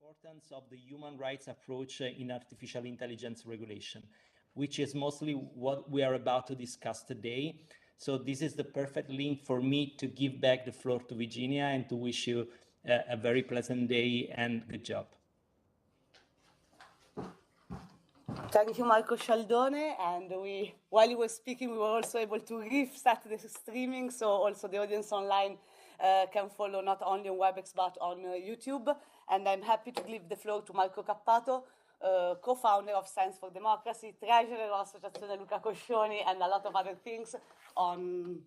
importance of the human rights approach in artificial intelligence regulation, which is mostly what we are about to discuss today. So this is the perfect link for me to give back the floor to Virginia and to wish you a very pleasant day and good job. Thank you, Marco Cialdone. And while you were speaking, we were also able to reset the streaming, so also the audience online can follow not only on WebEx but on YouTube. And I'm happy to give the floor to Marco Cappato, co-founder of Science for Democracy, treasurer of Associazione Luca Coscioni, and a lot of other things on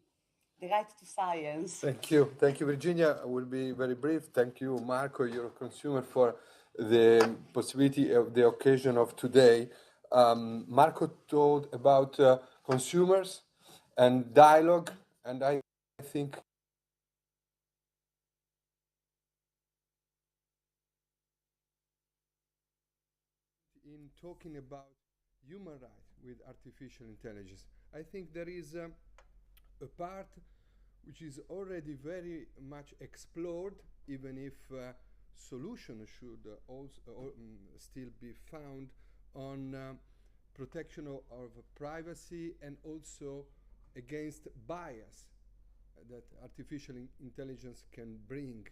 the right to science. Thank you. Thank you, Virginia. I will be very brief. Thank you, Marco, Euroconsumer, for the possibility of the occasion of today. Marco told about consumers and dialogue, and I think in talking about human rights with artificial intelligence, I think there is a part which is already very much explored, even if solutions should also still be found on protection of privacy and also against bias that artificial intelligence can bring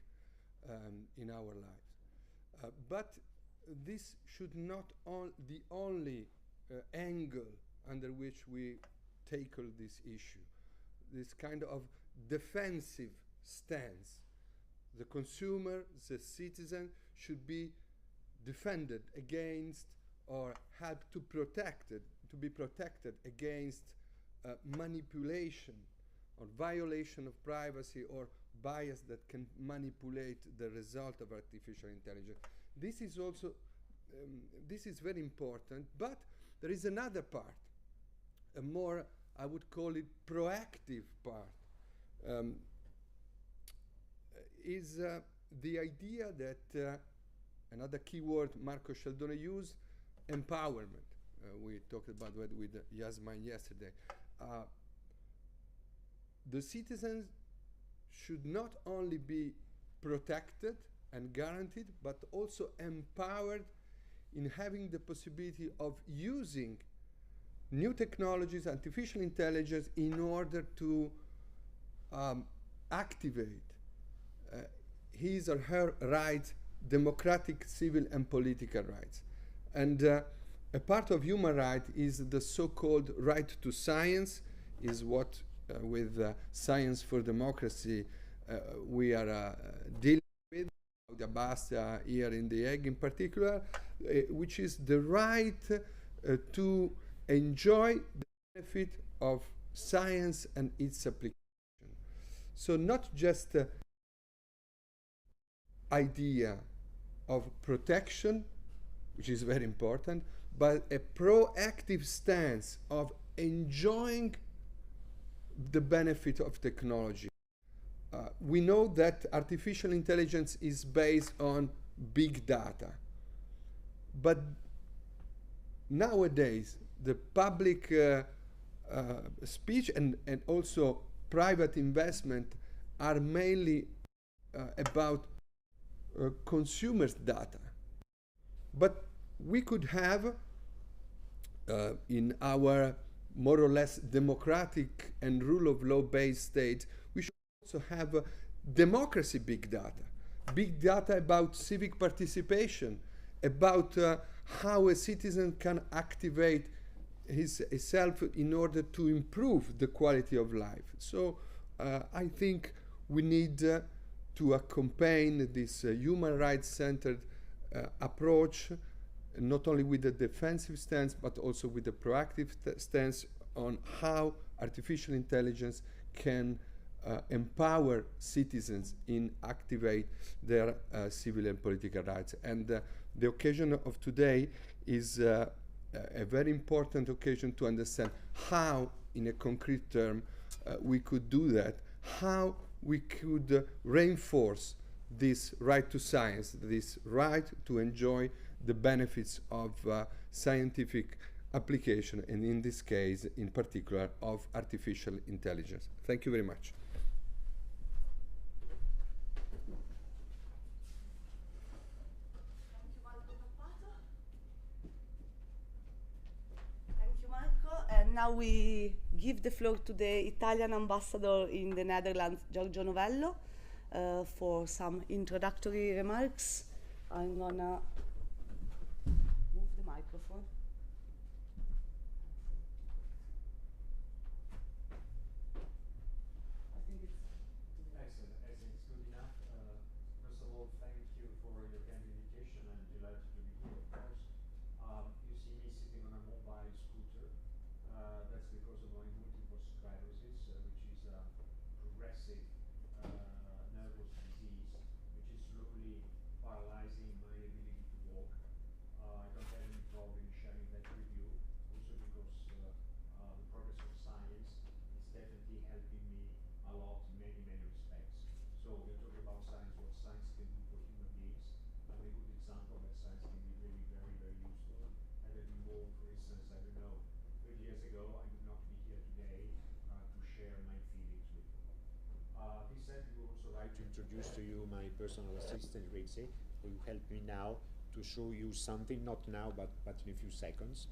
in our lives. But this should not the only angle under which we tackle this issue. This kind of defensive stance. The consumer, the citizen, should be defended against or help to be protected against manipulation or violation of privacy or bias that can manipulate the result of artificial intelligence. This is also, this is very important, but there is another part, a more, I would call it, proactive part, is the idea that, another key word Marco Cialdone used, empowerment. We talked about that with Yasmin yesterday. The citizens should not only be protected and guaranteed, but also empowered in having the possibility of using new technologies, artificial intelligence, in order to activate his or her rights, democratic, civil, and political rights. And a part of human rights is the so-called right to science, is what with Science for Democracy we are dealing with, the Basta here in The Hague in particular, which is the right to enjoy the benefit of science and its application. So not just the idea of protection, which is very important, but a proactive stance of enjoying the benefit of technology. We know that artificial intelligence is based on big data, but nowadays the public speech and also private investment are mainly about consumers' data. But we could have, in our more or less democratic and rule of law based state, we should also have democracy big data about civic participation, about how a citizen can activate himself in order to improve the quality of life. So I think we need to accompany this human rights centered approach, not only with the defensive stance, but also with the proactive stance on how artificial intelligence can empower citizens in activate their civil and political rights. And the occasion of today is a very important occasion to understand how, in a concrete term, we could do that, how we could reinforce this right to science, this right to enjoy the benefits of scientific application, and in this case, in particular, of artificial intelligence. Thank you very much. now we give the floor to the Italian ambassador in the Netherlands, Giorgio Novello, for some introductory remarks. I'm gonna move the microphone. Excellent. I think it's good enough. First of all, thank you for your kind invitation. I'm delighted to be here, of course. You see me sitting on a mobile scooter. That's because of my multiple sclerosis, which is a progressive nervous disease, which is slowly paralyzing my ability to walk. I don't have any problem sharing that with you, also because the progress of science is definitely helping me a lot in many, many respects. So we're talking about science, what science can do for human beings. I'm a good example that science can be really very, very useful. Had I been born, for instance, I don't know, 30 years ago, I would not be here today to share my feelings with you. This said, we would also like to introduce to you my personal assistant, Rizzi, who will help me now to show you something, not now, but in a few seconds.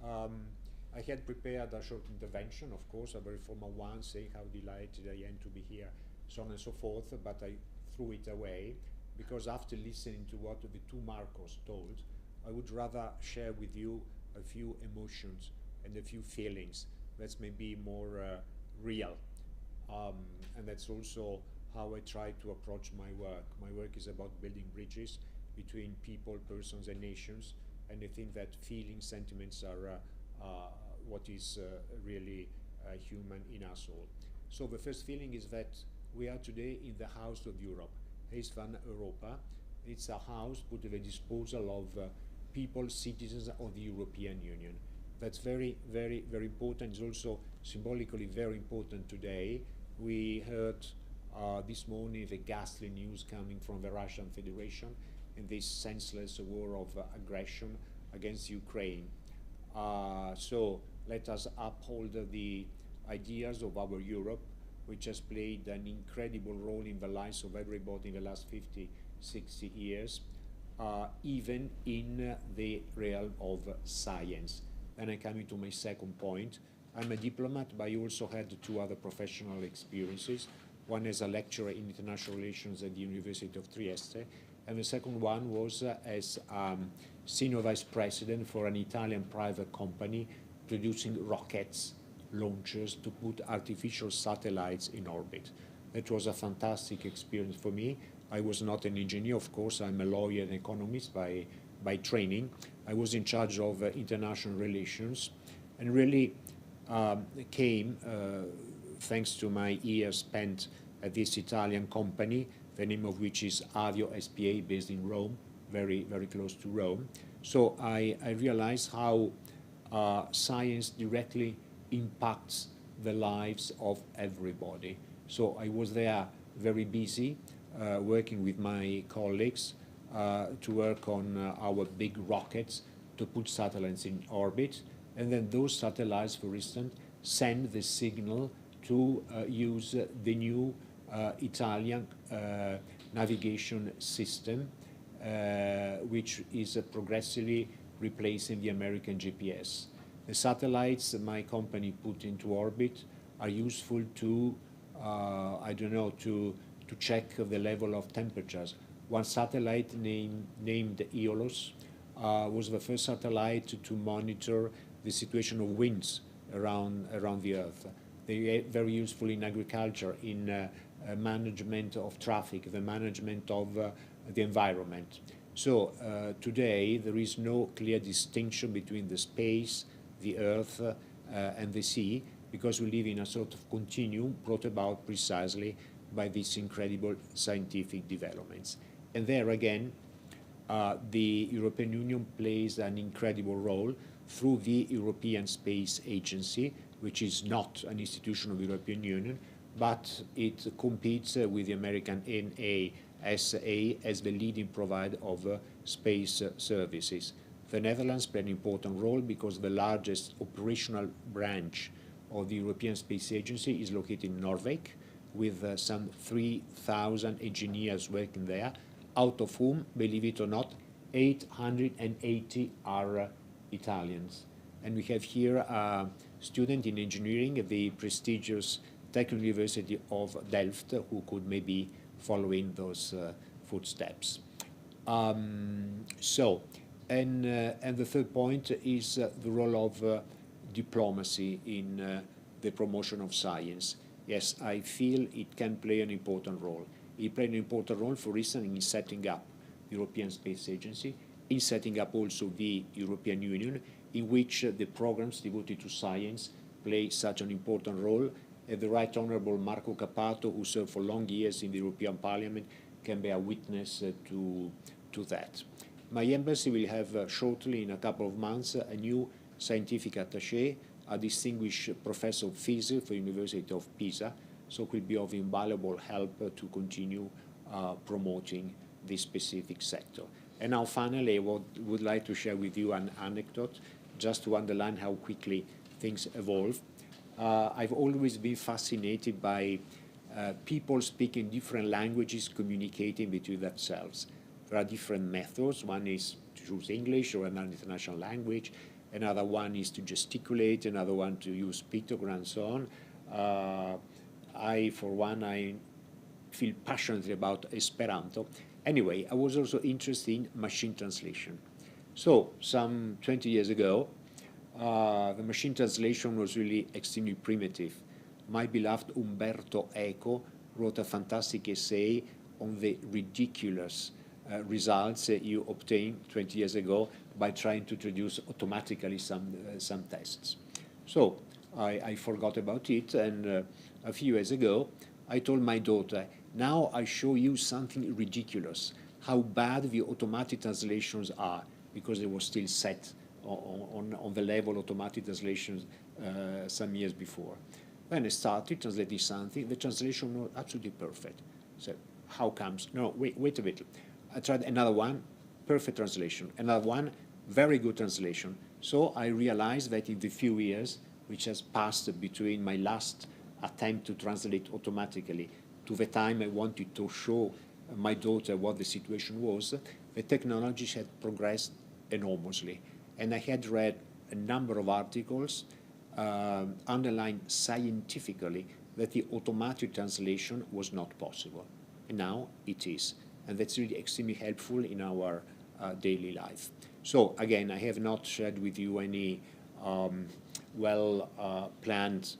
I had prepared a short intervention, of course, a very formal one, saying how delighted I am to be here, so on and so forth, but I threw it away, because after listening to what the two Marcos told, I would rather share with you a few emotions and a few feelings that's maybe more real. And that's also how I try to approach my work. My work is about building bridges between people, persons, and nations, and I think that feelings, sentiments are what is really human in us all. So the first feeling is that we are today in the house of Europe, Huis van Europa. It's a house put at the disposal of people, citizens of the European Union. That's very, very, very important. It's also symbolically very important today. We heard this morning the ghastly news coming from the Russian Federation in this senseless war of aggression against Ukraine. So let us uphold the ideas of our Europe, which has played an incredible role in the lives of everybody in the last 50, 60 years, even in the realm of science. Then I come into my second point. I'm a diplomat, but I also had two other professional experiences. One as a lecturer in international relations at the University of Trieste, and the second one was as senior vice president for an Italian private company producing rockets, launchers to put artificial satellites in orbit. That was a fantastic experience for me. I was not an engineer, of course. I'm a lawyer and economist by training. I was in charge of international relations, and really came thanks to my years spent at this Italian company, the name of which is Avio SPA, based in Rome, very, very close to Rome. So I realized how science directly impacts the lives of everybody. So I was there very busy, working with my colleagues to work on our big rockets to put satellites in orbit. And then those satellites, for instance, send the signal to use the new Italian navigation system, which is progressively replacing the American GPS. The satellites my company put into orbit are useful to, I don't know, to check the level of temperatures. One satellite named Aeolus was the first satellite to monitor the situation of winds around the Earth. They are very useful in agriculture, in management of traffic, the management of the environment. So today there is no clear distinction between the space, the Earth, and the sea, because we live in a sort of continuum brought about precisely by these incredible scientific developments. And there again, the European Union plays an incredible role through the European Space Agency, which is not an institution of the European Union, but it competes with the American NASA as the leading provider of space services. The Netherlands play an important role because the largest operational branch of the European Space Agency is located in Norway, with some 3,000 engineers working there, out of whom, believe it or not, 880 are Italians. And we have here student in engineering at the prestigious Technical University of Delft, who could maybe follow in those footsteps. And the third point is the role of diplomacy in the promotion of science. Yes, I feel it can play an important role. It played an important role, for instance, in setting up the European Space Agency, in setting up also the European Union, in which the programs devoted to science play such an important role. The Right Honourable Marco Cappato, who served for long years in the European Parliament, can bear witness to that. My embassy will have shortly, in a couple of months, a new scientific attaché, a distinguished professor of physics for the University of Pisa, so it will be of invaluable help to continue promoting this specific sector. And now finally, I would like to share with you an anecdote just to underline how quickly things evolve. I've always been fascinated by people speaking different languages communicating between themselves. There are different methods. One is to choose English or another international language. Another one is to gesticulate. Another one to use pictogram and so on. For one, I feel passionately about Esperanto. Anyway, I was also interested in machine translation. So some 20 years ago, the machine translation was really extremely primitive. My beloved Umberto Eco wrote a fantastic essay on the ridiculous results you obtained 20 years ago by trying to introduce automatically some tests. So I forgot about it, and a few years ago, I told my daughter, now I show you something ridiculous, how bad the automatic translations are, because they were still set on the level automatic translations some years before. When I started translating something, the translation was absolutely perfect. So how comes? No, wait a bit. I tried another one, perfect translation. Another one, very good translation. So I realized that in the few years which has passed between my last attempt to translate automatically to the time I wanted to show my daughter what the situation was, the technology had progressed enormously. And I had read a number of articles underlined scientifically that the automatic translation was not possible. And now it is. And that's really extremely helpful in our daily life. So again, I have not shared with you any well-planned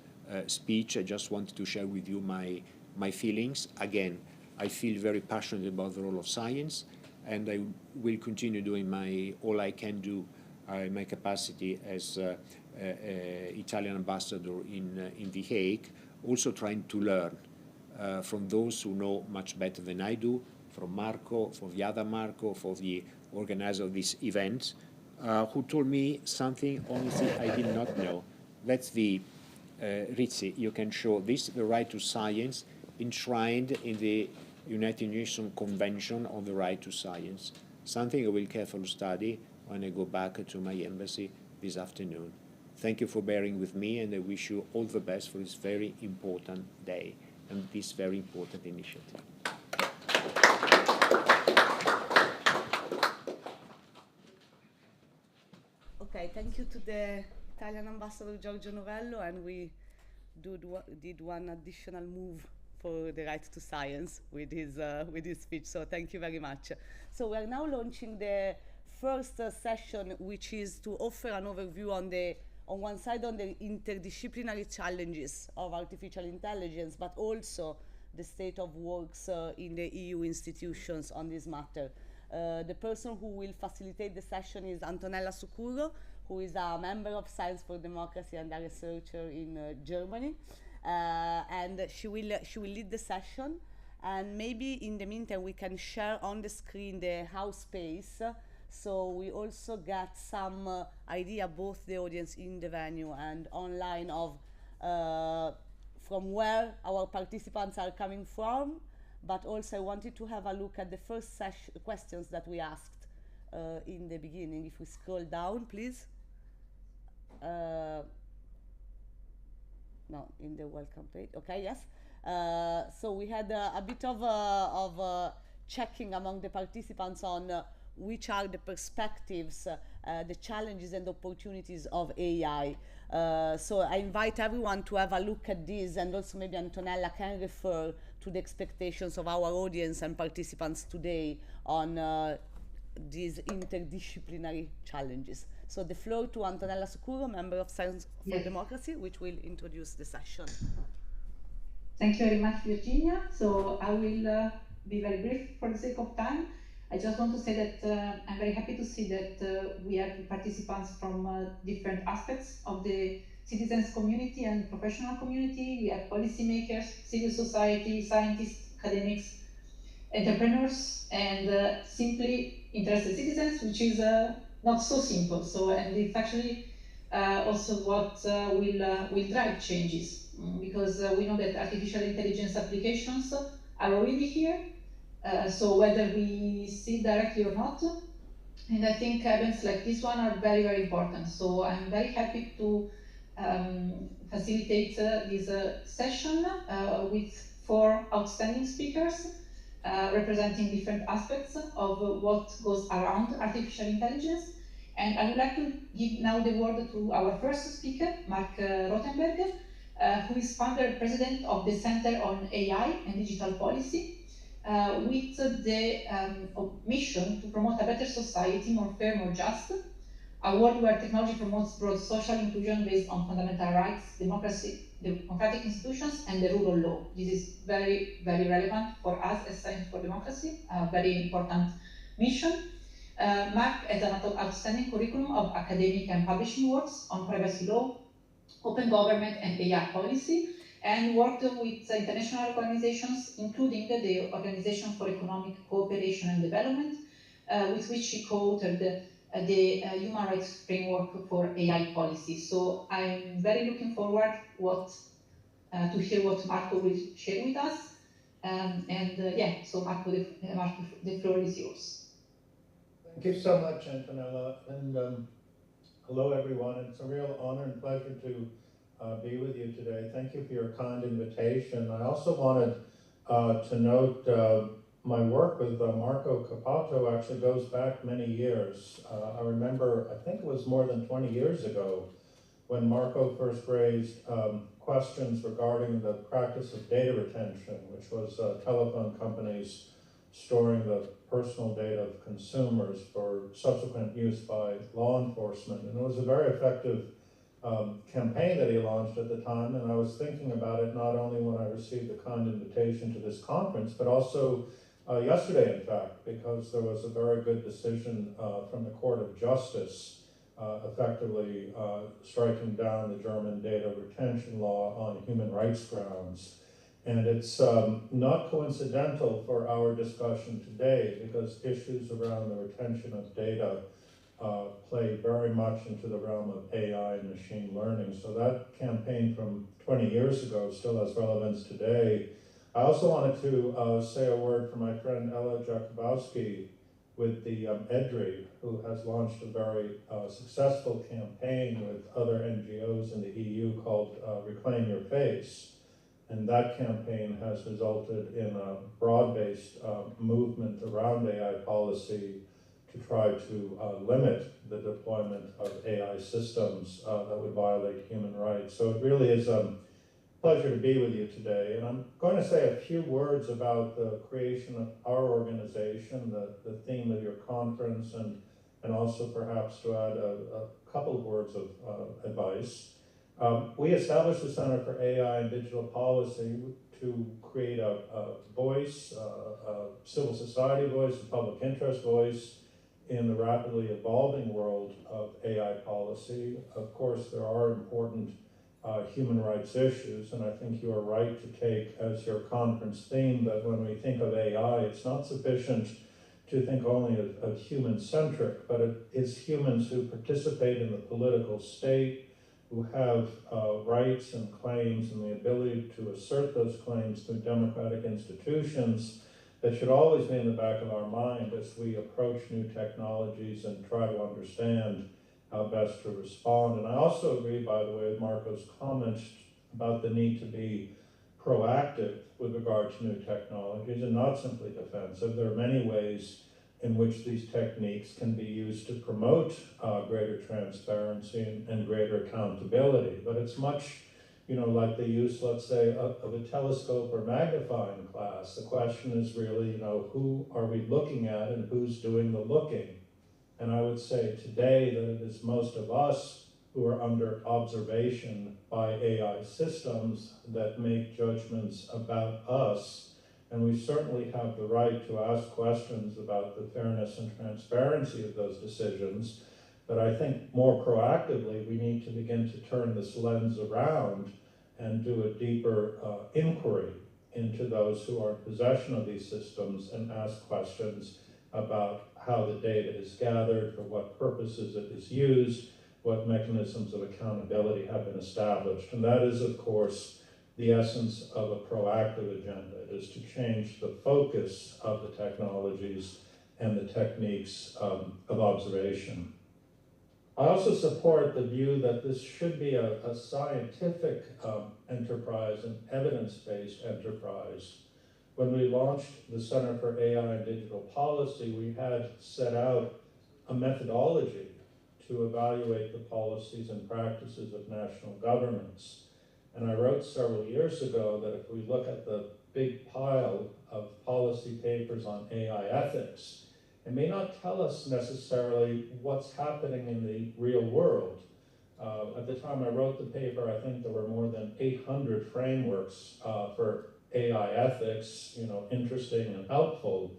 speech. I just wanted to share with you my feelings. Again, I feel very passionate about the role of science, and I will continue doing all I can do in my capacity as Italian ambassador in The Hague, also trying to learn from those who know much better than I do, from Marco, for the other Marco, for the organizer of this event, who told me something honestly I did not know. That's the, Rizzi, you can show this, the right to science, enshrined in the United Nations Convention on the Right to Science, something I will carefully study when I go back to my embassy this afternoon. Thank you for bearing with me, and I wish you all the best for this very important day and this very important initiative. Okay, thank you to the Italian ambassador Giorgio Novello, and we did one additional move for the right to science with his speech. So thank you very much. So we are now launching the first session, which is to offer an overview on one side on the interdisciplinary challenges of artificial intelligence, but also the state of works in the EU institutions on this matter. The person who will facilitate the session is Antonella Sucurro, who is a member of Science for Democracy and a researcher in Germany. And she will lead the session. And maybe in the meantime, we can share on the screen the house space. So we also get some idea, both the audience in the venue and online, of from where our participants are coming from. But also I wanted to have a look at the first questions that we asked in the beginning. If we scroll down, please. No, in the welcome page. Okay, yes. So we had a bit of checking among the participants on which are the perspectives, the challenges and opportunities of AI. So I invite everyone to have a look at this, and also maybe Antonella can refer to the expectations of our audience and participants today on these interdisciplinary challenges. So the floor to Antonella Socuro, member of Science for Democracy, which will introduce the session. Thank you very much, Virginia. So I will be very brief for the sake of time. I just want to say that I'm very happy to see that we have participants from different aspects of the citizens community and professional community. We have policymakers, civil society, scientists, academics, entrepreneurs, and simply interested citizens, which is not so simple. So, and it's actually also what will drive changes, because we know that artificial intelligence applications are already here. So whether we see directly or not, and I think events like this one are very, very important. So I'm very happy to facilitate this session with 4 outstanding speakers representing different aspects of what goes around artificial intelligence. And I would like to give now the word to our first speaker, Marc Rotenberg, who is founder and president of the Center on AI and Digital Policy, with the mission to promote a better society, more fair, more just, a world where technology promotes broad social inclusion based on fundamental rights, democracy, democratic institutions, and the rule of law. This is very, very relevant for us as Science for Democracy, a very important mission. Marc has an outstanding curriculum of academic and publishing works on privacy law, open government, and AI policy, and worked with international organizations, including the Organization for Economic Cooperation and Development, with which he co-authored the Human Rights Framework for AI policy. So I'm very looking forward to hear what Marco will share with us. Yeah, so Marco, the floor is yours. Thank you so much, Antonella, and hello everyone. It's a real honor and pleasure to be with you today. Thank you for your kind invitation. I also wanted to note my work with Marco Cappato actually goes back many years. I remember, I think it was more than 20 years ago, when Marco first raised questions regarding the practice of data retention, which was telephone companies storing the personal data of consumers for subsequent use by law enforcement. And it was a very effective campaign that he launched at the time, and I was thinking about it not only when I received the kind invitation to this conference, but also yesterday, in fact, because there was a very good decision from the Court of Justice effectively striking down the German data retention law on human rights grounds. And it's not coincidental for our discussion today, because issues around the retention of data play very much into the realm of AI and machine learning. So that campaign from 20 years ago still has relevance today. I also wanted to say a word for my friend Ella Jakubowska with the EDRI, who has launched a very successful campaign with other NGOs in the EU called Reclaim Your Face. And that campaign has resulted in a broad-based movement around AI policy to try to limit the deployment of AI systems that would violate human rights. So it really is a pleasure to be with you today. And I'm going to say a few words about the creation of our organization, the theme of your conference, and also perhaps to add a couple of words of advice. We established the Center for AI and Digital Policy to create a voice, a civil society voice, a public interest voice in the rapidly evolving world of AI policy. Of course, there are important human rights issues, and I think you are right to take as your conference theme that when we think of AI, it's not sufficient to think only of human-centric, but it's humans who participate in the political state, who have rights and claims and the ability to assert those claims through democratic institutions that should always be in the back of our mind as we approach new technologies and try to understand how best to respond. And I also agree, by the way, with Marco's comments about the need to be proactive with regard to new technologies and not simply defensive. There are many ways in which these techniques can be used to promote greater transparency and greater accountability. But it's much, like the use, let's say, of a telescope or magnifying glass. The question is really, who are we looking at and who's doing the looking? And I would say today that it is most of us who are under observation by AI systems that make judgments about us. And we certainly have the right to ask questions about the fairness and transparency of those decisions. But I think more proactively, we need to begin to turn this lens around and do a deeper inquiry into those who are in possession of these systems and ask questions about how the data is gathered, for what purposes it is used, what mechanisms of accountability have been established. And that is, of course, the essence of a proactive agenda. It is to change the focus of the technologies and the techniques of observation. I also support the view that this should be a scientific enterprise, an evidence-based enterprise. When we launched the Center for AI and Digital Policy, we had set out a methodology to evaluate the policies and practices of national governments. And I wrote several years ago that if we look at the big pile of policy papers on AI ethics, it may not tell us necessarily what's happening in the real world. At the time I wrote the paper, I think there were more than 800 frameworks for AI ethics, interesting and helpful.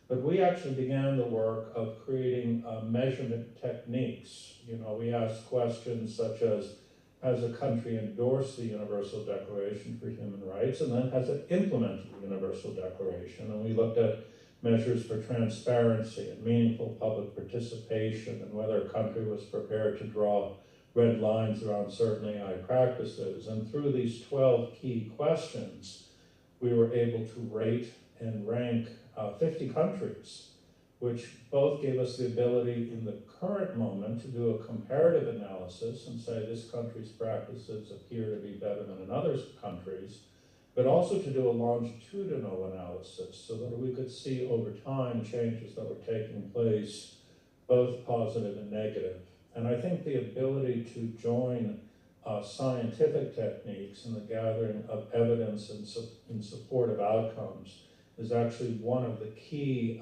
But we actually began the work of creating measurement techniques. We asked questions such as, has a country endorsed the Universal Declaration for Human Rights, and then has it implemented the Universal Declaration? And we looked at measures for transparency and meaningful public participation, and whether a country was prepared to draw red lines around certain AI practices. And through these 12 key questions, we were able to rate and rank 50 countries, which both gave us the ability in the current moment to do a comparative analysis and say this country's practices appear to be better than in other countries, but also to do a longitudinal analysis so that we could see over time changes that were taking place, both positive and negative. And I think the ability to join scientific techniques in the gathering of evidence in support of outcomes is actually one of the key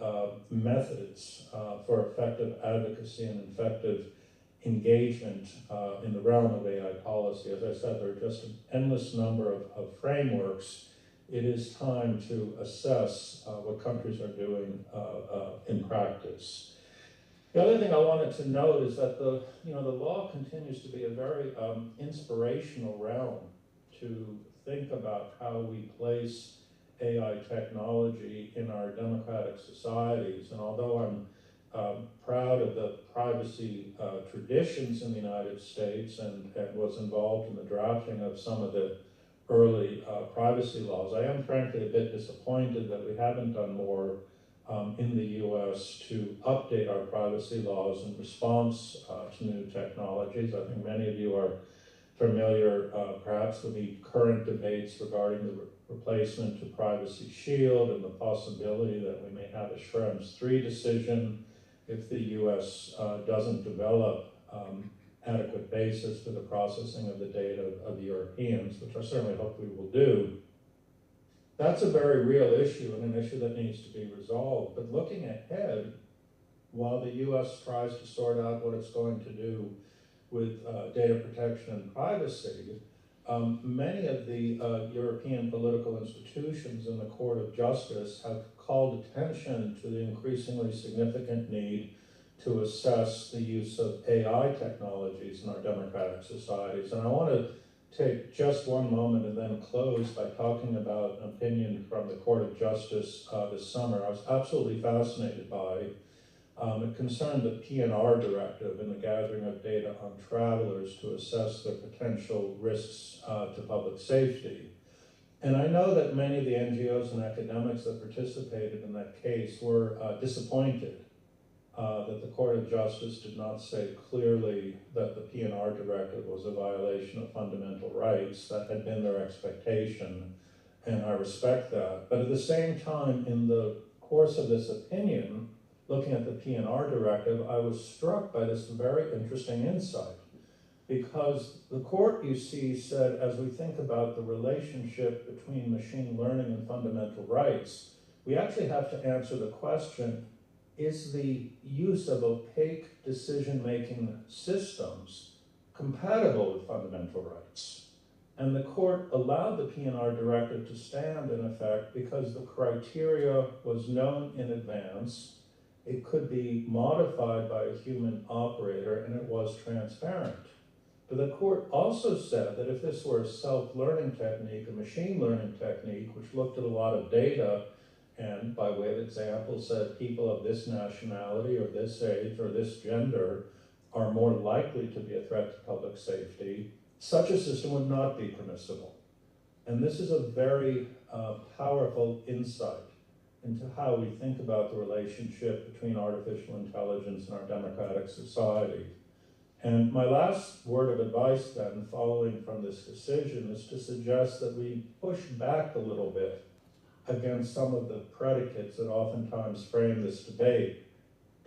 methods for effective advocacy and effective engagement in the realm of AI policy. As I said, there are just an endless number of frameworks. It is time to assess what countries are doing in practice. The other thing I wanted to note is that the law continues to be a very inspirational realm to think about how we place AI technology in our democratic societies. And although I'm proud of the privacy traditions in the United States and was involved in the drafting of some of the early privacy laws, I am frankly a bit disappointed that we haven't done more in the US to update our privacy laws in response to new technologies. I think many of you are familiar perhaps with the current debates regarding the replacement to Privacy Shield and the possibility that we may have a Schrems III decision if the US doesn't develop adequate basis for the processing of the data of Europeans, which I certainly hope we will do. That's a very real issue and an issue that needs to be resolved. But looking ahead, while the US tries to sort out what it's going to do with data protection and privacy, many of the European political institutions in the Court of Justice have called attention to the increasingly significant need to assess the use of AI technologies in our democratic societies. And I want to take just one moment and then close by talking about an opinion from the Court of Justice this summer. I was absolutely fascinated by. It concerned the PNR directive and the gathering of data on travelers to assess their potential risks to public safety. And I know that many of the NGOs and academics that participated in that case were disappointed that the Court of Justice did not say clearly that the PNR directive was a violation of fundamental rights. That had been their expectation, and I respect that. But at the same time, in the course of this opinion, looking at the PNR directive, I was struck by this very interesting insight. Because the court, you see, said, as we think about the relationship between machine learning and fundamental rights, we actually have to answer the question, is the use of opaque decision-making systems compatible with fundamental rights? And the court allowed the PNR directive to stand in effect because the criteria was known in advance, it could be modified by a human operator, and it was transparent. But the court also said that if this were a self-learning technique, a machine learning technique, which looked at a lot of data, and by way of example said people of this nationality or this age or this gender are more likely to be a threat to public safety, such a system would not be permissible. And this is a very powerful insight into how we think about the relationship between artificial intelligence and our democratic society. And my last word of advice then, following from this decision, is to suggest that we push back a little bit against some of the predicates that oftentimes frame this debate.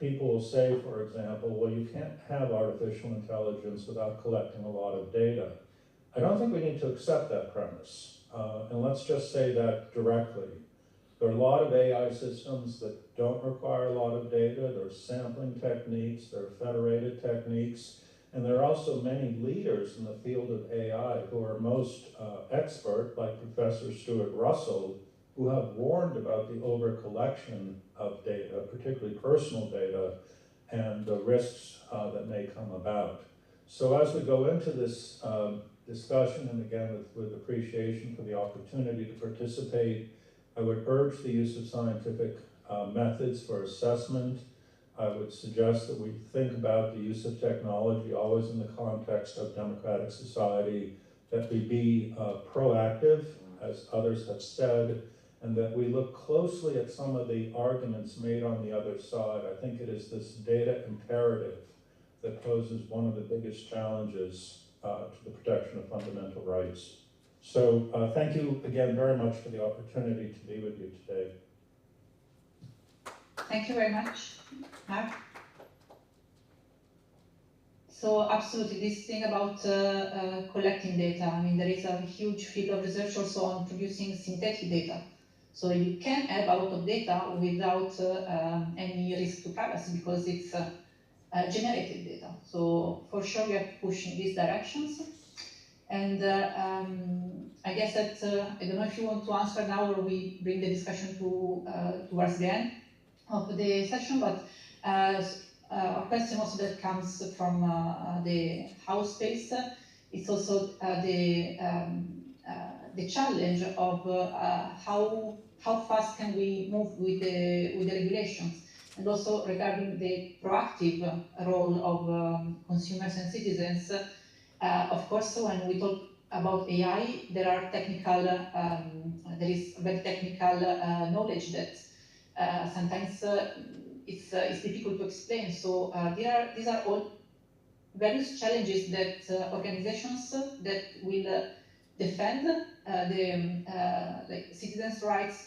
People will say, for example, well, you can't have artificial intelligence without collecting a lot of data. I don't think we need to accept that premise. And let's just say that directly. There are a lot of AI systems that don't require a lot of data. There are sampling techniques, there are federated techniques, and there are also many leaders in the field of AI who are most expert, like Professor Stuart Russell, who have warned about the over-collection of data, particularly personal data, and the risks that may come about. So as we go into this discussion, and again with appreciation for the opportunity to participate, I would urge the use of scientific methods for assessment. I would suggest that we think about the use of technology always in the context of democratic society, that we be proactive, as others have said, and that we look closely at some of the arguments made on the other side. I think it is this data imperative that poses one of the biggest challenges to the protection of fundamental rights. So thank you again very much for the opportunity to be with you today. Thank you very much, Marc. So absolutely, this thing about collecting data, I mean, there is a huge field of research also on producing synthetic data. So you can have a lot of data without any risk to privacy because it's generated data. So for sure, we are pushing these directions. And I guess that, I don't know if you want to answer now or we bring the discussion to towards the end of the session, but a question also that comes from the house space, it's also the challenge of how fast can we move with the regulations, and also regarding the proactive role of consumers and citizens. Of course, when we talk about AI, there are technical, there is very technical knowledge that sometimes it's difficult to explain. So these are all various challenges that organizations that will defend the like citizens' rights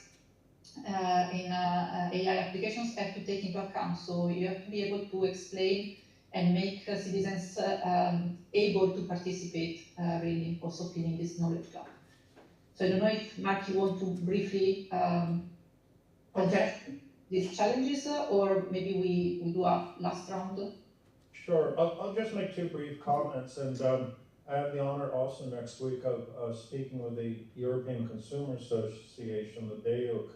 in AI applications have to take into account. So you have to be able to explain and make citizens able to participate, really also filling this knowledge gap. So I don't know if, Marc, you want to briefly address these challenges, or maybe we do a last round? Sure, I'll just make two brief comments, and I have the honor also next week of speaking with the European Consumer Association, the BEUC,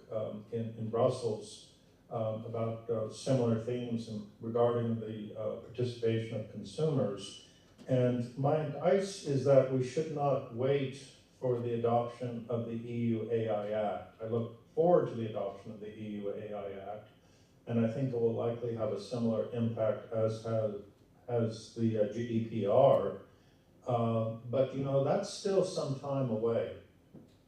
in Brussels, about similar themes regarding the participation of consumers. And my advice is that we should not wait for the adoption of the EU AI Act. I look forward to the adoption of the EU AI Act, and I think it will likely have a similar impact as the GDPR. But you know, that's still some time away.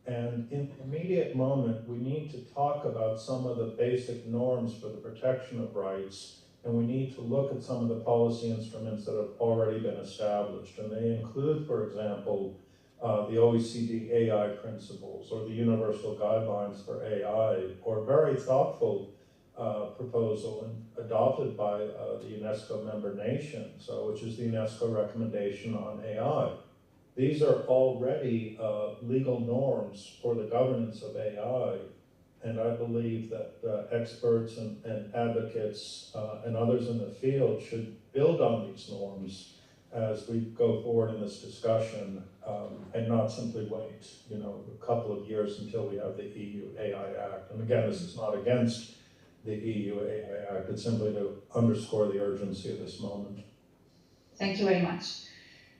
And in the immediate moment, we need to talk about some of the basic norms for the protection of rights, and we need to look at some of the policy instruments that have already been established. And they include, for example, the OECD AI principles, or the Universal Guidelines for AI, or a very thoughtful proposal and adopted by the UNESCO member nations, which is the UNESCO recommendation on AI. These are already legal norms for the governance of AI, and I believe that experts and advocates and others in the field should build on these norms as we go forward in this discussion, and not simply wait, a couple of years until we have the EU AI Act. And again, this is not against the EU AI Act, it's simply to underscore the urgency of this moment. Thank you very much.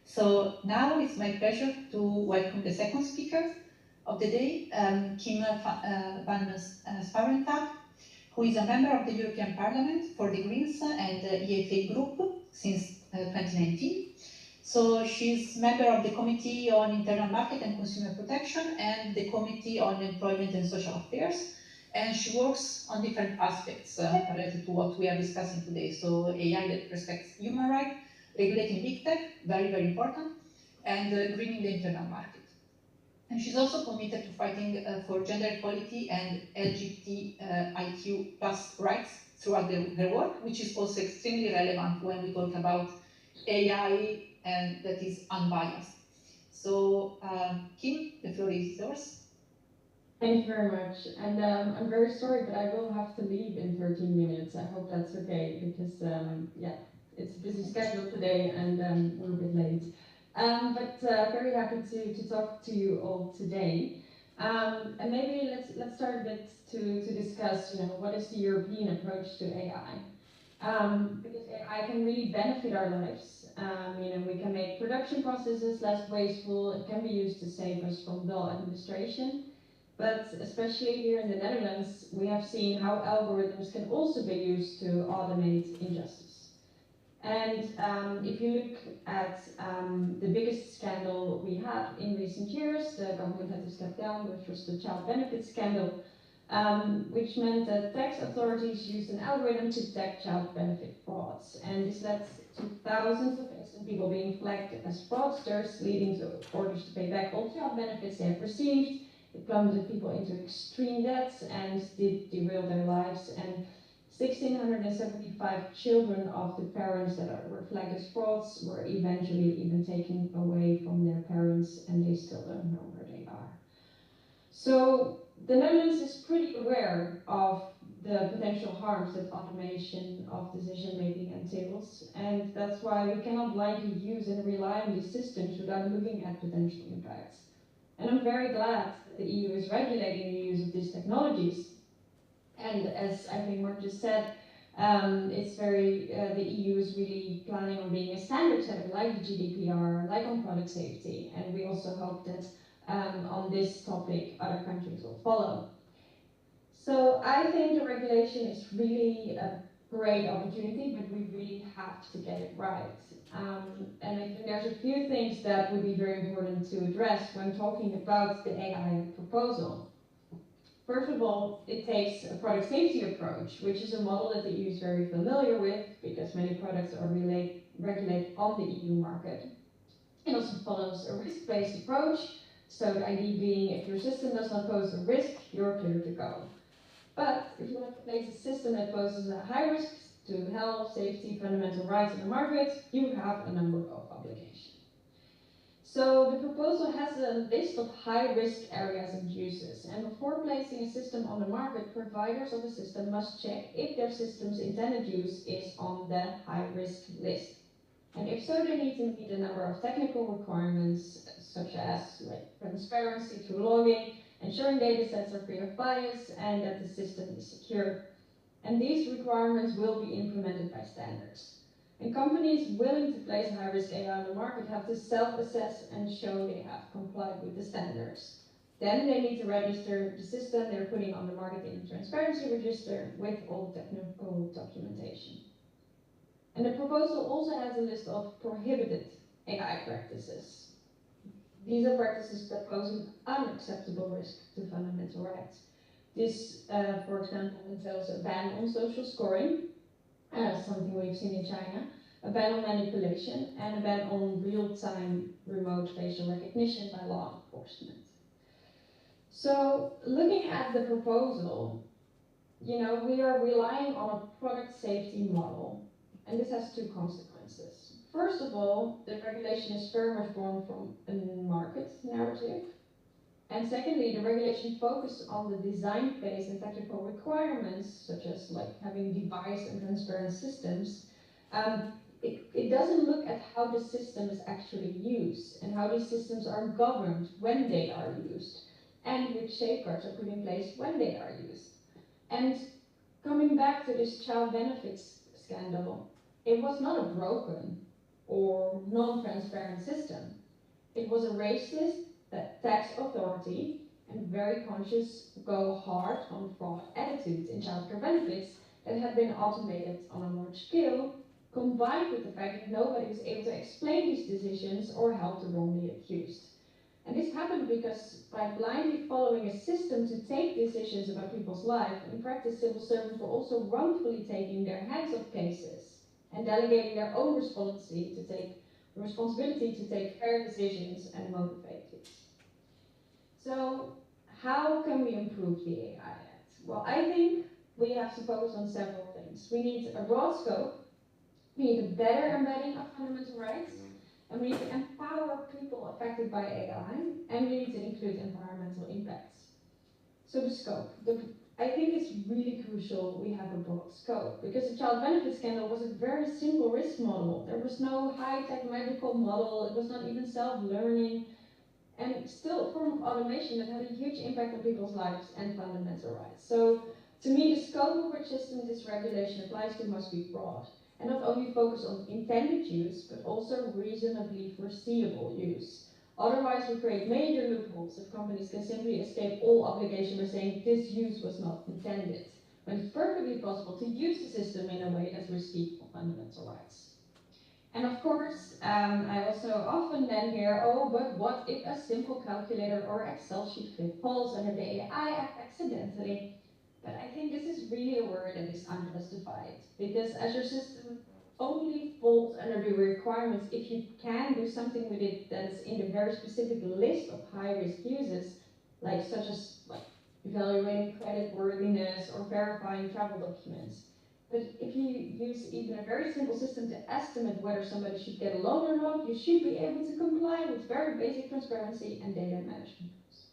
So now it's my pleasure to welcome the second speaker of the day, Kim van Sparrentak, who is a member of the European Parliament for the Greens and the EFA Group since 2019. So she's member of the Committee on Internal Market and Consumer Protection and the Committee on Employment and Social Affairs. And she works on different aspects related to what we are discussing today. So AI that respects human rights, regulating big tech, very, very important, and greening the internal market. And she's also committed to fighting for gender equality and LGBTIQ+ rights throughout her work, which is also extremely relevant when we talk about AI and that is unbiased. So Kim, the floor is yours. Thank you very much. And I'm very sorry, but I will have to leave in 13 minutes. I hope that's okay, because yeah, it's a busy schedule today and we're a bit late. But very happy to talk to you all today. And maybe let's start a bit to discuss, what is the European approach to AI? Because AI can really benefit our lives. We can make production processes less wasteful. It can be used to save us from dull administration. But especially here in the Netherlands, we have seen how algorithms can also be used to automate injustice. And if you look at the biggest scandal we had in recent years, the government had to step down, which was the child benefit scandal, which meant that tax authorities used an algorithm to detect child benefit frauds. And this led to thousands of innocent people being flagged as fraudsters, leading to orders to pay back all child benefits they have received. It plummeted people into extreme debts and did derail their lives. And 1,675 children of the parents that were flagged as frauds were eventually even taken away from their parents, and they still don't know where they are. So the Netherlands is pretty aware of the potential harms that automation of decision-making entails, and that's why we cannot blindly use and rely on these systems without looking at potential impacts. And I'm very glad that the EU is regulating the use of these technologies. And as I think Marc just said, the EU is really planning on being a standard setter like the GDPR, like on product safety. And we also hope that on this topic, other countries will follow. So I think the regulation is really a great opportunity, but we really have to get it right. And I think there's a few things that would be very important to address when talking about the AI proposal. First of all, it takes a product safety approach, which is a model that the EU is very familiar with because many products are regulated on the EU market. It also follows a risk-based approach, so the idea being if your system does not pose a risk, you're clear to go. But if you want to place a system that poses a high risk to health, safety, fundamental rights in the market, you have a number of obligations. So the proposal has a list of high-risk areas and uses, and before placing a system on the market, providers of the system must check if their system's intended use is on the high-risk list. And if so, they need to meet a number of technical requirements, such as transparency through logging, ensuring data sets are free of bias, and that the system is secure. And these requirements will be implemented by standards. And companies willing to place high-risk AI on the market have to self-assess and show they have complied with the standards. Then they need to register the system they're putting on the market in the transparency register with all technical documentation. And the proposal also has a list of prohibited AI practices. These are practices that pose an unacceptable risk to fundamental rights. This, for example, entails a ban on social scoring, something we've seen in China, a ban on manipulation, and a ban on real-time remote facial recognition by law enforcement. So, looking at the proposal, we are relying on a product safety model, and this has two consequences. First of all, the regulation is very much born from a market narrative. And secondly, the regulation focuses on the design phase and technical requirements, such as like having device and transparent systems. It doesn't look at how the system is actually used and how these systems are governed when they are used and which safeguards are put in place when they are used. And coming back to this child benefits scandal, it was not a broken or non-transparent system. It was a racist tax authority and very conscious go hard on fraud attitudes in childcare benefits that had been automated on a large scale, combined with the fact that nobody was able to explain these decisions or help the wrongly accused. And this happened because by blindly following a system to take decisions about people's lives, in practice civil servants were also wrongfully taking their hands off cases and delegating their own responsibility to take fair decisions and motivate it. So how can we improve the AI Act? Well, I think we have to focus on several things. We need a broad scope, we need a better embedding of fundamental rights, and we need to empower people affected by AI, and we need to include environmental impacts. So the scope. I think it's really crucial we have a broad scope, because the child benefit scandal was a very simple risk model. There was no high-tech magical model, it was not even self-learning, and still a form of automation that had a huge impact on people's lives and fundamental rights. So to me, the scope of which system this regulation applies to must be broad, and not only focus on intended use, but also reasonably foreseeable use. Otherwise, we create major loopholes if companies can simply escape all obligation by saying this use was not intended, when it's perfectly possible to use the system in a way that's risky for fundamental rights. And of course, I also often then hear, oh, but what if a simple calculator or Excel sheet falls under the AI Act accidentally? But I think this is really a word that is unjustified, because as your system only falls under the requirements if you can do something with it that is in the very specific list of high-risk uses, such as evaluating creditworthiness or verifying travel documents. But if you use even a very simple system to estimate whether somebody should get a loan or not, you should be able to comply with very basic transparency and data management rules.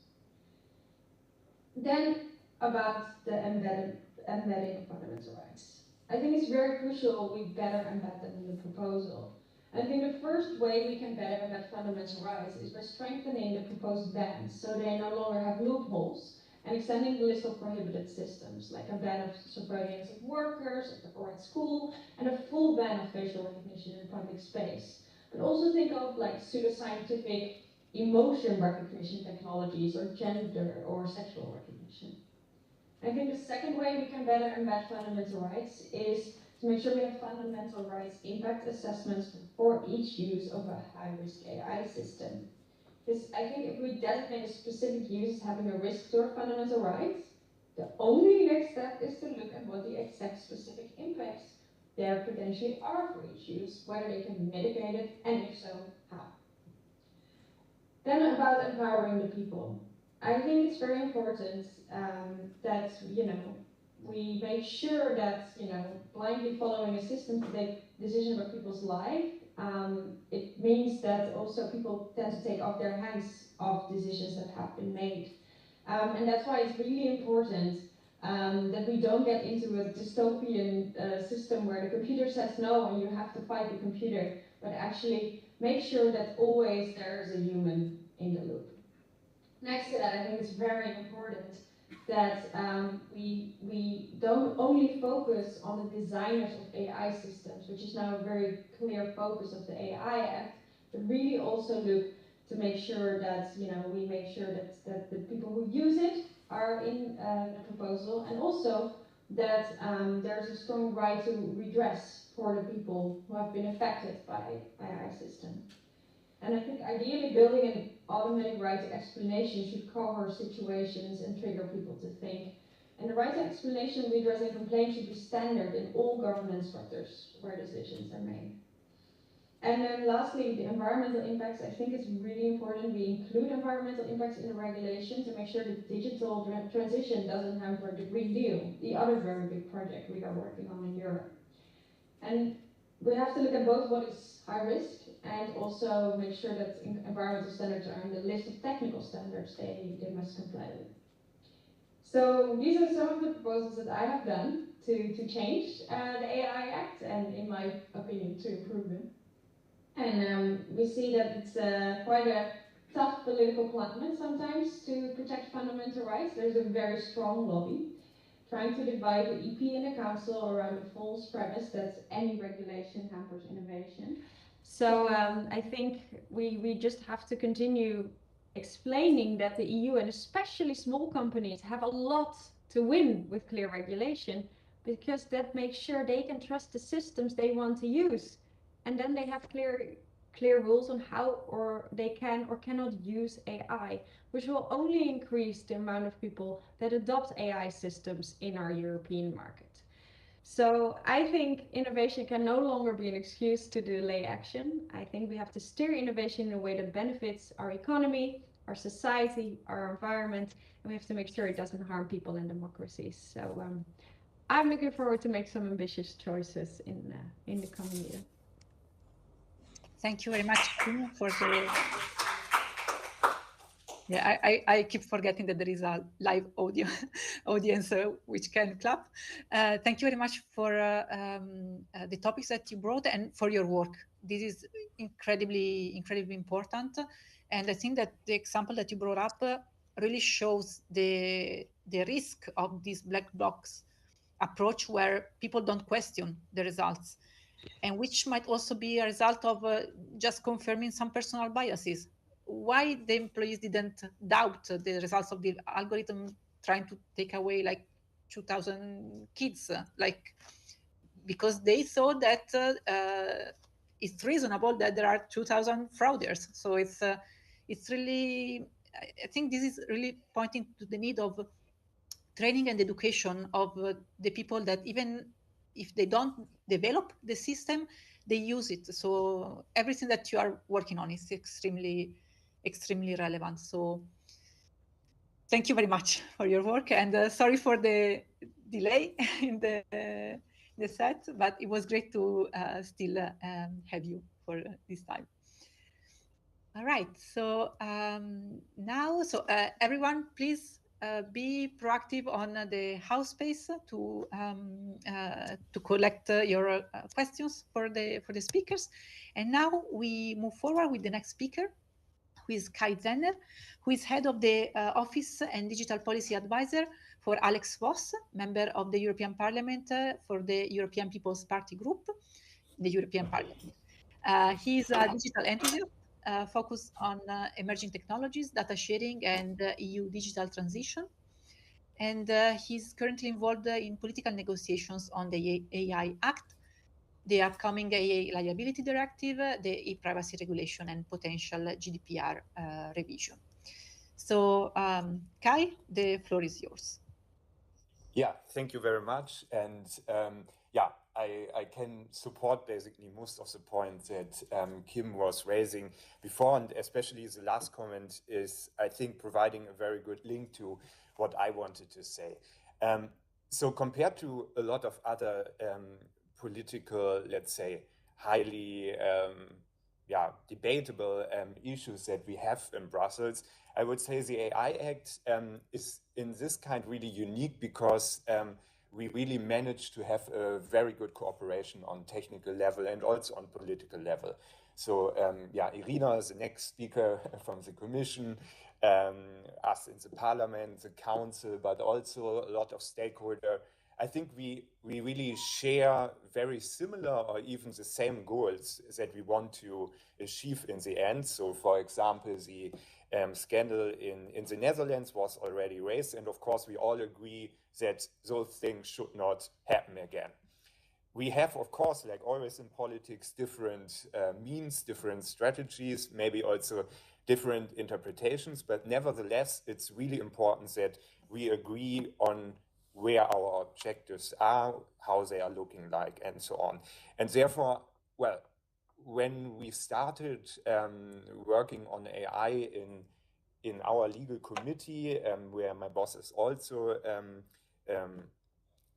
Then about the embedding of fundamental rights. I think it's very crucial we better embed them in the proposal. And I think the first way we can better embed fundamental rights is by strengthening the proposed bans so they no longer have loopholes, and extending the list of prohibited systems, like a ban of surveillance of workers or at school, and a full ban of facial recognition in public space. But also think of pseudoscientific emotion recognition technologies, or gender or sexual recognition. I think the second way we can better embed fundamental rights is to make sure we have fundamental rights impact assessments for each use of a high-risk AI system. Because I think if we designate a specific use as having a risk to our fundamental rights, the only next step is to look at what the exact specific impacts there potentially are for each use, whether they can be mitigated, and if so, how. Then about empowering the people. I think it's very important that we make sure that blindly following a system to take decisions about people's life. It means that also people tend to take off their hands of decisions that have been made. And that's why it's really important that we don't get into a dystopian system where the computer says no and you have to fight the computer, but actually make sure that always there is a human in the loop. Next to that, I think it's very important that we don't only focus on the designers of AI systems, which is now a very clear focus of the AI Act, but really also look to make sure that we make sure that the people who use it are in the proposal, and also that there's a strong right to redress for the people who have been affected by AI system. And I think ideally building an automatic right to explanation should cover situations and trigger people to think. And the right to explanation, redress and complaint should be standard in all government structures where decisions are made. And then lastly, the environmental impacts. I think it's really important we include environmental impacts in the regulation to make sure the digital transition doesn't hamper the Green Deal, the other very big project we are working on in Europe. And we have to look at both what is high risk and also make sure that environmental standards are on the list of technical standards they must comply with. So these are some of the proposals that I have done to change the AI Act and, in my opinion, to improve it. And we see that it's quite a tough political climate sometimes to protect fundamental rights. There's a very strong lobby trying to divide the EP and the Council around the false premise that any regulation hampers innovation. So I think we just have to continue explaining that the EU and especially small companies have a lot to win with clear regulation, because that makes sure they can trust the systems they want to use. And then they have clear rules on how or they can or cannot use AI, which will only increase the amount of people that adopt AI systems in our European market. So I think innovation can no longer be an excuse to delay action. I think we have to steer innovation in a way that benefits our economy, our society, our environment, and we have to make sure it doesn't harm people and democracies. So I'm looking forward to make some ambitious choices in the coming year. Thank you very much for the... Yeah, I keep forgetting that there is a live audience which can clap. Thank you very much for the topics that you brought and for your work. This is incredibly important. And I think that the example that you brought up really shows the risk of this black box approach where people don't question the results, and which might also be a result of just confirming some personal biases. Why the employees didn't doubt the results of the algorithm trying to take away like 2,000 kids, because they thought that it's reasonable that there are 2,000 frauders. So it's really, I think this is really pointing to the need of training and education of the people that even if they don't develop the system, they use it. So everything that you are working on is extremely relevant. So thank you very much for your work, and sorry for the delay in the set, but it was great to still have you for this time. All right, so now, everyone, please be proactive on the house space to collect your questions for the speakers. And now we move forward with the next speaker, who is Kai Zenner, who is head of the Office and Digital Policy Advisor for Alex Voss, member of the European Parliament for the European People's Party Group, the European Parliament. He is a digital enthusiast focused on emerging technologies, data sharing, and EU digital transition. And he's currently involved in political negotiations on the AI Act, the upcoming AI Liability Directive, the e-privacy regulation, and potential GDPR revision. So, Kai, the floor is yours. Yeah, thank you very much. And yeah, I can support basically most of the points that Kim was raising before, and especially the last comment is, I think, providing a very good link to what I wanted to say. So compared to a lot of other political, let's say, highly debatable issues that we have in Brussels, I would say the AI Act is in this kind really unique because we really managed to have a very good cooperation on technical level and also on political level. So Irina is the next speaker from the Commission, us in the Parliament, the Council, but also a lot of stakeholders. I think we really share very similar or even the same goals that we want to achieve in the end. So, for example, the scandal in the Netherlands was already raised, and of course we all agree that those things should not happen again. We have, of course, like always in politics, different means, different strategies, maybe also different interpretations, but nevertheless, it's really important that we agree on where our objectives are, how they are looking like, and so on. And therefore, well, when we started working on AI in our legal committee, where my boss is also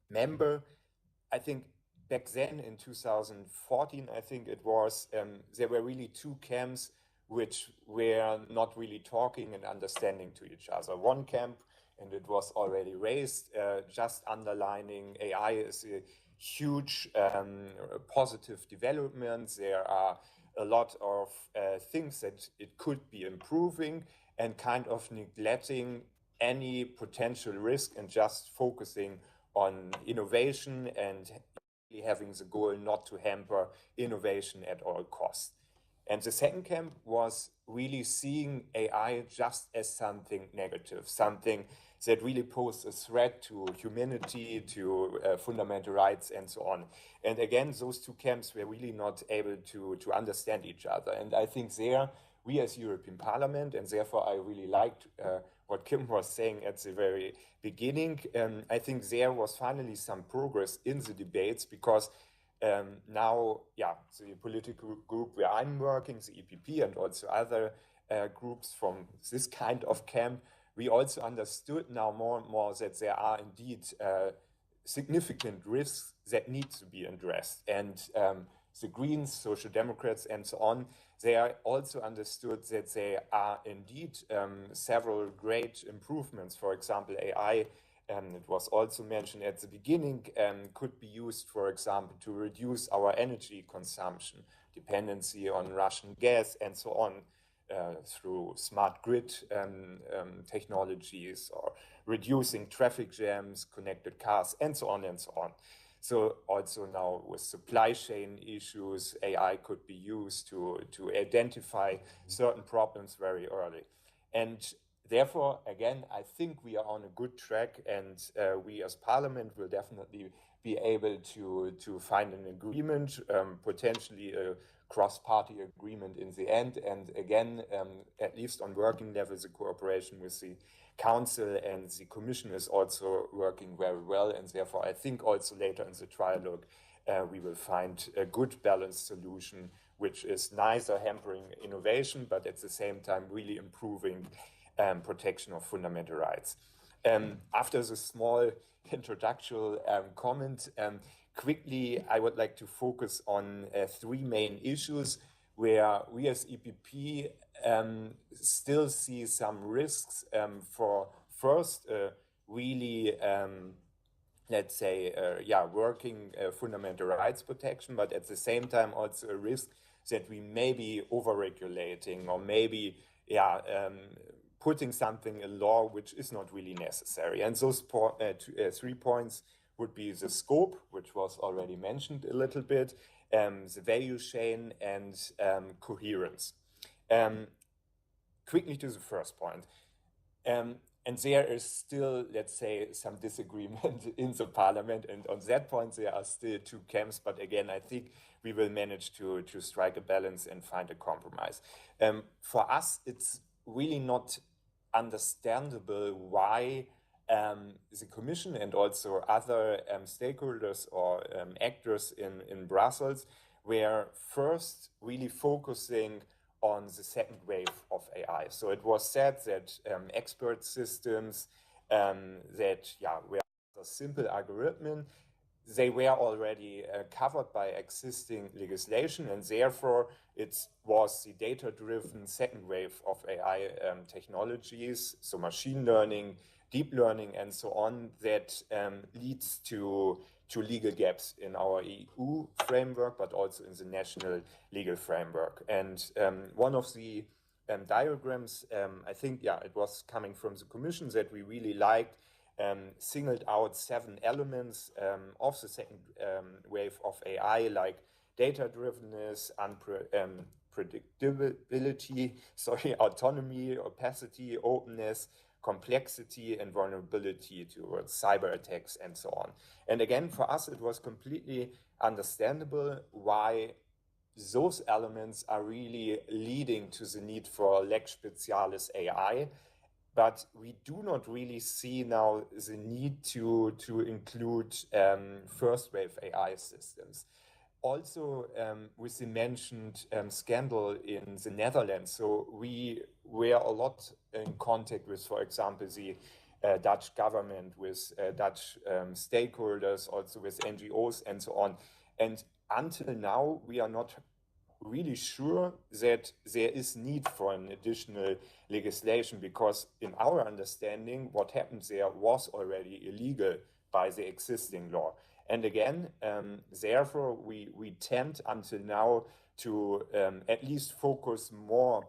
member, I think back then in 2014, I think it was, there were really two camps which were not really talking and understanding to each other. One camp, and it was already raised, just underlining AI is a huge positive development. There are a lot of things that it could be improving, and kind of neglecting any potential risk and just focusing on innovation and having the goal not to hamper innovation at all costs. And the second camp was really seeing AI just as something negative, something that really posed a threat to humanity, to fundamental rights, and so on. And again, those two camps were really not able to understand each other. And I think there, we as European Parliament, and therefore I really liked what Kim was saying at the very beginning, I think there was finally some progress in the debates, because now, the political group where I'm working, the EPP, and also other groups from this kind of camp, we also understood now more and more that there are indeed significant risks that need to be addressed. And the Greens, Social Democrats, and so on, they are also understood that there are indeed several great improvements. For example, AI, it was also mentioned at the beginning, could be used, for example, to reduce our energy consumption, dependency on Russian gas, and so on, through smart grid technologies, or reducing traffic jams, connected cars, and so on and so on. So also now with supply chain issues, AI could be used to identify certain problems very early. And therefore, again, I think we are on a good track, and we as Parliament will definitely be able to find an agreement, potentially a cross-party agreement in the end. And again, at least on working level, the cooperation with the Council and the Commission is also working very well. And therefore, I think also later in the trialogue, we will find a good balanced solution, which is neither hampering innovation, but at the same time really improving protection of fundamental rights. After the small introductory comment, quickly, I would like to focus on three main issues where we as EPP still see some risks for first, really, let's say, working fundamental rights protection, but at the same time also a risk that we may be over-regulating, or maybe, putting something in law which is not really necessary. And those 3 points would be the scope, which was already mentioned a little bit, the value chain, and coherence. Quickly to the first point. And there is still, let's say, some disagreement in the Parliament, and on that point there are still two camps, but again, I think we will manage to strike a balance and find a compromise. For us, it's really not understandable why the Commission and also other stakeholders or actors in Brussels were first really focusing on the second wave of AI. So it was said that expert systems that were a simple algorithm, they were already covered by existing legislation, and therefore it was the data-driven second wave of AI technologies, so machine learning, deep learning, and so on, that leads to legal gaps in our EU framework, but also in the national legal framework. And one of the diagrams, I think, it was coming from the Commission that we really liked, singled out 7 elements of the second wave of AI, like data-drivenness, unpredictability, autonomy, opacity, openness, complexity, and vulnerability towards cyber attacks, and so on. And again, for us, it was completely understandable why those elements are really leading to the need for Lex Specialis AI. But we do not really see now the need to include first wave AI systems. also with the mentioned scandal in the Netherlands, so we were a lot in contact with, for example, the Dutch government, with Dutch stakeholders, also with NGOs and so on. And until now, we are not really sure that there is need for an additional legislation, because in our understanding, what happened there was already illegal by the existing law. And again, therefore, we tend until now to at least focus more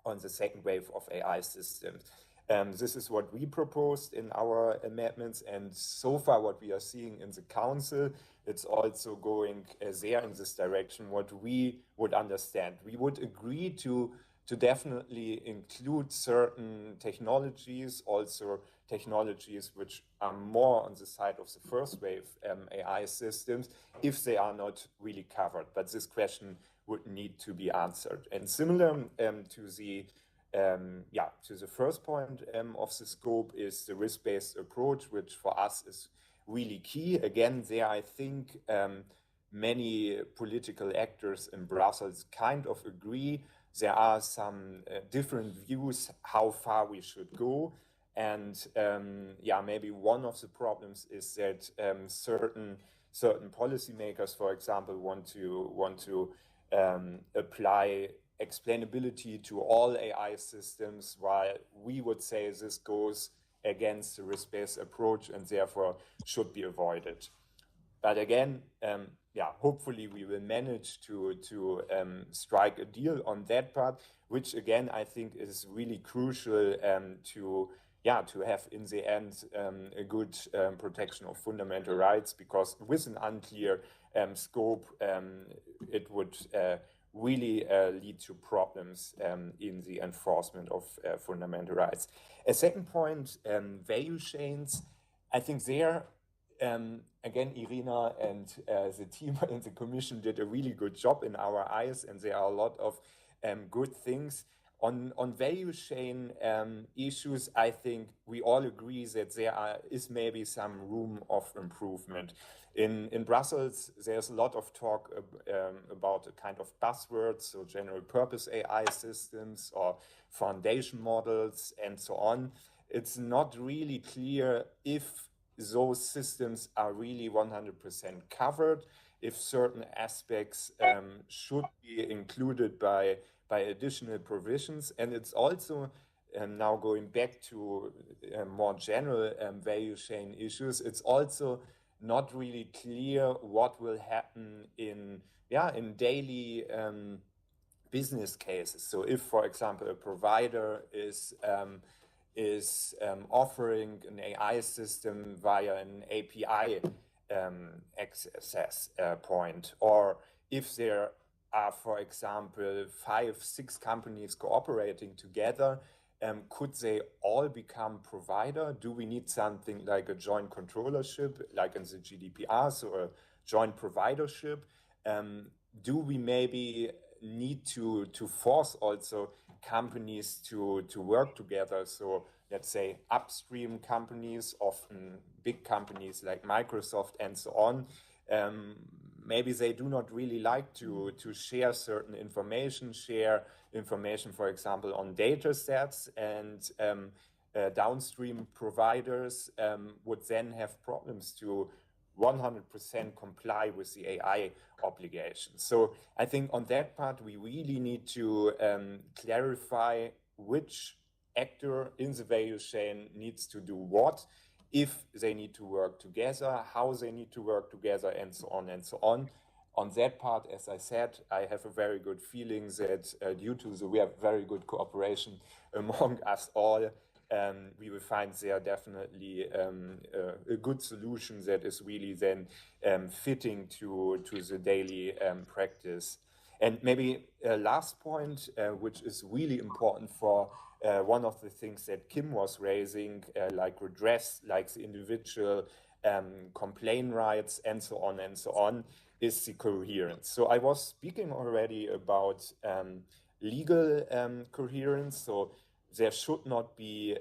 on the second wave of AI systems. This is what we proposed in our amendments, and so far what we are seeing in the council, it's also going there in this direction, what we would understand. We would agree to definitely include certain technologies, also technologies which are more on the side of the first wave AI systems, if they are not really covered. But this question would need to be answered. And similar to the first point of the scope is the risk-based approach, which for us is really key. Again, there I think many political actors in Brussels kind of agree. There are some different views how far we should go. And maybe one of the problems is that certain policymakers, for example, want to apply explainability to all AI systems, while we would say this goes against the risk-based approach and therefore should be avoided. But again, hopefully we will manage to strike a deal on that part, which again I think is really crucial to have in the end a good protection of fundamental rights, because with an unclear scope, it would really lead to problems in the enforcement of fundamental rights. A second point, value chains. I think there, again, Irina and the team in the Commission did a really good job in our eyes, and there are a lot of good things. On value chain issues, I think we all agree that there is maybe some room of improvement. In Brussels, there's a lot of talk about a kind of buzzwords, so general purpose AI systems or foundation models and so on. It's not really clear if those systems are really 100% covered, if certain aspects should be included by additional provisions. And it's also, now going back to more general value chain issues, it's also not really clear what will happen in daily business cases. So if, for example, a provider is offering an AI system via an API access point, or if there are, for example, 5-6 companies cooperating together, could they all become provider? Do we need something like a joint controllership, like in the GDPR, so a joint providership? Do we maybe need to force also companies to work together? So let's say upstream companies, often big companies like Microsoft and so on, maybe they do not really like to share certain information, for example, on data sets, and downstream providers would then have problems to 100% comply with the AI obligations. So I think on that part, we really need to clarify which actor in the value chain needs to do what, if they need to work together, how they need to work together, and so on and so on. On that part, as I said, I have a very good feeling that we have very good cooperation among us all, we will find there definitely a good solution that is really then fitting to the daily practice. And maybe a last point, which is really important for one of the things that Kim was raising, like redress, like the individual complaint rights, and so on, is the coherence. So I was speaking already about legal coherence. So there should not be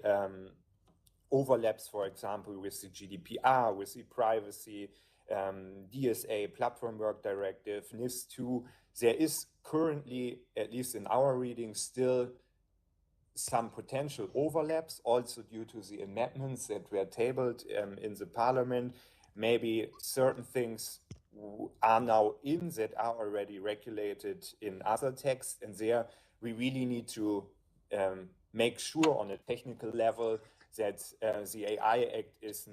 overlaps, for example, with the GDPR, with the privacy DSA Platform Work Directive, NIS2. There is currently, at least in our reading, still some potential overlaps, also due to the amendments that were tabled in the parliament. Maybe certain things are now in that are already regulated in other texts, and there we really need to make sure on a technical level that the AI Act is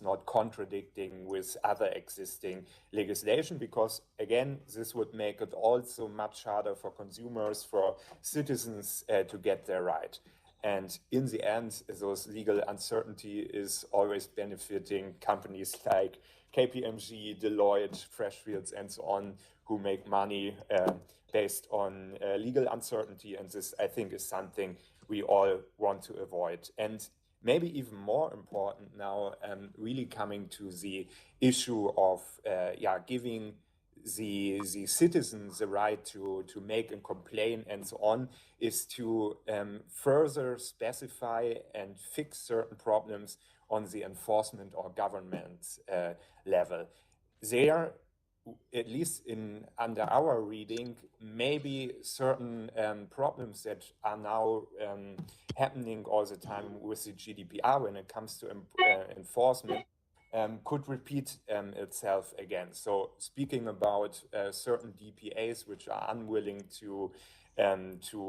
not contradicting with other existing legislation, because again, this would make it also much harder for consumers, for citizens to get their right. And in the end, those legal uncertainty is always benefiting companies like KPMG, Deloitte, Freshfields, and so on, who make money based on legal uncertainty. And this, I think, is something we all want to avoid. And maybe even more important now, really coming to the issue of giving the citizens the right to make a complaint and so on, is to further specify and fix certain problems on the enforcement or government level. There, at least under our reading, maybe certain problems that are now happening all the time with the GDPR when it comes to enforcement could repeat itself again. So speaking about certain DPAs which are unwilling to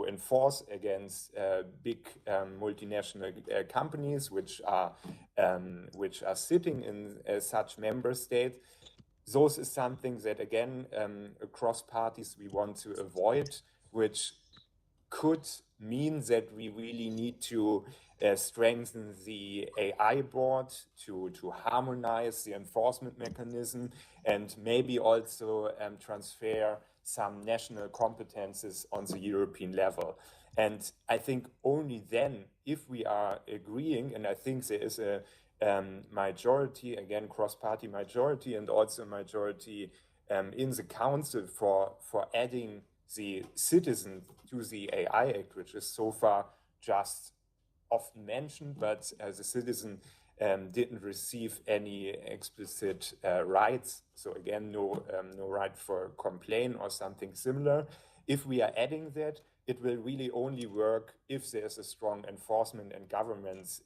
enforce against big multinational companies which are sitting in such member states, those is something that, again, across parties we want to avoid, which could mean that we really need to strengthen the AI board to harmonize the enforcement mechanism, and maybe also transfer some national competences on the European level. And I think only then, if we are agreeing, and I think there is a majority, again, cross-party majority, and also majority in the council for adding the citizen to the AI Act, which is so far just often mentioned, but as a citizen didn't receive any explicit rights. So again, no right for complaint or something similar. If we are adding that, it will really only work if there's a strong enforcement and governance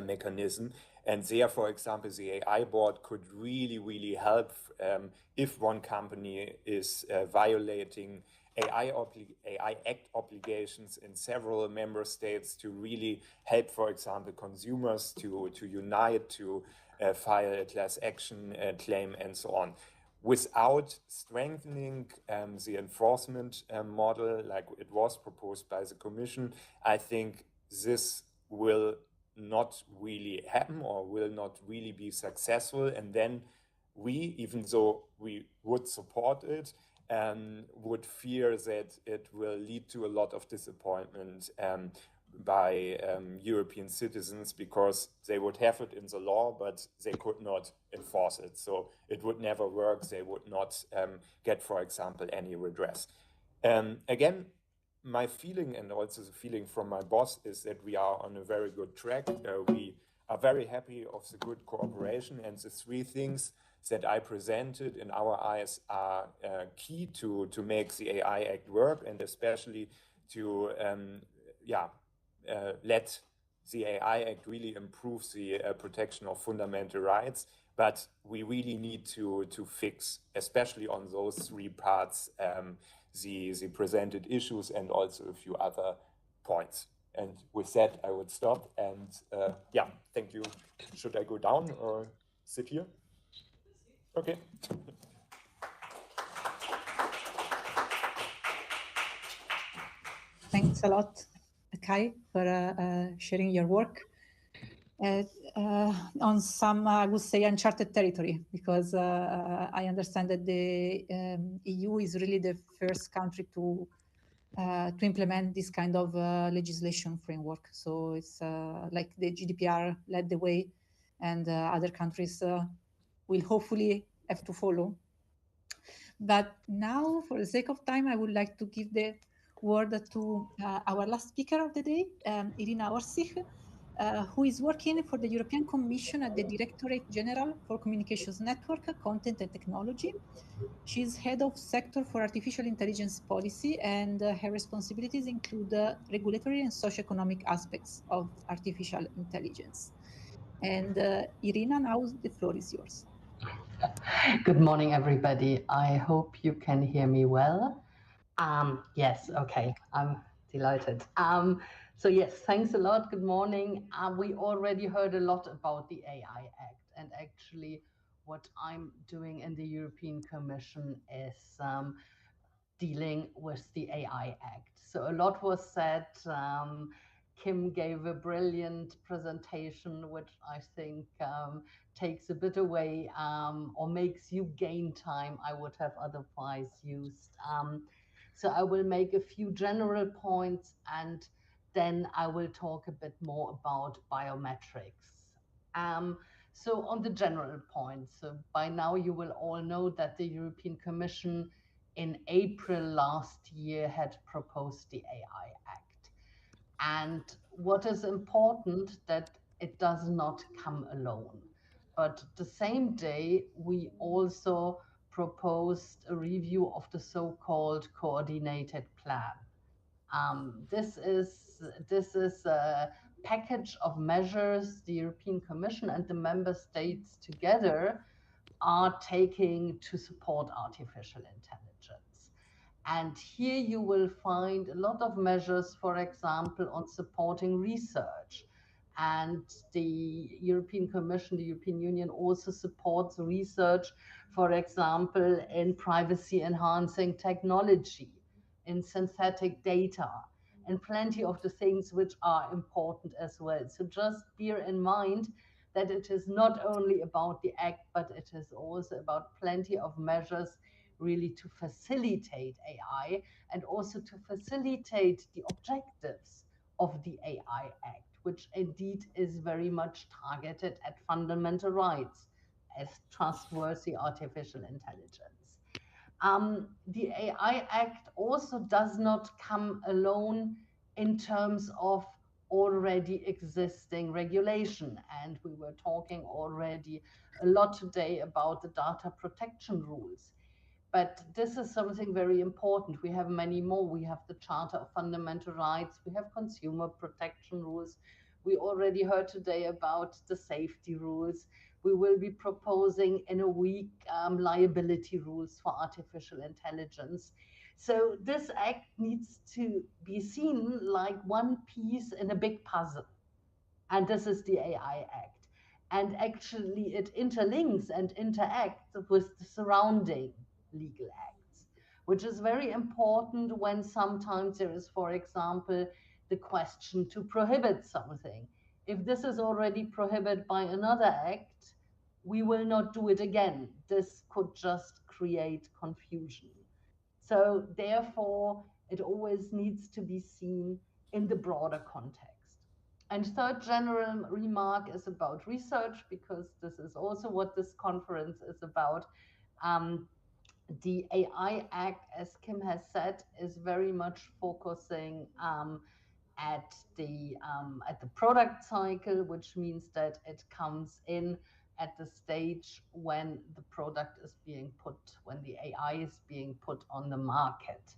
mechanism. And there, for example, the AI board could really, really help if one company is violating AI Act obligations in several member states, to really help, for example, consumers to unite, to file a class action claim and so on. Without strengthening the enforcement model like it was proposed by the Commission, I think this will not really happen or will not really be successful. And then we, even though we would support it, would fear that it will lead to a lot of disappointment by European citizens, because they would have it in the law, but they could not enforce it. So it would never work. They would not get, for example, any redress. Again, my feeling, and also the feeling from my boss, is that we are on a very good track. We are very happy of the good cooperation, and the three things that I presented in our eyes are key to make the AI Act work, and especially to let the AI Act really improve the protection of fundamental rights. But we really need to fix, especially on those three parts, the presented issues and also a few other points. And with that, I would stop. And thank you. Should I go down or sit here? Okay. Thanks a lot, Kai, for sharing your work on some, I would say, uncharted territory, because I understand that the EU is really the first country to implement this kind of legislation framework. So it's like the GDPR led the way, and other countries will hopefully have to follow. But now, for the sake of time, I would like to give the word to our last speaker of the day, Irina Orssich. who is working for the European Commission at the Directorate General for Communications Network, Content and Technology. She's head of sector for artificial intelligence policy, and her responsibilities include regulatory and socioeconomic aspects of artificial intelligence. And Irina, now the floor is yours. Good morning, everybody. I hope you can hear me well. Yes, okay, I'm delighted. So yes, thanks a lot. Good morning. We already heard a lot about the AI Act, and actually what I'm doing in the European Commission is dealing with the AI Act. So a lot was said. Kim gave a brilliant presentation, which I think takes a bit away or makes you gain time I would have otherwise used. So I will make a few general points, and then I will talk a bit more about biometrics. So on the general points, so by now you will all know that the European Commission in April last year had proposed the AI Act. And what is important that it does not come alone. But the same day, we also proposed a review of the so-called coordinated plan. This is a package of measures the European Commission and the member states together are taking to support artificial intelligence. And here you will find a lot of measures, for example, on supporting research. And the European Commission, the European Union also supports research, for example, in privacy enhancing technology, in synthetic data, and plenty of the things which are important as well. So just bear in mind that it is not only about the act, but it is also about plenty of measures really to facilitate AI and also to facilitate the objectives of the AI Act, which indeed is very much targeted at fundamental rights as trustworthy artificial intelligence. The AI Act also does not come alone in terms of already existing regulation. And we were talking already a lot today about the data protection rules. But this is something very important. We have many more. We have the Charter of Fundamental Rights. We have consumer protection rules. We already heard today about the safety rules. We will be proposing in a week liability rules for artificial intelligence. So this act needs to be seen like one piece in a big puzzle. And this is the AI Act. And actually it interlinks and interacts with the surrounding legal acts, which is very important when sometimes there is, for example, the question to prohibit something. If this is already prohibited by another act, we will not do it again. This could just create confusion. So therefore, it always needs to be seen in the broader context. And third general remark is about research, because this is also what this conference is about. The AI Act, as Kim has said, is very much focusing at the product cycle, which means that it comes in at the stage when the product is being put, when the AI is being put on the market.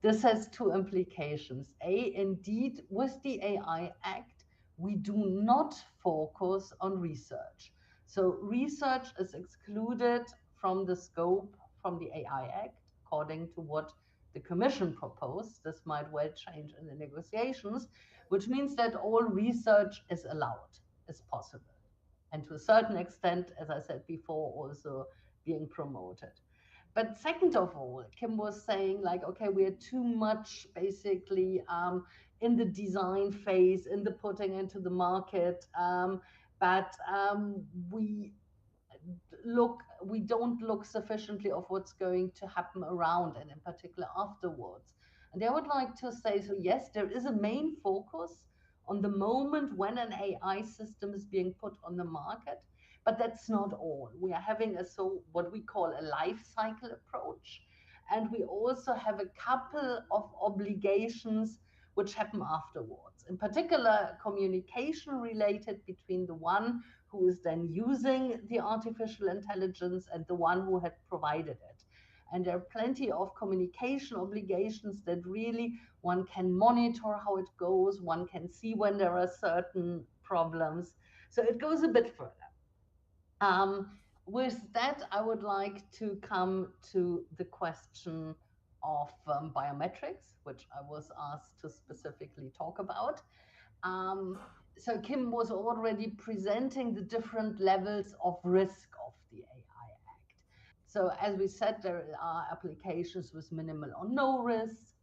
This has two implications. Indeed, with the AI Act, we do not focus on research. So research is excluded from the scope from the AI Act, according to what the Commission proposed. This might well change in the negotiations, which means that all research is allowed, is possible. And to a certain extent, as I said before, also being promoted. But second of all, Kim was saying like, okay, we are too much basically in the design phase, in the putting into the market, but we don't look sufficiently of what's going to happen around and in particular afterwards. And I would like to say, so yes, there is a main focus on the moment when an AI system is being put on the market, but that's not all. We are having what we call a life cycle approach. And we also have a couple of obligations which happen afterwards. in particular communication related between the one who is then using the artificial intelligence and the one who had provided it. And there are plenty of communication obligations that really one can monitor how it goes, one can see when there are certain problems. So it goes a bit further. With that, I would like to come to the question of biometrics, which I was asked to specifically talk about. So Kim was already presenting the different levels of risk of the AI Act. So as we said, there are applications with minimal or no risk.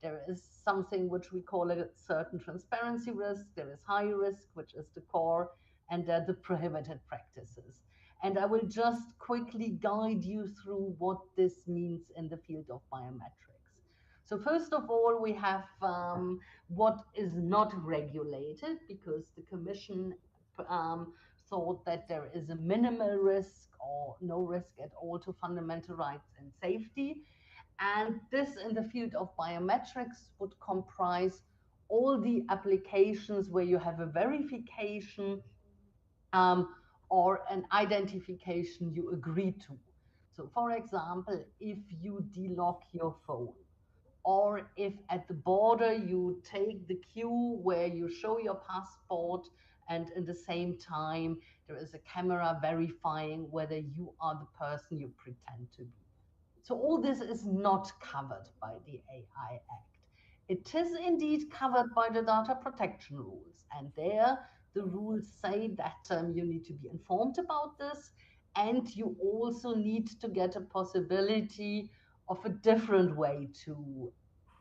There is something which we call a certain transparency risk. There is high risk, which is the core, and there are the prohibited practices. And I will just quickly guide you through what this means in the field of biometrics. So first of all, we have what is not regulated, because the Commission thought that there is a minimal risk or no risk at all to fundamental rights and safety. And this in the field of biometrics would comprise all the applications where you have a verification or an identification you agree to. So for example, if you de-lock your phone, or if at the border you take the queue where you show your passport and in the same time there is a camera verifying whether you are the person you pretend to be. So all this is not covered by the AI Act. It is indeed covered by the data protection rules, and there the rules say that you need to be informed about this, and you also need to get a possibility of a different way to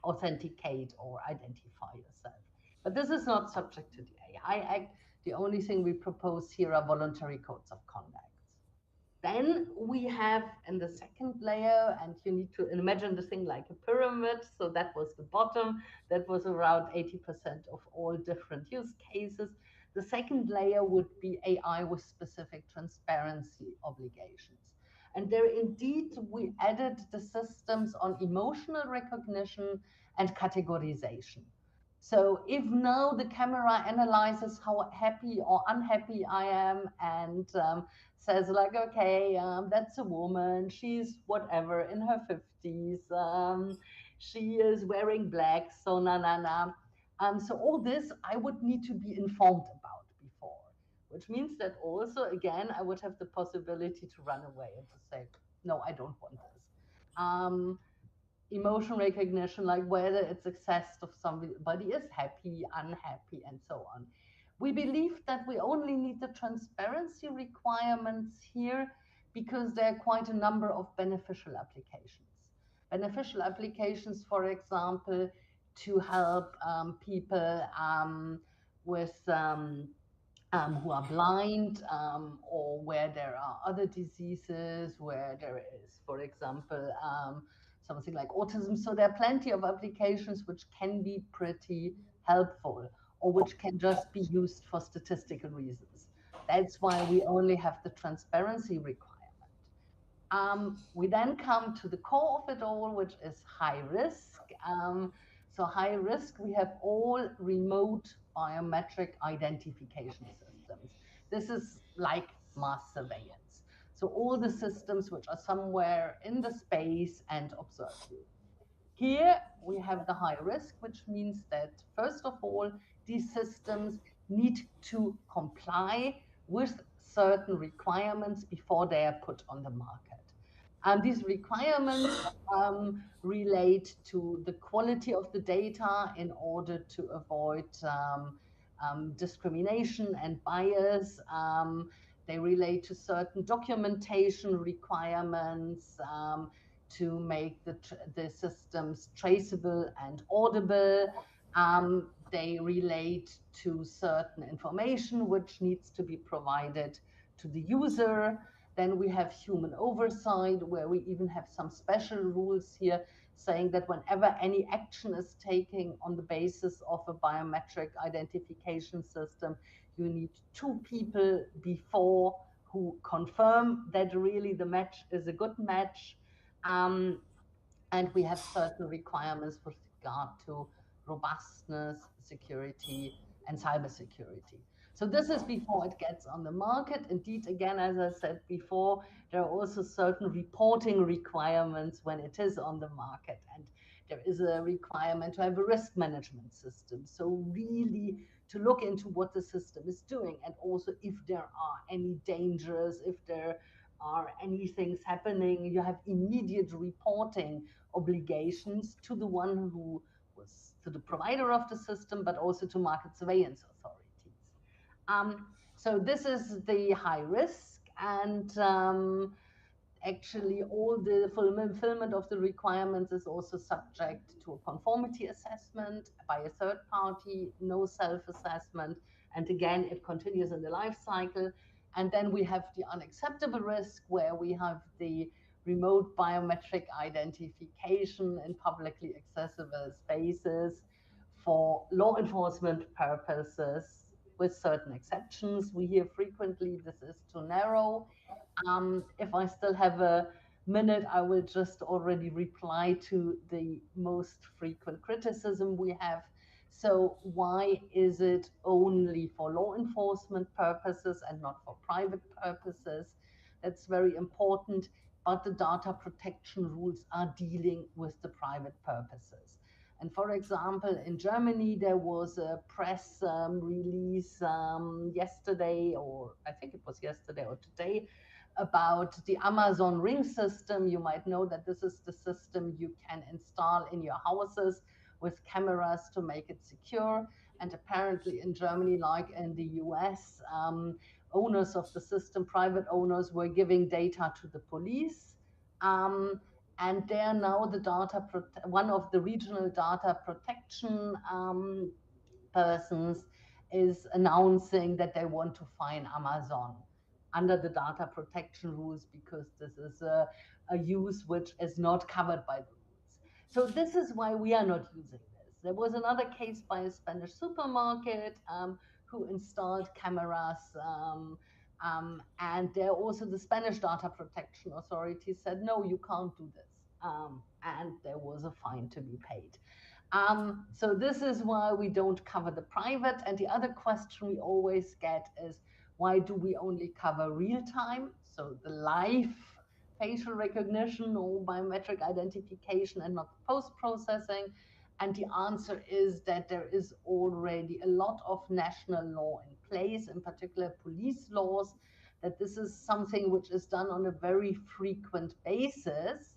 authenticate or identify yourself. But this is not subject to the AI Act. The only thing we propose here are voluntary codes of conduct. Then we have in the second layer, and you need to imagine the thing like a pyramid. So that was the bottom. That was around 80% of all different use cases. The second layer would be AI with specific transparency obligations. And there indeed, we added the systems on emotional recognition and categorization. So if now the camera analyzes how happy or unhappy I am and says like, okay, that's a woman, she's whatever, in her 50s, she is wearing black, so na. So all this I would need to be informed about before, which means that also, again, I would have the possibility to run away and to say, no, I don't want this. Emotion recognition, like whether it's assessed if somebody is happy, unhappy, and so on. We believe that we only need the transparency requirements here because there are quite a number of beneficial applications. Beneficial applications, for example, to help people with who are blind, or where there are other diseases, where there is, for example, something like autism. So there are plenty of applications which can be pretty helpful, or which can just be used for statistical reasons. That's why we only have the transparency requirement. We then come to the core of it all, which is high risk. So high risk, we have all remote biometric identification systems. This is like mass surveillance. So all the systems which are somewhere in the space and observe you. Here we have the high risk, which means that first of all, these systems need to comply with certain requirements before they are put on the market. And these requirements relate to the quality of the data in order to avoid discrimination and bias. They relate to certain documentation requirements to make the systems traceable and audible. They relate to certain information which needs to be provided to the user. Then we have human oversight, where we even have some special rules here saying that whenever any action is taken on the basis of a biometric identification system, you need 2 people before who confirm that really the match is a good match. And we have certain requirements with regard to robustness, security, and cybersecurity. So this is before it gets on the market. Indeed, again, as I said before, there are also certain reporting requirements when it is on the market. And there is a requirement to have a risk management system. So really to look into what the system is doing, and also if there are any dangers, if there are any things happening, you have immediate reporting obligations to the one who was, to the provider of the system, but also to market surveillance authorities. So this is the high risk, and actually all the fulfillment of the requirements is also subject to a conformity assessment by a third party, no self-assessment, and again it continues in the life cycle. And then we have the unacceptable risk, where we have the remote biometric identification in publicly accessible spaces for law enforcement purposes, with certain exceptions. We hear frequently this is too narrow. If I still have a minute, I will just already reply to the most frequent criticism we have. So why is it only for law enforcement purposes and not for private purposes? That's very important, but the data protection rules are dealing with the private purposes. And for example, in Germany, there was a press release yesterday, or I think it was yesterday or today, about the Amazon Ring system. You might know that this is the system you can install in your houses with cameras to make it secure. And apparently in Germany, like in the US, owners of the system, private owners, were giving data to the police. And there now the one of the regional data protection persons is announcing that they want to fine Amazon under the data protection rules, because this is a use which is not covered by the rules. So this is why we are not using this. There was another case by a Spanish supermarket who installed cameras, and there also the Spanish data protection authority said, no, you can't do this. And there was a fine to be paid. So this is why we don't cover the private. And the other question we always get is, why do we only cover real time? So the live facial recognition or biometric identification and not post-processing? And the answer is that there is already a lot of national law in place, in particular police laws, that this is something which is done on a very frequent basis.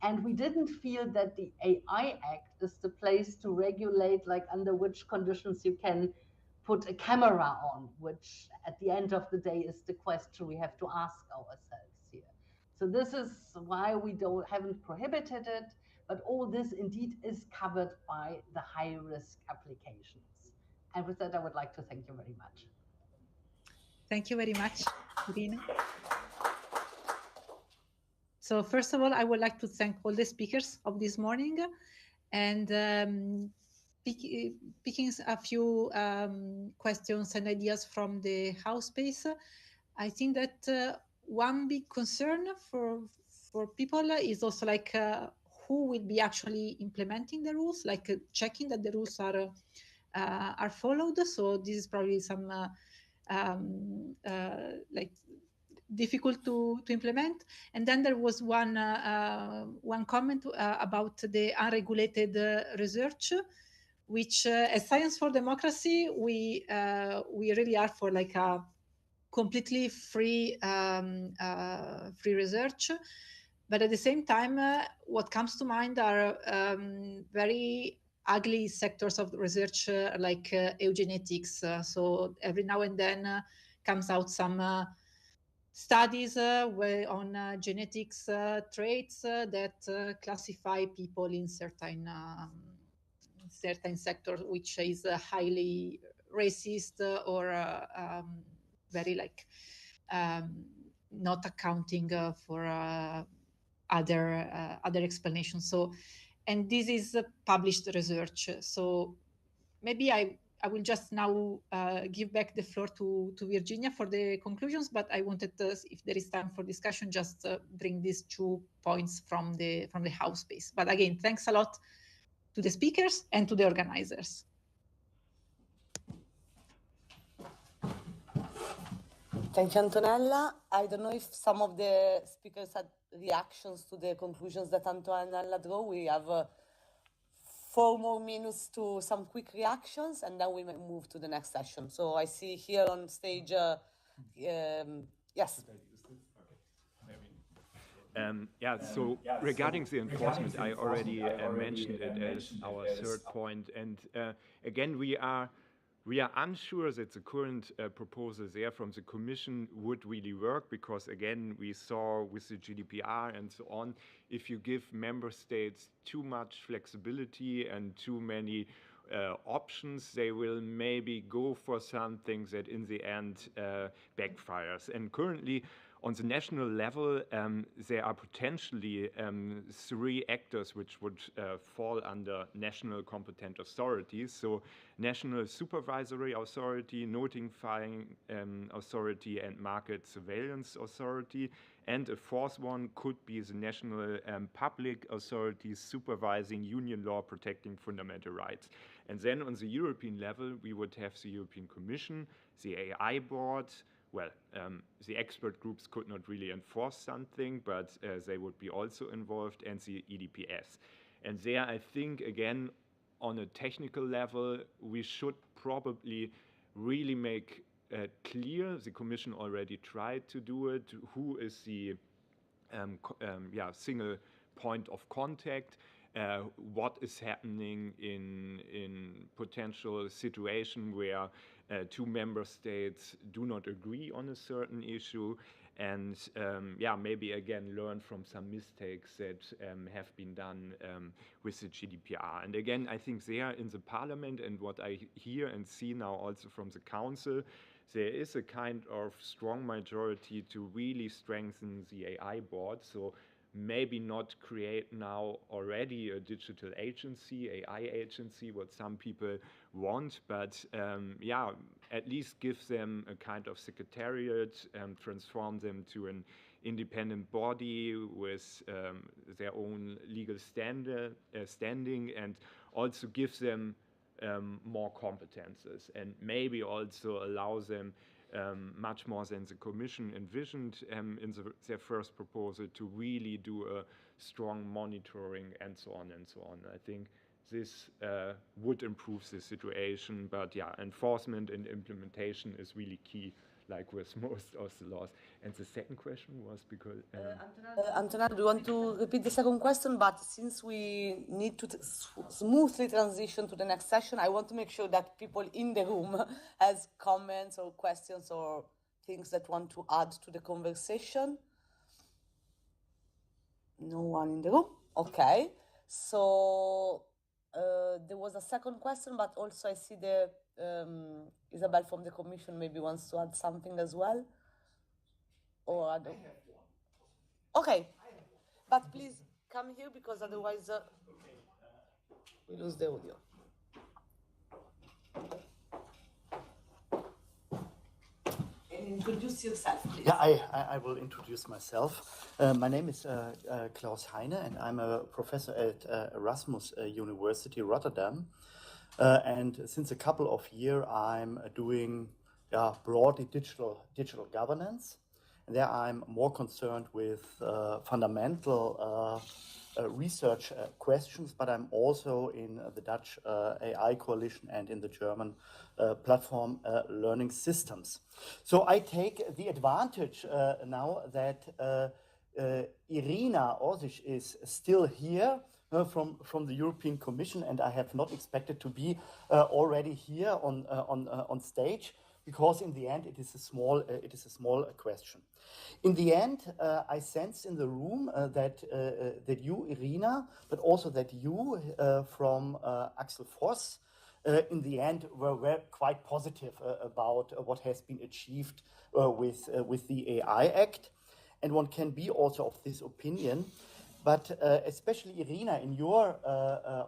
And we didn't feel that the AI Act is the place to regulate, like under which conditions you can put a camera on, which at the end of the day is the question we have to ask ourselves here. So this is why we haven't prohibited it, but all this indeed is covered by the high-risk applications. And with that, I would like to thank you very much. Thank you very much, Irina. So first of all, I would like to thank all the speakers of this morning, and picking a few questions and ideas from the house space. I think that one big concern for people is also like who will be actually implementing the rules, like checking that the rules are followed. So this is probably some like difficult to implement. And then there was one comment about the unregulated research, which as Science for Democracy, we really are for like a completely free research. But at the same time, what comes to mind are very ugly sectors of research like eugenetics. So every now and then comes out some studies on genetics traits that classify people in certain sectors, which is highly racist or very like not accounting for other explanations. So, and this is published research. So maybe I will just now give back the floor to Virginia for the conclusions, but I wanted to, if there is time for discussion, just bring these 2 points from the house space. But again, thanks a lot to the speakers and to the organizers. Thank you, Antonella. I don't know if some of the speakers had reactions to the conclusions that Antonella drew. We have 4 more minutes to some quick reactions, and then we may move to the next session. So I see here on stage, yes. So regarding the enforcement, I already mentioned it as our third point. And again, we are unsure that the current proposal there from the Commission would really work, because again, we saw with the GDPR and so on, if you give member states too much flexibility and too many options, they will maybe go for something that in the end backfires. And currently, on the national level, there are potentially 3 actors which would fall under national competent authorities. So National Supervisory Authority, Notifying Authority, and Market Surveillance Authority. And a 4th one could be the National Public Authority supervising union law protecting fundamental rights. And then on the European level, we would have the European Commission, the AI board. Well, the expert groups could not really enforce something, but they would be also involved, and the EDPS. And there, I think, again, on a technical level, we should probably really make clear, the Commission already tried to do it, who is the single point of contact, what is happening in potential situation where 2 member states do not agree on a certain issue, and maybe again learn from some mistakes that have been done with the GDPR. And again, I think there in the Parliament, and what I hear and see now also from the Council, there is a kind of strong majority to really strengthen the AI board. So maybe not create now already a digital agency, AI agency, what some people want, but at least give them a kind of secretariat and transform them to an independent body with their own legal standing, and also give them more competences, and maybe also allow them much more than the Commission envisioned in their first proposal to really do a strong monitoring and so on and so on. I think this would improve the situation, but enforcement and implementation is really key, like with most of the laws. And the second question was because... Antonella, do you want to repeat the second question? But since we need to smoothly transition to the next session, I want to make sure that people in the room has comments or questions or things that want to add to the conversation. No one in the room? Okay. So there was a second question, but also I see the Isabel from the Commission maybe wants to add something as well. Or other... Okay, but please come here, because otherwise we lose the audio. And introduce yourself, please. Yeah, I will introduce myself. My name is Klaus Heine, and I'm a professor at Erasmus University, Rotterdam. And since a couple of years, I'm doing broadly digital governance. And there I'm more concerned with fundamental research questions, but I'm also in the Dutch AI coalition and in the German platform learning systems. So I take the advantage now that Irina Orssich is still here from the European Commission, and I have not expected to be already here on stage, because in the end it is a small question. In the end, I sensed in the room that you, Irina, but also that you from Axel Voss, in the end were quite positive about what has been achieved with the AI Act, and one can be also of this opinion. But especially Irina, in your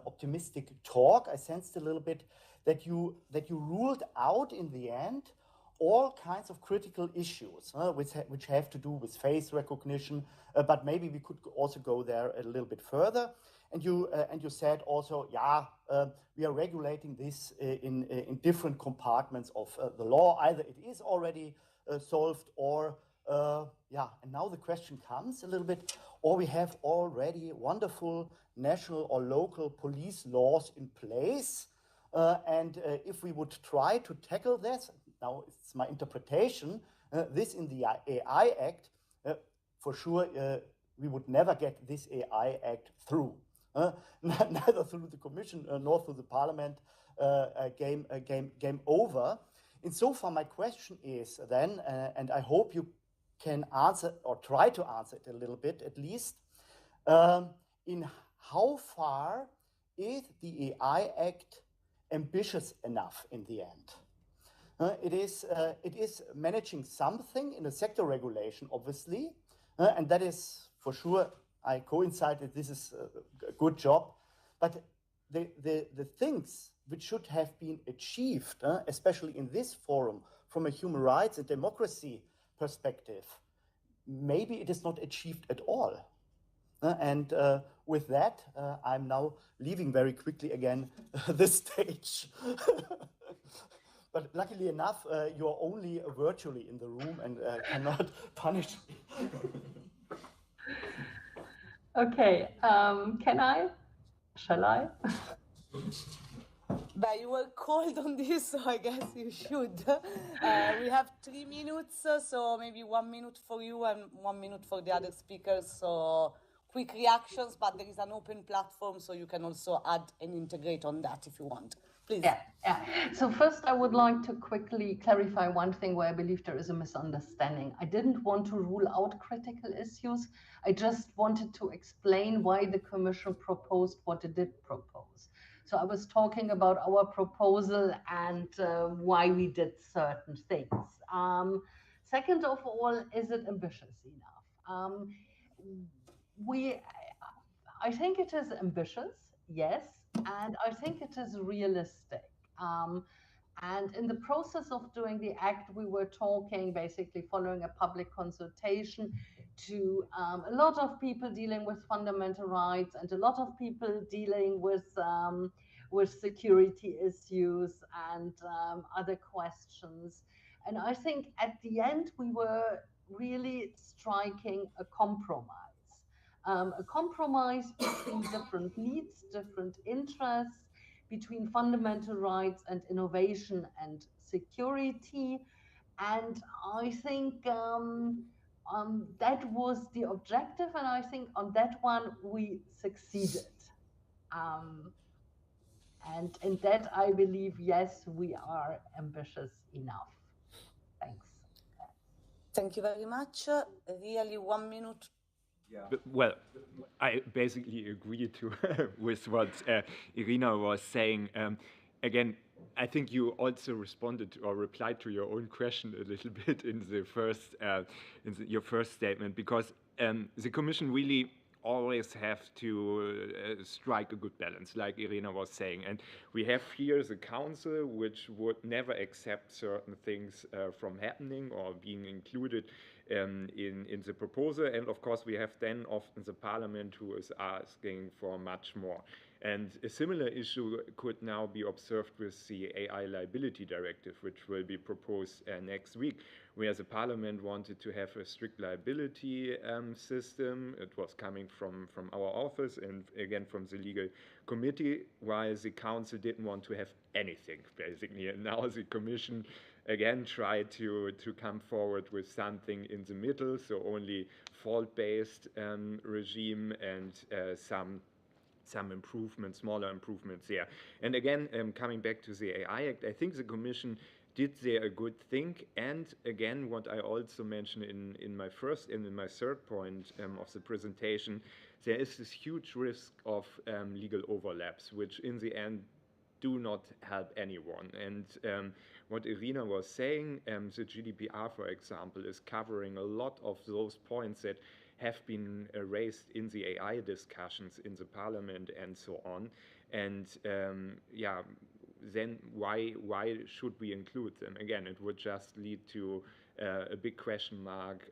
optimistic talk, I sensed a little bit that you ruled out in the end all kinds of critical issues which have to do with face recognition, but maybe we could also go there a little bit further. And you said also, yeah, we are regulating this in different compartments of the law. Either it is already solved, or yeah. And now the question comes a little bit, or we have already wonderful national or local police laws in place. And if we would try to tackle this, now it's my interpretation, this in the AI Act, for sure we would never get this AI Act through. Neither through the Commission nor through the Parliament. Game over. And so far my question is then, and I hope you can answer or try to answer it a little bit at least, in how far is the AI Act ambitious enough in the end? It is managing something in a sector regulation, obviously, and that is for sure, I coincide that this is a good job, but the things which should have been achieved, especially in this forum, from a human rights and democracy perspective, maybe it is not achieved at all. And with that, I'm now leaving very quickly again this stage. But luckily enough, you're only virtually in the room and cannot punish me. Okay, can I? Shall I? But you were called on this, so I guess you should. We have 3 minutes, so maybe 1 minute for you and 1 minute for the other speakers. So quick reactions, but there is an open platform, so you can also add and integrate on that if you want. Please. Yeah. So first, I would like to quickly clarify one thing where I believe there is a misunderstanding. I didn't want to rule out critical issues. I just wanted to explain why the Commission proposed what it did propose. So I was talking about our proposal and why we did certain things. Second of all, is it ambitious enough? I think it is ambitious, yes, and I think it is realistic. And in the process of doing the act, we were talking, basically following a public consultation, to a lot of people dealing with fundamental rights and a lot of people dealing with security issues and other questions. And I think at the end, we were really striking a compromise between different needs, different interests, between fundamental rights and innovation and security. And I think that was the objective, and I think on that one we succeeded. And in that, I believe, yes, we are ambitious enough. Thanks. Thank you very much. Really 1 minute. Yeah. Well, I basically agree to with what Irina was saying. Again, I think you also responded or replied to your own question a little bit in the first, your first statement, because the Commission really always have to strike a good balance, like Irina was saying. And we have here the Council, which would never accept certain things from happening or being included in the proposal. And of course, we have then often the Parliament who is asking for much more. And a similar issue could now be observed with the AI Liability Directive, which will be proposed next week, where the Parliament wanted to have a strict liability system. It was coming from our office and again from the legal committee, while the Council didn't want to have anything, basically. And now the Commission again tried to come forward with something in the middle, so only fault-based regime and some improvements, smaller improvements there. And again, coming back to the AI Act, I think the Commission did there a good thing. And again, what I also mentioned in my first and in my third point of the presentation, there is this huge risk of legal overlaps, which in the end do not help anyone. And what Irina was saying, the GDPR, for example, is covering a lot of those points that have been raised in the AI discussions in the Parliament and so on. And yeah, then why should we include them? Again, it would just lead to a big question mark.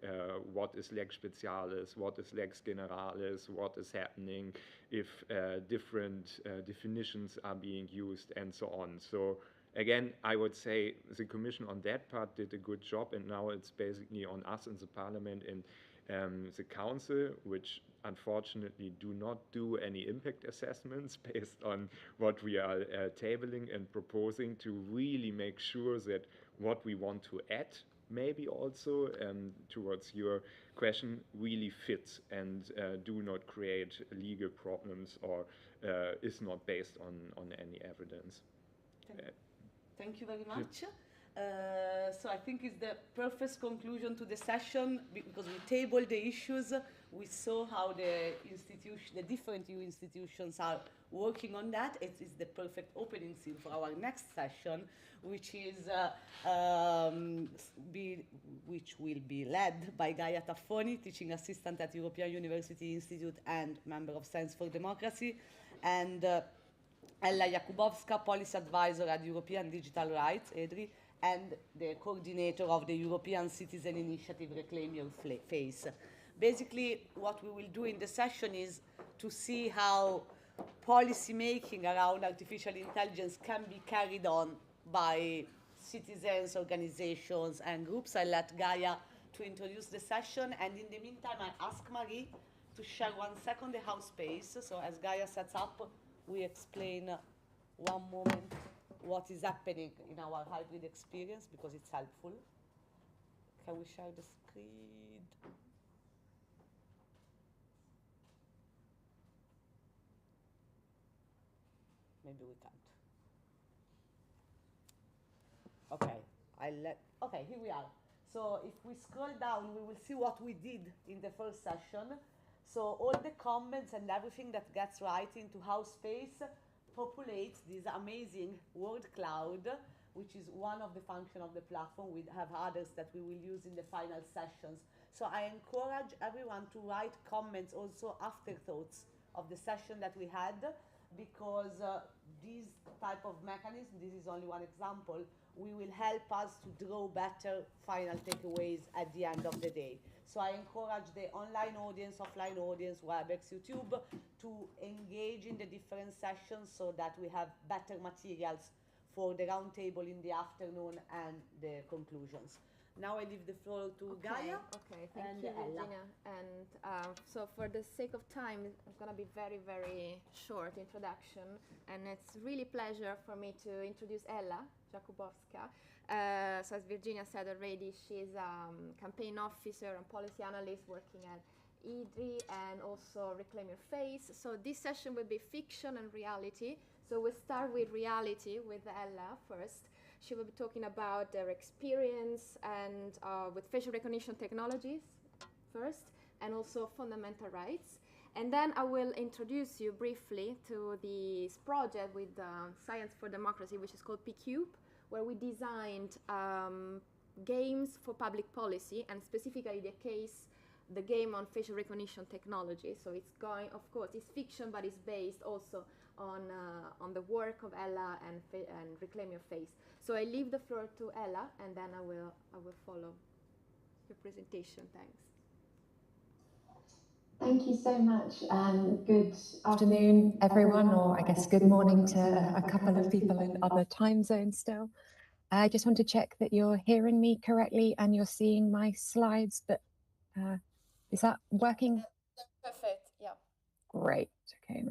What is lex specialis? What is lex generalis? What is happening if different definitions are being used, and so on? So again, I would say the Commission on that part did a good job, and now it's basically on us in the Parliament and the Council, which unfortunately do not do any impact assessments based on what we are tabling and proposing, to really make sure that what we want to add, maybe also towards your question, really fits and do not create legal problems or is not based on any evidence. Thank you very much. So I think it's the perfect conclusion to the session, because we tabled the issues, we saw how the different EU institutions are working on that. It is the perfect opening scene for our next session, which will be led by Gaia Taffoni, teaching assistant at European University Institute and member of Science for Democracy, and Ella Jakubowska, policy advisor at European Digital Rights, EDRI, and the coordinator of the European Citizen Initiative Reclaim Your Face. Basically, what we will do in the session is to see how policy making around artificial intelligence can be carried on by citizens, organizations, and groups. I'll let Gaia to introduce the session, and in the meantime, I ask Marie to share 1 second the house space. So as Gaia sets up, we explain one moment what is happening in our hybrid experience, because it's helpful. Can we share the screen? Maybe we can't. Okay, here we are. So if we scroll down, we will see what we did in the first session. So all the comments and everything that gets right into house space populates this amazing word cloud, which is one of the functions of the platform. We have others that we will use in the final sessions. So I encourage everyone to write comments, also afterthoughts of the session that we had, because this type of mechanism, this is only one example, will help us to draw better final takeaways at the end of the day. So I encourage the online audience, offline audience, WebEx, YouTube, to engage in the different sessions so that we have better materials for the roundtable in the afternoon and the conclusions. Now I leave the floor to Gaia. Okay, thank you, Virginia. And so for the sake of time, it's going to be very, very short introduction. And it's really pleasure for me to introduce Ella Jakubowska. So as Virginia said already, she's a campaign officer and policy analyst working at EDRI and also Reclaim Your Face. So this session will be fiction and reality. So we'll start with reality with Ella first. She will be talking about their experience and with facial recognition technologies first, and also fundamental rights. And then I will introduce you briefly to this project with Science for Democracy, which is called PCube, where we designed games for public policy, and specifically the game on facial recognition technology. So it's going, of course, it's fiction, but it's based also on the work of Ella and Reclaim Your Face. So I leave the floor to Ella, and then I will follow your presentation. Thanks. Thank you so much. Good afternoon, everyone, or I guess good morning to a couple of people in other time zones still. I just want to check that you're hearing me correctly and you're seeing my slides, but is that working? Perfect, yeah. Great, okay,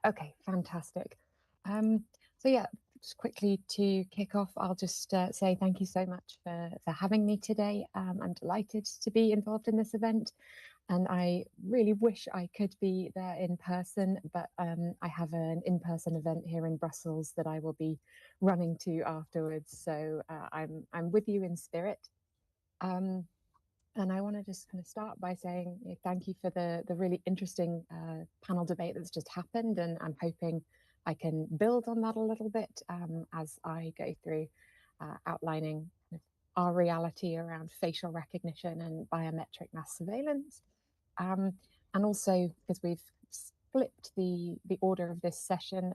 okay, fantastic. So yeah, just quickly to kick off, I'll just say thank you so much for having me today. I'm delighted to be involved in this event, and I really wish I could be there in person, but I have an in-person event here in Brussels that I will be running to afterwards. So I'm with you in spirit. And I want to just kind of start by saying thank you for the really interesting panel debate that's just happened, and I'm hoping I can build on that a little bit as I go through outlining our reality around facial recognition and biometric mass surveillance. And also, because we've flipped the order of this session,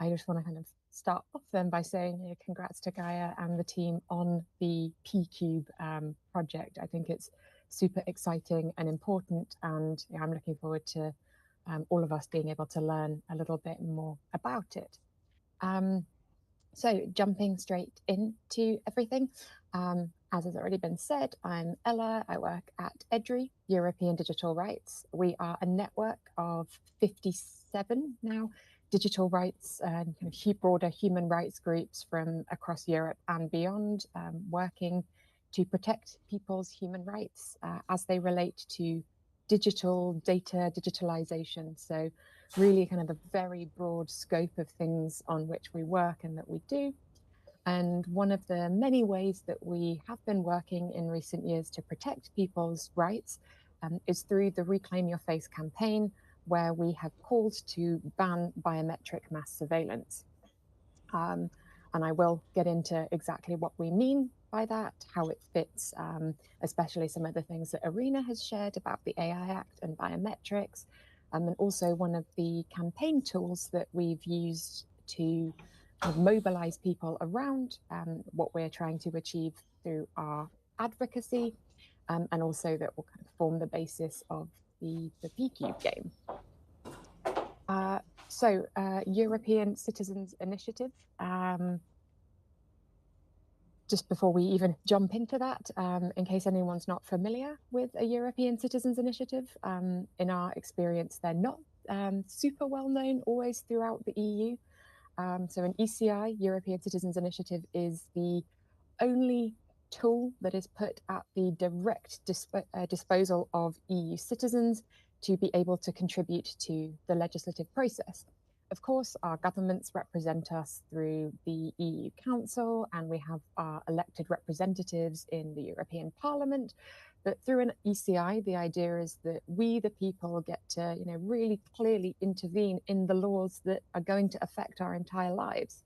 I just want to kind of start off then by saying congrats to Gaia and the team on the P-Cube project. I think it's super exciting and important, and I'm looking forward to all of us being able to learn a little bit more about it. So jumping straight into everything, as has already been said, I'm Ella. I work at EDRI, European Digital Rights. We are a network of 57 now digital rights and kind of broader human rights groups from across Europe and beyond, working to protect people's human rights as they relate to digital data, digitalization. So really kind of a very broad scope of things on which we work and that we do. And one of the many ways that we have been working in recent years to protect people's rights is through the Reclaim Your Face campaign, where we have called to ban biometric mass surveillance. And I will get into exactly what we mean by that, how it fits, especially some of the things that Irina has shared about the AI Act and biometrics, and also one of the campaign tools that we've used to mobilize people around what we're trying to achieve through our advocacy, and also that will kind of form the basis of the P-Cube game. European Citizens Initiative. Just before we even jump into that, in case anyone's not familiar with a European Citizens Initiative, in our experience, they're not super well known always throughout the EU. So an ECI, European Citizens Initiative, is the only tool that is put at the direct disposal of EU citizens to be able to contribute to the legislative process. Of course, our governments represent us through the EU Council, and we have our elected representatives in the European Parliament. But through an ECI, the idea is that we, the people, get to really clearly intervene in the laws that are going to affect our entire lives.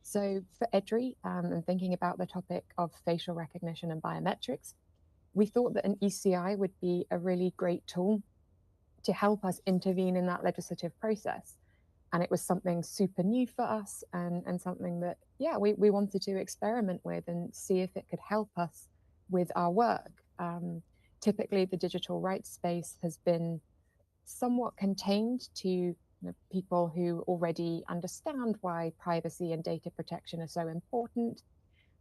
So for EDRI, and thinking about the topic of facial recognition and biometrics, we thought that an ECI would be a really great tool to help us intervene in that legislative process. And it was something super new for us, and something that, we wanted to experiment with and see if it could help us with our work. Typically, the digital rights space has been somewhat contained to people who already understand why privacy and data protection are so important.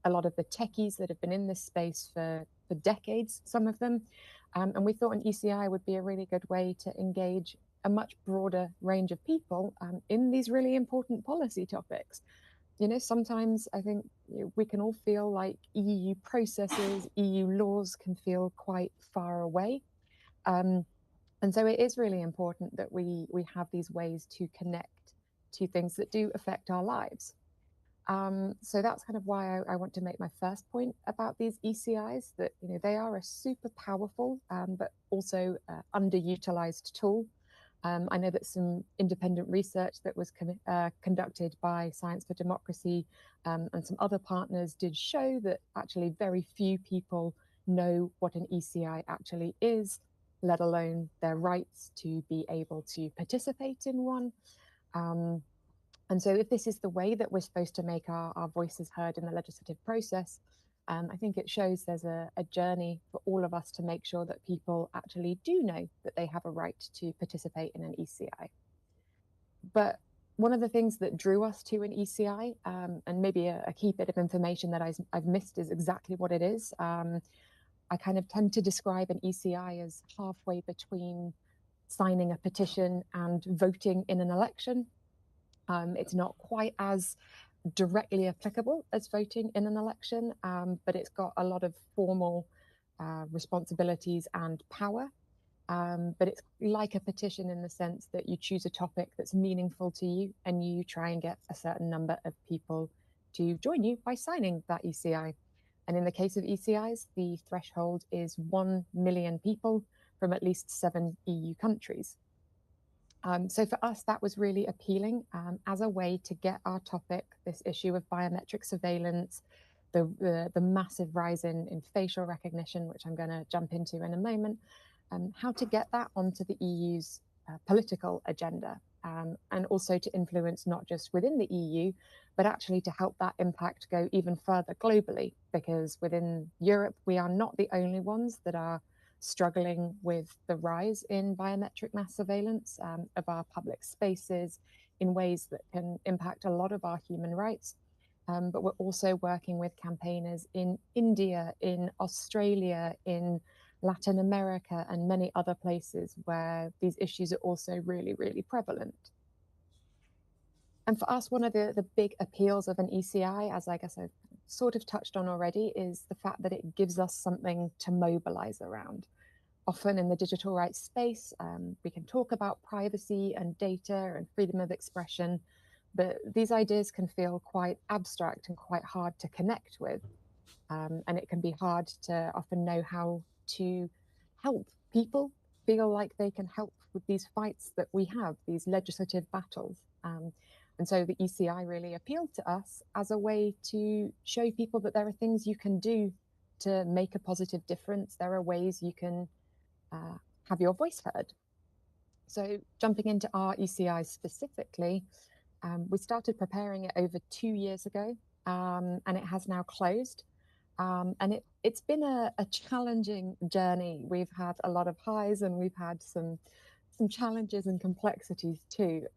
A lot of the techies that have been in this space for decades, some of them. And we thought an ECI would be a really good way to engage a much broader range of people in these really important policy topics. Sometimes I think we can all feel like EU processes, EU laws can feel quite far away. And so it is really important that we have these ways to connect to things that do affect our lives. So that's kind of why I want to make my first point about these ECIs, that they are a super powerful but also underutilized tool. I know that some independent research that was conducted by Science for Democracy and some other partners did show that actually very few people know what an ECI actually is, let alone their rights to be able to participate in one. And so if this is the way that we're supposed to make our voices heard in the legislative process, I think it shows there's a journey for all of us to make sure that people actually do know that they have a right to participate in an ECI. But one of the things that drew us to an ECI, and maybe a key bit of information that I've missed is exactly what it is. I kind of tend to describe an ECI as halfway between signing a petition and voting in an election. It's not quite as directly applicable as voting in an election, but it's got a lot of formal responsibilities and power. But it's like a petition in the sense that you choose a topic that's meaningful to you and you try and get a certain number of people to join you by signing that ECI. And in the case of ECIs, the threshold is 1 million people from at least 7 EU countries. So for us, that was really appealing as a way to get our topic, this issue of biometric surveillance, the massive rise in facial recognition, which I'm going to jump into in a moment, how to get that onto the EU's political agenda. and also to influence not just within the EU, but actually to help that impact go even further globally, because within Europe, we are not the only ones that are struggling with the rise in biometric mass surveillance of our public spaces in ways that can impact a lot of our human rights. But we're also working with campaigners in India, in Australia, in Latin America, and many other places where these issues are also really, really prevalent. And for us, one of the big appeals of an ECI, as I guess I've sort of touched on already, is the fact that it gives us something to mobilize around. Often in the digital rights space, we can talk about privacy and data and freedom of expression, but these ideas can feel quite abstract and quite hard to connect with. And it can be hard to often know how to help people feel like they can help with these fights that we have, these legislative battles. And so the ECI really appealed to us as a way to show people that there are things you can do to make a positive difference. There are ways you can have your voice heard. So jumping into our ECI specifically, we started preparing it over 2 years ago, and it has now closed. And it's been a challenging journey. We've had a lot of highs and we've had some challenges and complexities too.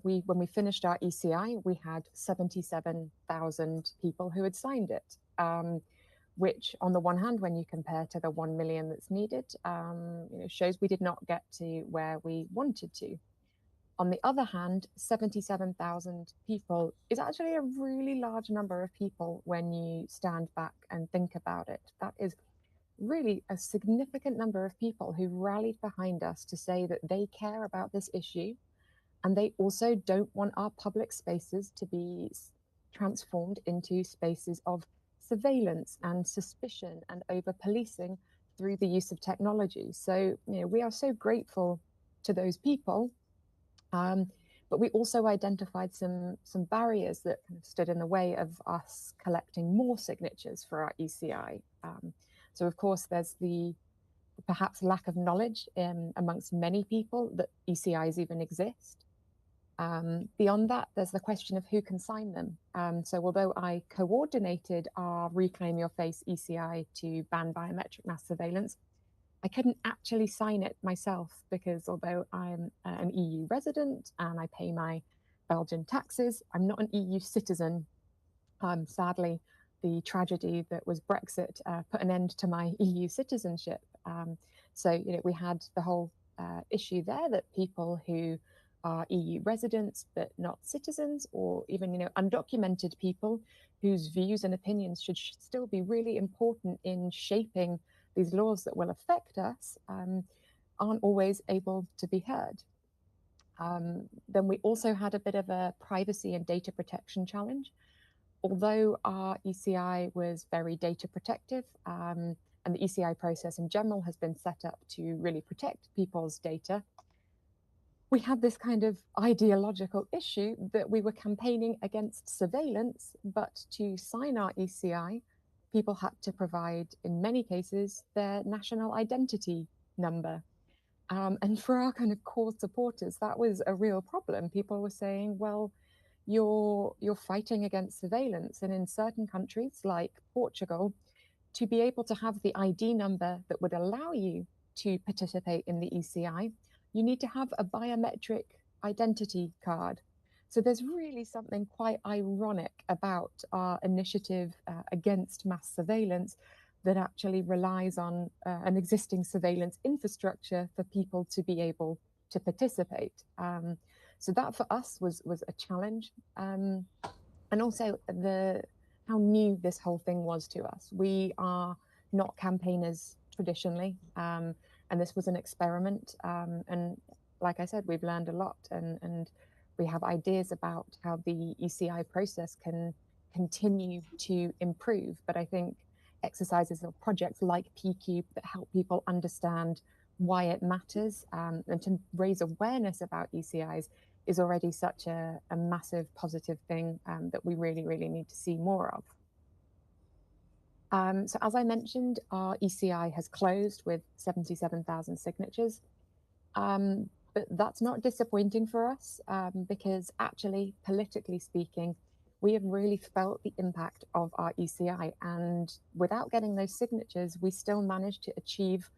When we finished our ECI, we had 77,000 people who had signed it, which on the one hand, when you compare to the 1 million that's needed, shows we did not get to where we wanted to. On the other hand, 77,000 people is actually a really large number of people when you stand back and think about it. That is really a significant number of people who rallied behind us to say that they care about this issue, and they also don't want our public spaces to be transformed into spaces of surveillance and suspicion and over-policing through the use of technology. So, we are so grateful to those people. But we also identified some barriers that kind of stood in the way of us collecting more signatures for our ECI. So of course, there's the perhaps lack of knowledge amongst many people that ECIs even exist. Beyond that, there's the question of who can sign them. So although I coordinated our Reclaim Your Face ECI to ban biometric mass surveillance, I couldn't actually sign it myself because although I'm an EU resident and I pay my Belgian taxes, I'm not an EU citizen. Sadly, the tragedy that was Brexit put an end to my EU citizenship. So, we had the whole issue there that people who are EU residents but not citizens, or even, undocumented people whose views and opinions should still be really important in shaping these laws that will affect us, aren't always able to be heard. Then we also had a bit of a privacy and data protection challenge. Although our ECI was very data protective, and the ECI process in general has been set up to really protect people's data, we had this kind of ideological issue that we were campaigning against surveillance, but to sign our ECI, people had to provide, in many cases, their national identity number. And for our kind of core supporters, that was a real problem. People were saying, well, you're fighting against surveillance. And in certain countries like Portugal, to be able to have the ID number that would allow you to participate in the ECI, you need to have a biometric identity card. So there's really something quite ironic about our initiative against mass surveillance that actually relies on an existing surveillance infrastructure for people to be able to participate. So that for us was a challenge. And also how new this whole thing was to us. We are not campaigners traditionally, and this was an experiment. And like I said, we've learned a lot, and we have ideas about how the ECI process can continue to improve. But I think exercises or projects like PCube that help people understand why it matters and to raise awareness about ECIs is already such a massive positive thing that we really, really need to see more of. So as I mentioned, our ECI has closed with 77,000 signatures. But that's not disappointing for us because actually, politically speaking, we have really felt the impact of our ECI. And without getting those signatures, we still managed to achieve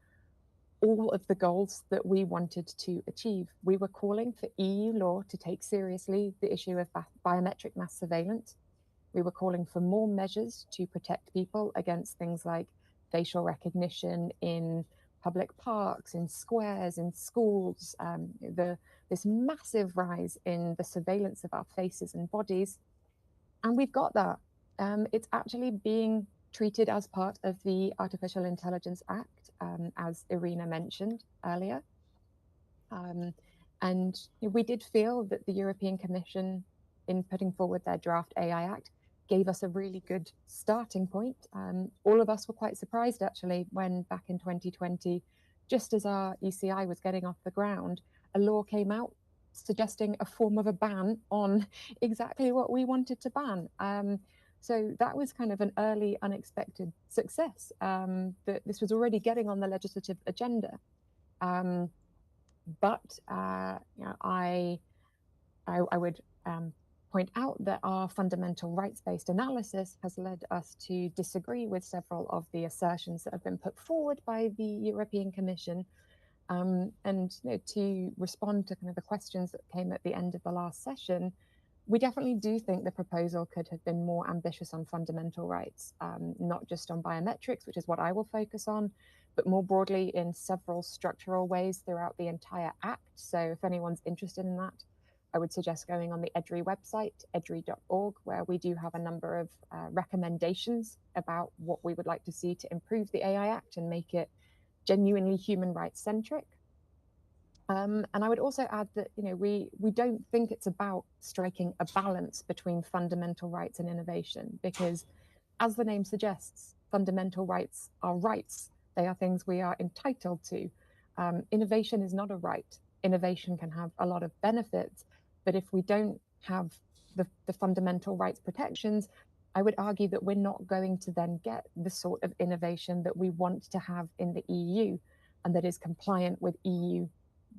all of the goals that we wanted to achieve. We were calling for EU law to take seriously the issue of biometric mass surveillance. We were calling for more measures to protect people against things like facial recognition in public parks, in squares, in schools, this massive rise in the surveillance of our faces and bodies. And we've got that. It's actually being treated as part of the Artificial Intelligence Act, as Irina mentioned earlier. And we did feel that the European Commission, in putting forward their draft AI Act, gave us a really good starting point. All of us were quite surprised, actually, when back in 2020, just as our ECI was getting off the ground, a law came out suggesting a form of a ban on exactly what we wanted to ban. So that was kind of an early, unexpected success, that this was already getting on the legislative agenda. But you know, I would point out that our fundamental rights-based analysis has led us to disagree with several of the assertions that have been put forward by the European Commission. And you know, to respond to kind of the questions that came at the end of the last session, we definitely do think the proposal could have been more ambitious on fundamental rights, not just on biometrics, which is what I will focus on, but more broadly in several structural ways throughout the entire Act. So if anyone's interested in that, I would suggest going on the EDRI website, edri.org, where we do have a number of recommendations about what we would like to see to improve the AI Act and make it genuinely human rights centric. And I would also add that, you know, we don't think it's about striking a balance between fundamental rights and innovation, because as the name suggests, fundamental rights are rights. They are things we are entitled to. Innovation is not a right. Innovation can have a lot of benefits, but if we don't have the fundamental rights protections, I would argue that we're not going to then get the sort of innovation that we want to have in the EU and that is compliant with EU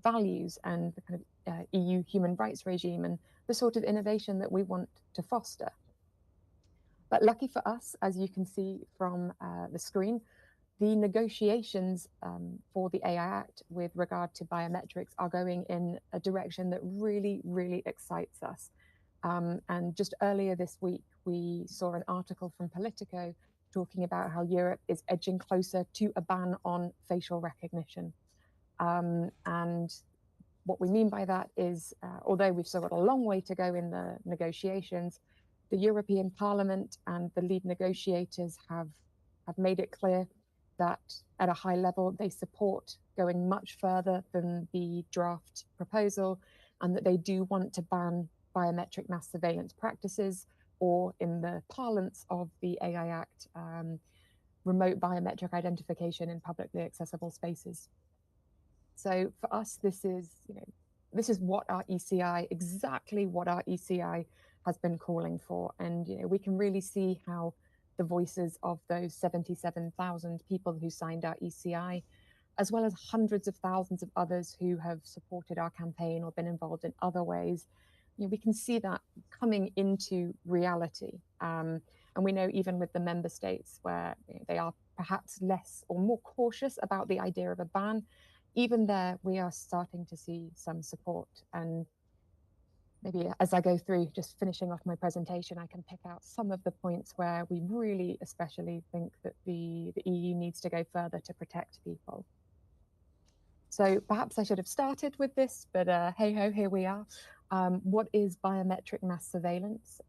values and the kind of EU human rights regime and the sort of innovation that we want to foster. But lucky for us, as you can see from the screen, the negotiations for the AI Act with regard to biometrics are going in a direction that really, really excites us. And just earlier this week, we saw an article from Politico talking about how Europe is edging closer to a ban on facial recognition. And what we mean by that is, although we've still got a long way to go in the negotiations, the European Parliament and the lead negotiators have made it clear that at a high level, they support going much further than the draft proposal, and that they do want to ban biometric mass surveillance practices, or in the parlance of the AI Act, remote biometric identification in publicly accessible spaces. So for us, this is, you know, this is what our ECI, exactly what our ECI has been calling for. And, you know, we can really see how the voices of those 77,000 people who signed our ECI, as well as hundreds of thousands of others who have supported our campaign or been involved in other ways, you know, we can see that coming into reality. And we know even with the member states where, you know, they are perhaps less or more cautious about the idea of a ban, even there we are starting to see some support. And maybe as I go through, just finishing off my presentation, I can pick out some of the points where we really especially think that the EU needs to go further to protect people. So perhaps I should have started with this, but hey ho, here we are. What is biometric mass surveillance?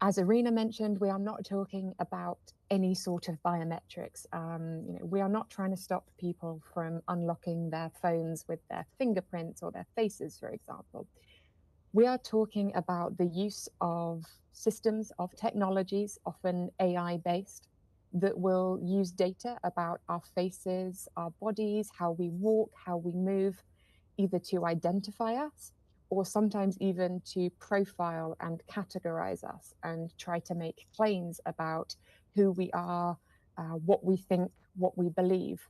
As Irina mentioned, we are not talking about any sort of biometrics. You know, we are not trying to stop people from unlocking their phones with their fingerprints or their faces, for example. We are talking about the use of systems, of technologies, often AI-based, that will use data about our faces, our bodies, how we walk, how we move, either to identify us, or sometimes even to profile and categorize us and try to make claims about who we are, what we think, what we believe.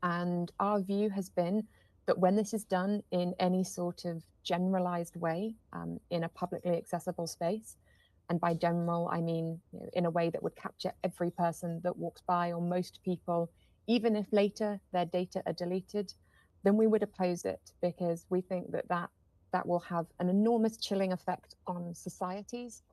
And our view has been that when this is done in any sort of generalized way, in a publicly accessible space, and by general, I mean, you know, in a way that would capture every person that walks by, or most people, even if later their data are deleted, then we would oppose it, because we think that that will have an enormous chilling effect on societies.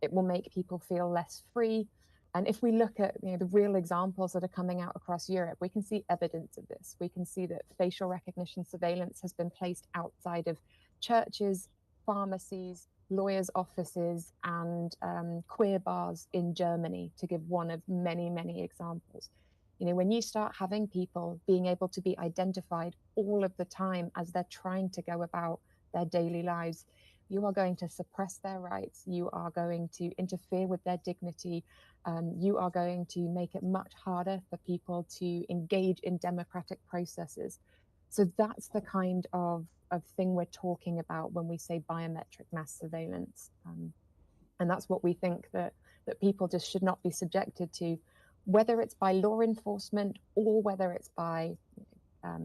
It will make people feel less free. And if we look at, you know, the real examples that are coming out across Europe, we can see evidence of this. We can see that facial recognition surveillance has been placed outside of churches, pharmacies, lawyers' offices, and queer bars in Germany, to give one of many, many examples. You know, when you start having people being able to be identified all of the time as they're trying to go about their daily lives, you are going to suppress their rights, you are going to interfere with their dignity, you are going to make it much harder for people to engage in democratic processes. So that's the kind of thing we're talking about when we say biometric mass surveillance. And that's what we think that people just should not be subjected to, whether it's by law enforcement or whether it's by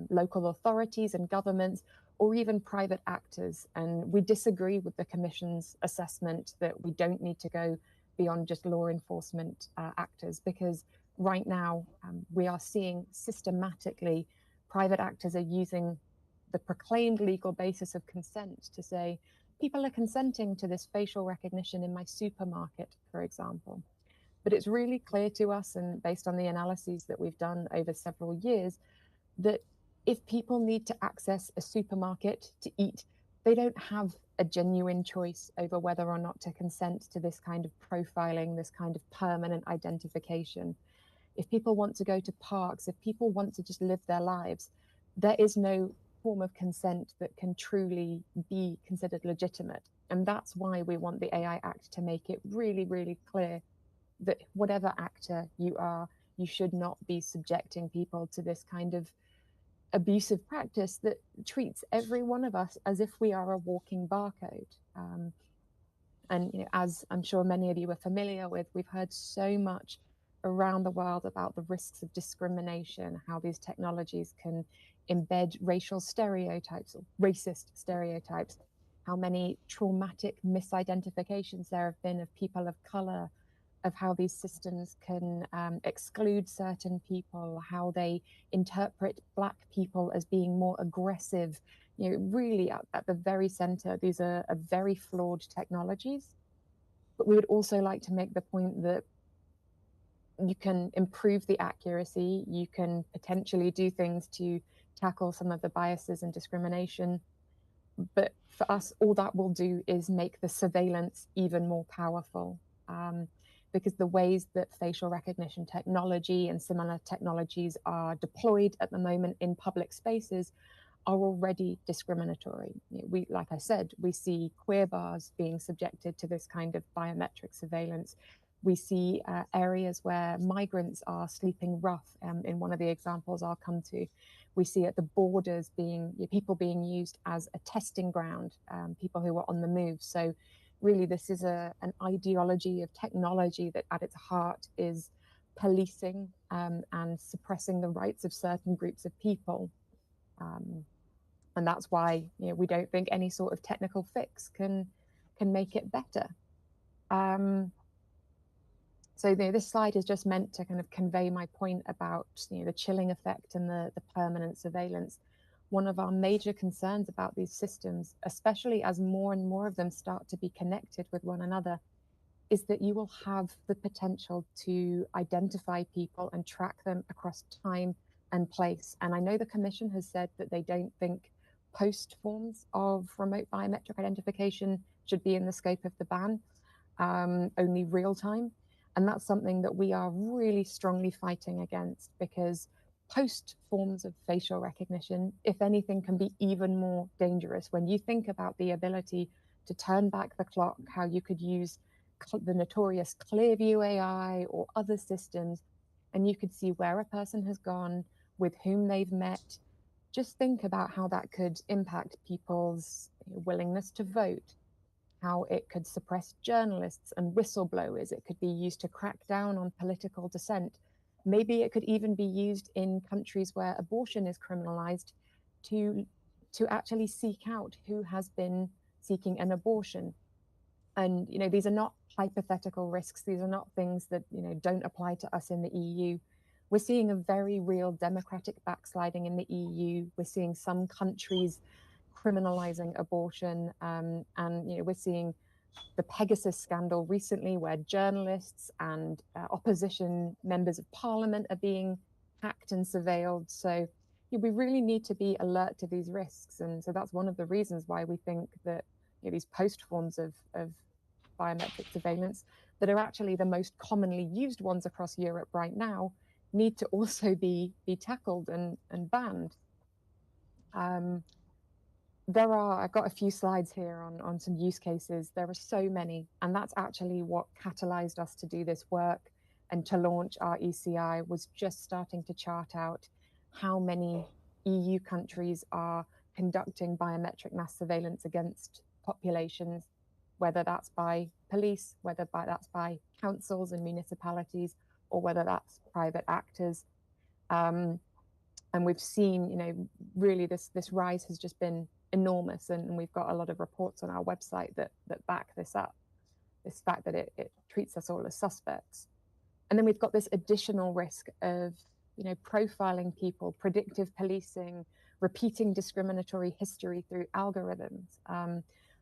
local authorities and governments, or even private actors. And we disagree with the Commission's assessment that we don't need to go beyond just law enforcement actors, because right now we are seeing systematically private actors are using the proclaimed legal basis of consent to say, people are consenting to this facial recognition in my supermarket, for example. But it's really clear to us, and based on the analyses that we've done over several years, that if people need to access a supermarket to eat, they don't have a genuine choice over whether or not to consent to this kind of profiling, this kind of permanent identification. If people want to go to parks, if people want to just live their lives, there is no form of consent that can truly be considered legitimate. And that's why we want the AI Act to make it really, really clear that whatever actor you are, you should not be subjecting people to this kind of abusive practice that treats every one of us as if we are a walking barcode. And you know, as I'm sure many of you are familiar with, we've heard so much around the world about the risks of discrimination, how these technologies can embed racial stereotypes or racist stereotypes, how many traumatic misidentifications there have been of people of color, of how these systems can exclude certain people, how they interpret Black people as being more aggressive. You know, really at the very center, these are very flawed technologies. But we would also like to make the point that you can improve the accuracy, you can potentially do things to tackle some of the biases and discrimination. But for us, all that will do is make the surveillance even more powerful. Because the ways that facial recognition technology and similar technologies are deployed at the moment in public spaces are already discriminatory. We, like I said, we see queer bars being subjected to this kind of biometric surveillance. We see areas where migrants are sleeping rough. In one of the examples I'll come to, we see at the borders people being used as a testing ground, people who are on the move. So really, this is an ideology of technology that at its heart is policing and suppressing the rights of certain groups of people. And that's why, you know, we don't think any sort of technical fix can make it better. So, you know, this slide is just meant to kind of convey my point about, you know, the chilling effect and the permanent surveillance. One of our major concerns about these systems, especially as more and more of them start to be connected with one another, is that you will have the potential to identify people and track them across time and place. And I know the Commission has said that they don't think post forms of remote biometric identification should be in the scope of the ban, only real time. And that's something that we are really strongly fighting against, because post forms of facial recognition, if anything, can be even more dangerous. When you think about the ability to turn back the clock, how you could use the notorious Clearview AI or other systems, and you could see where a person has gone, with whom they've met. Just think about how that could impact people's willingness to vote, how it could suppress journalists and whistleblowers. It could be used to crack down on political dissent. Maybe it could even be used in countries where abortion is criminalized to to actually seek out who has been seeking an abortion. And, you know, these are not hypothetical risks. These are not things that, you know, don't apply to us in the EU. We're seeing a very real democratic backsliding in the EU. We're seeing some countries criminalizing abortion. And, you know, we're seeing the Pegasus scandal recently, where journalists and opposition members of parliament are being hacked and surveilled. So we really need to be alert to these risks. And so that's one of the reasons why we think that, you know, these post forms of biometric surveillance that are actually the most commonly used ones across Europe right now need to also be tackled and banned. I've got a few slides here on some use cases. There are so many, and that's actually what catalyzed us to do this work and to launch our ECI, was just starting to chart out how many EU countries are conducting biometric mass surveillance against populations, whether that's by police, whether that's by councils and municipalities, or whether that's private actors. And we've seen, you know, really this rise has just been enormous, and we've got a lot of reports on our website that back this up, this fact that it treats us all as suspects. And then we've got this additional risk of, you know, profiling people, predictive policing, repeating discriminatory history through algorithms.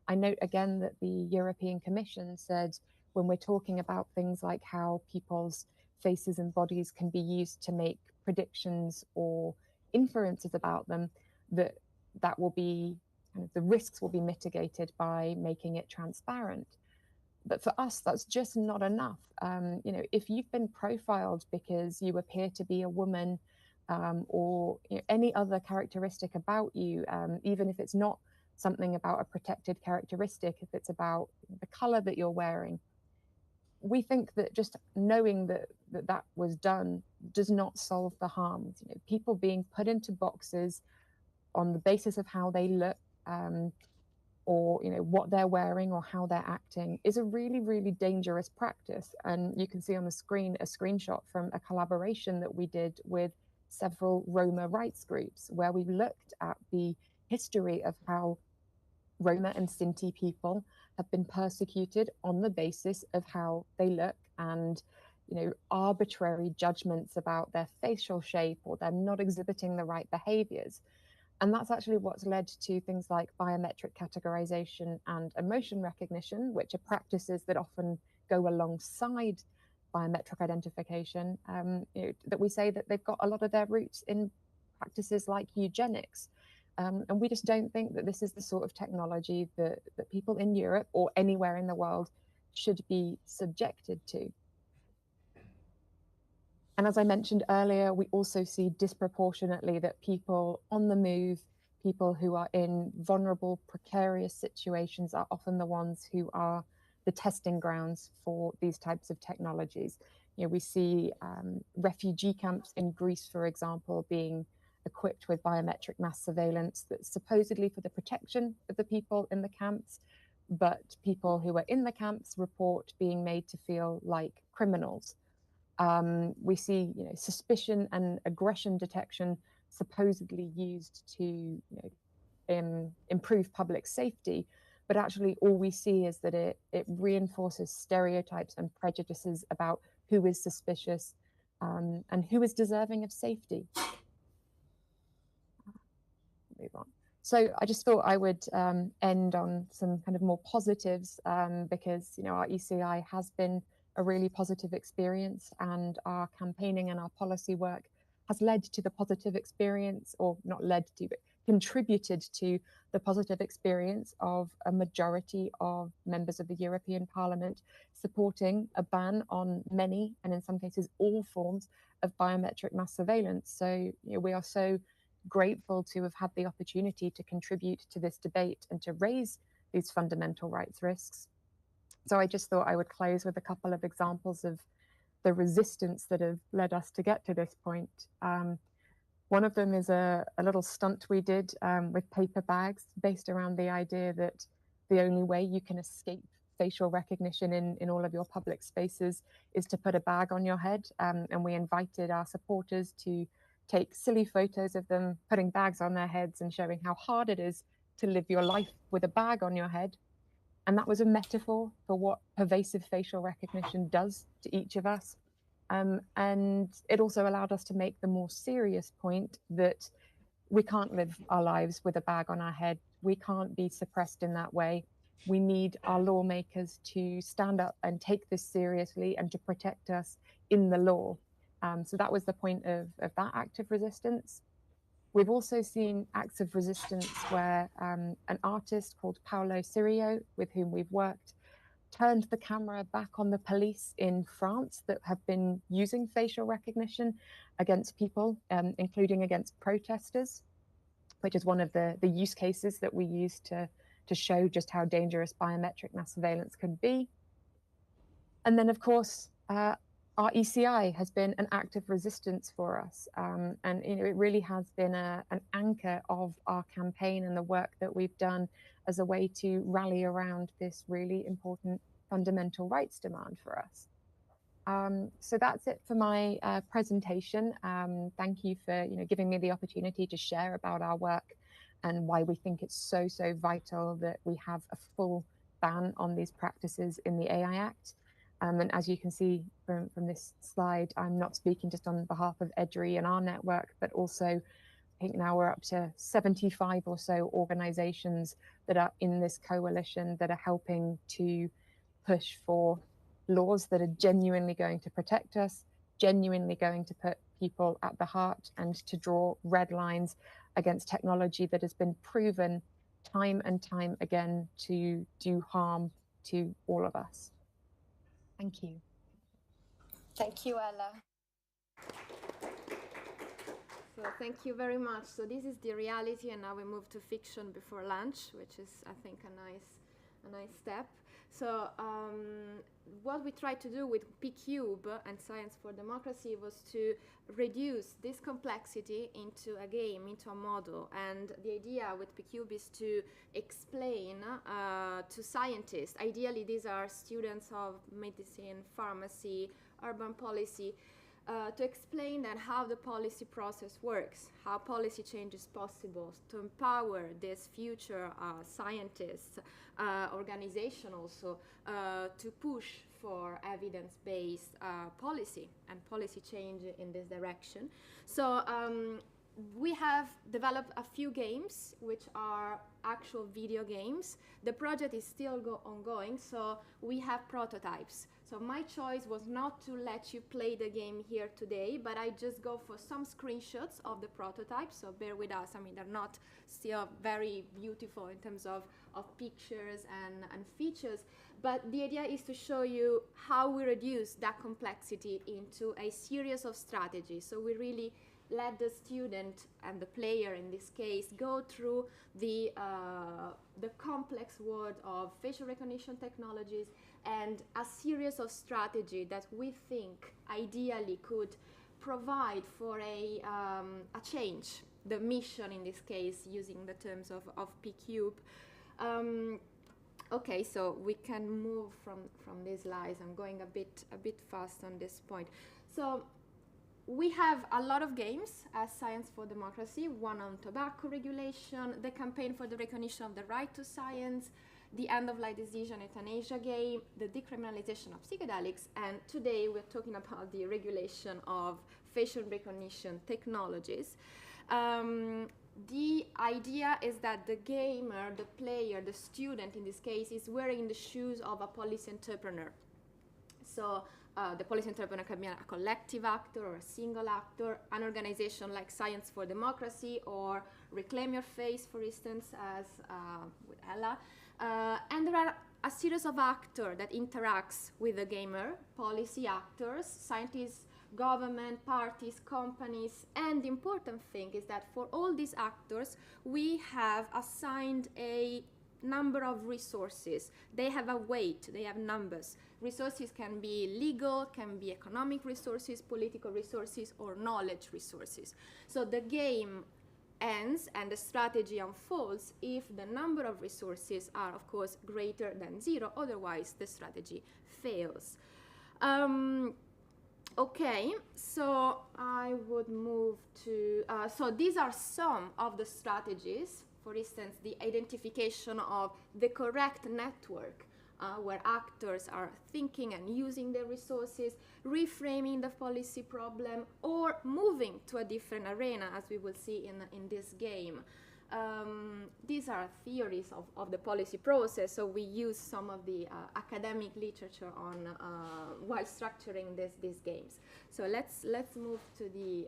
I note again that the European Commission said, when we're talking about things like how people's faces and bodies can be used to make predictions or inferences about them, that will be kind of, the risks will be mitigated by making it transparent. But for us, that's just not enough. You know, if you've been profiled because you appear to be a woman, or, you know, any other characteristic about you, even if it's not something about a protected characteristic, if it's about the color that you're wearing, we think that just knowing that was done does not solve the harms. You know, people being put into boxes on the basis of how they look, or, you know, what they're wearing or how they're acting, is a really, really dangerous practice. And you can see on the screen a screenshot from a collaboration that we did with several Roma rights groups, where we looked at the history of how Roma and Sinti people have been persecuted on the basis of how they look, and, you know, arbitrary judgments about their facial shape or them not exhibiting the right behaviors. And that's actually what's led to things like biometric categorization and emotion recognition, which are practices that often go alongside biometric identification, you know, that we say that they've got a lot of their roots in practices like eugenics. And we just don't think that this is the sort of technology that people in Europe or anywhere in the world should be subjected to. And as I mentioned earlier, we also see disproportionately that people on the move, people who are in vulnerable, precarious situations, are often the ones who are the testing grounds for these types of technologies. You know, we see refugee camps in Greece, for example, being equipped with biometric mass surveillance that's supposedly for the protection of the people in the camps, but people who are in the camps report being made to feel like criminals. We see, you know, suspicion and aggression detection supposedly used to, you know, improve public safety, but actually all we see is that it reinforces stereotypes and prejudices about who is suspicious and who is deserving of safety. Move on. So I just thought I would end on some kind of more positives, because, you know, our ECI has been a really positive experience, and our campaigning and our policy work has led to the positive experience, or not led to, but contributed to the positive experience of a majority of members of the European Parliament supporting a ban on many, and in some cases all, forms of biometric mass surveillance. So, you know, we are so grateful to have had the opportunity to contribute to this debate and to raise these fundamental rights risks. So I just thought I would close with a couple of examples of the resistance that have led us to get to this point. One of them is a little stunt we did with paper bags, based around the idea that the only way you can escape facial recognition in all of your public spaces is to put a bag on your head. And we invited our supporters to take silly photos of them putting bags on their heads and showing how hard it is to live your life with a bag on your head. And that was a metaphor for what pervasive facial recognition does to each of us. And it also allowed us to make the more serious point that we can't live our lives with a bag on our head. We can't be suppressed in that way. We need our lawmakers to stand up and take this seriously and to protect us in the law. So that was the point of that act of resistance. We've also seen acts of resistance where an artist called Paolo Cirio, with whom we've worked, turned the camera back on the police in France that have been using facial recognition against people, including against protesters, which is one of the use cases that we use to show just how dangerous biometric mass surveillance can be. And then, of course, our ECI has been an act of resistance for us. And it really has been an anchor of our campaign and the work that we've done as a way to rally around this really important fundamental rights demand for us. So that's it for my presentation. Thank you for giving me the opportunity to share about our work and why we think it's so vital that we have a full ban on these practices in the AI Act. And as you can see from this slide, I'm not speaking just on behalf of EDRI and our network, but also I think now we're up to 75 or so organizations that are in this coalition that are helping to push for laws that are genuinely going to protect us, genuinely going to put people at the heart, and to draw red lines against technology that has been proven time and time again to do harm to all of us. Thank you. Thank you, Ella. So thank you very much. So this is the reality, and now we move to fiction before lunch, which is, I think, a nice step. So what we tried to do with P-Cube and Science for Democracy was to reduce this complexity into a game, into a model. And the idea with P-Cube is to explain to scientists, ideally these are students of medicine, pharmacy, urban policy, to explain that how the policy process works, how policy change is possible, to empower these future scientists, organization also, to push for evidence-based policy and policy change in this direction. So we have developed a few games which are actual video games. The project is still ongoing, so we have prototypes. So my choice was not to let you play the game here today, but I just go for some screenshots of the prototypes, so bear with us. I mean, they're not still very beautiful in terms of pictures and features, but the idea is to show you how we reduce that complexity into a series of strategies. So we really let the student and the player, in this case, go through the complex world of facial recognition technologies and a series of strategies that we think ideally could provide for a change, the mission in this case, using the terms of P-Cube. Okay, so we can move from these slides. I'm going a bit fast on this point. So we have a lot of games as Science for Democracy, one on tobacco regulation, the campaign for the recognition of the right to science, the end-of-life decision euthanasia game, the decriminalization of psychedelics, and today we're talking about the regulation of facial recognition technologies. The idea is that the gamer, the player, the student in this case, is wearing the shoes of a policy entrepreneur. So the policy entrepreneur can be a collective actor or a single actor, an organization like Science for Democracy or Reclaim Your Face, for instance, as with Ella. And there are a series of actors that interacts with the gamer, policy actors, scientists, government, parties, companies, and the important thing is that for all these actors, we have assigned a number of resources. They have a weight, they have numbers. Resources can be legal, can be economic resources, political resources, or knowledge resources. So the game ends and the strategy unfolds if the number of resources are, of course, greater than 0, otherwise the strategy fails. Okay, so I would move to, so these are some of the strategies, for instance, the identification of the correct network where actors are thinking and using their resources, reframing the policy problem, or moving to a different arena, as we will see in this game. These are theories of the policy process, so we use some of the academic literature on while structuring these games. So let's move to the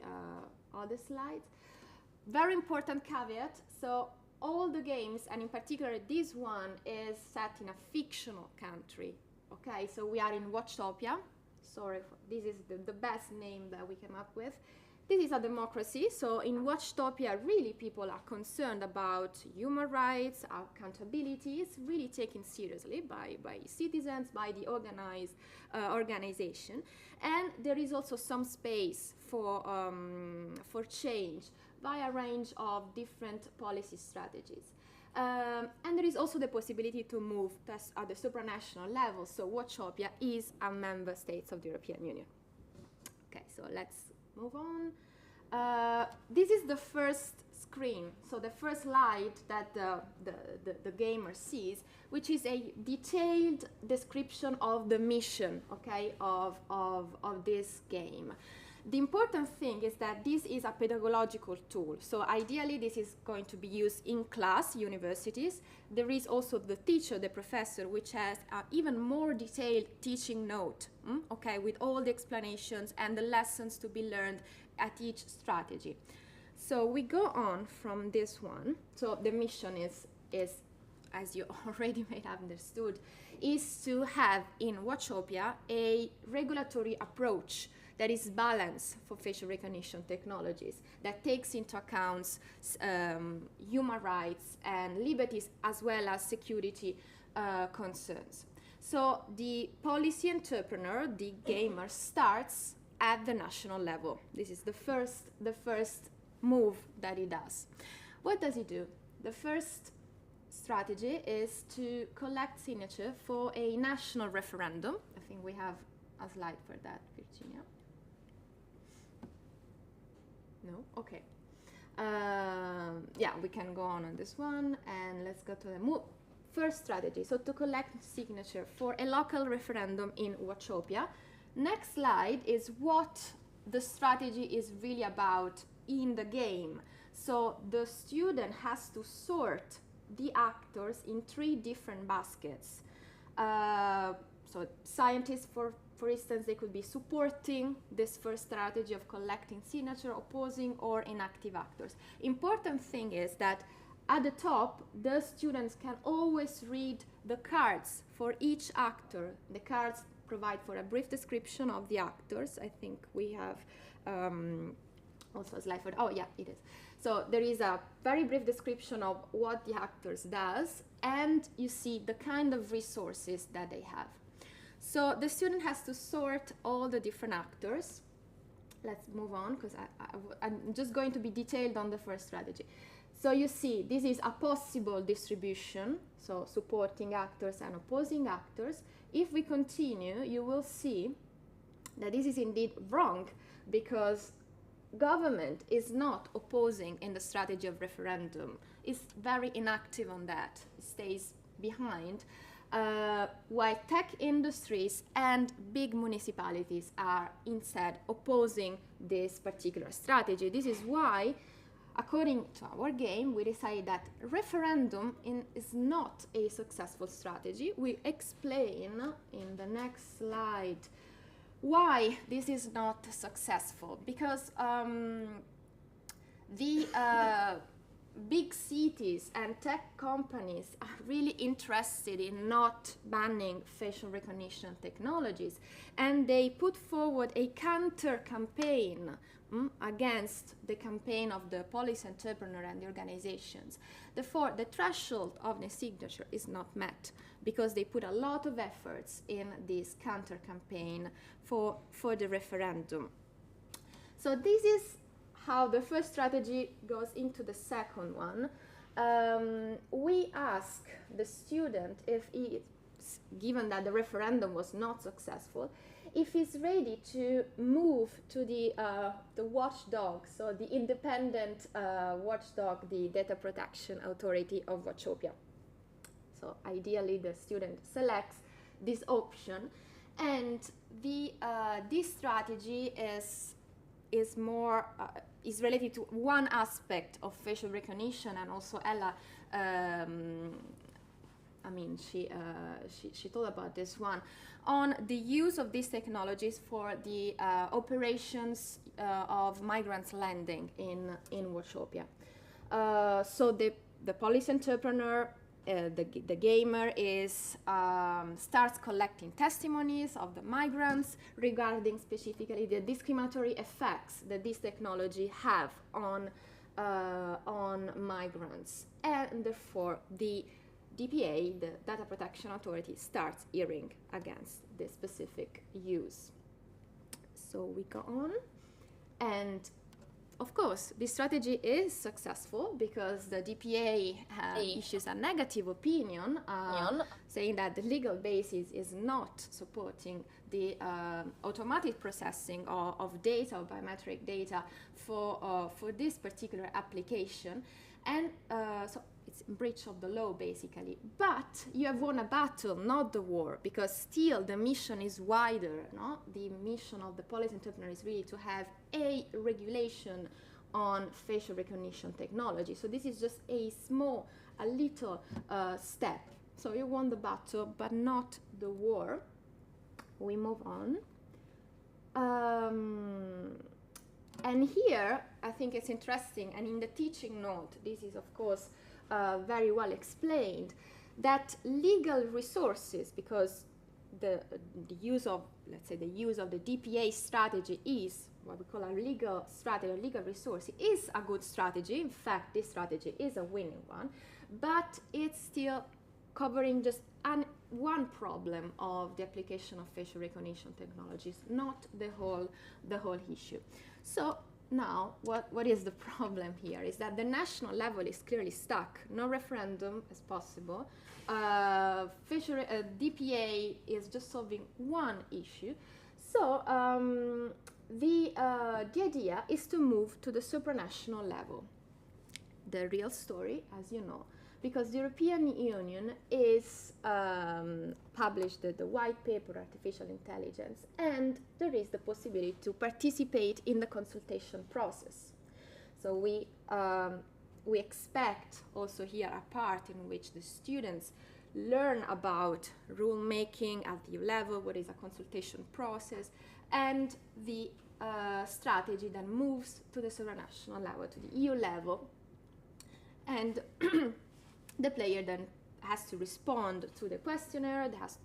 other slides. Very important caveat. So all the games, and in particular this one, is set in a fictional country. Okay, so we are in Watchtopia. Sorry, this is the best name that we came up with. This is a democracy, so in Watchtopia, really people are concerned about human rights, accountability. It's really taken seriously by citizens, by the organized organization. And there is also some space for change via a range of different policy strategies. And there is also the possibility to move at the supranational level, so Watchtopia is a member state of the European Union. Okay, so let's move on. This is the first screen, so the first slide that the gamer sees, which is a detailed description of the mission, okay, of this game. The important thing is that this is a pedagogical tool, so ideally this is going to be used in class, universities. There is also the teacher, the professor, which has an even more detailed teaching note, okay, with all the explanations and the lessons to be learned at each strategy. So we go on from this one. So the mission is as you already may have understood, is to have in Watchtopia a regulatory approach that is balanced for facial recognition technologies, that takes into account human rights and liberties as well as security concerns. So the policy entrepreneur, the gamer, starts at the national level. This is the first move that he does. What does he do? The first strategy is to collect signature for a national referendum. I think we have a slide for that, Virginia. No? Okay. Yeah, we can go on this one, and let's go to the first strategy. So to collect signature for a local referendum in Watchtopia. Next slide is what the strategy is really about in the game. So the student has to sort the actors in 3 different baskets. So scientists, for instance, they could be supporting this first strategy of collecting signature, opposing, or inactive actors. Important thing is that at the top, the students can always read the cards for each actor. The cards provide for a brief description of the actors. I think we have also a slide for, oh yeah, it is. So there is a very brief description of what the actors does, and you see the kind of resources that they have. So the student has to sort all the different actors. Let's move on, because I'm just going to be detailed on the first strategy. So you see, this is a possible distribution, so supporting actors and opposing actors. If we continue, you will see that this is indeed wrong, because government is not opposing in the strategy of referendum. It's very inactive on that. It stays behind. While tech industries and big municipalities are instead opposing this particular strategy. This is why, according to our game, we decided that referendum is not a successful strategy. We explain in the next slide why this is not successful. Because the big cities and tech companies are really interested in not banning facial recognition technologies, and they put forward a counter campaign against the campaign of the policy entrepreneur and the organizations. Therefore, the threshold of the signature is not met, because they put a lot of efforts in this counter campaign for the referendum. So this is how the first strategy goes into the second one. We ask the student if he, given that the referendum was not successful, if it's ready to move to the watchdog, so the independent watchdog, the Data Protection Authority of Wauchope. So ideally, the student selects this option, and this strategy is more is related to one aspect of facial recognition, and also Ella. I mean, she told about this one, on the use of these technologies for the operations of migrants landing in Wauchope. So the policy entrepreneur, the gamer, starts collecting testimonies of the migrants regarding specifically the discriminatory effects that this technology have on migrants, and therefore the DPA, the Data Protection Authority, starts hearing against this specific use. So we go on, and of course, this strategy is successful because the DPA issues a negative opinion, saying that the legal basis is not supporting the automatic processing of data, of biometric data, for this particular application, and so it's in breach of the law, basically. But you have won a battle, not the war, because still the mission is wider. No? The mission of the policy entrepreneur is really to have a regulation on facial recognition technology. So this is just a little step. So you won the battle, but not the war. We move on. And here, I think it's interesting, and in the teaching note, this is, of course, very well explained, that legal resources, because the use of, let's say, the use of the DPA strategy is what we call a legal strategy, a legal resource, is a good strategy. In fact, this strategy is a winning one, but it's still covering just one problem of the application of facial recognition technologies, not the whole issue. So now, what is the problem here is that the national level is clearly stuck. No referendum is possible. DPA is just solving one issue. So the idea is to move to the supranational level. The real story, as you know, because the European Union is published the white paper Artificial Intelligence, and there is the possibility to participate in the consultation process. So we expect also here a part in which the students learn about rulemaking at the EU level, what is a consultation process, and the strategy then moves to the supranational level, to the EU level, and the player then has to respond to the questionnaire, has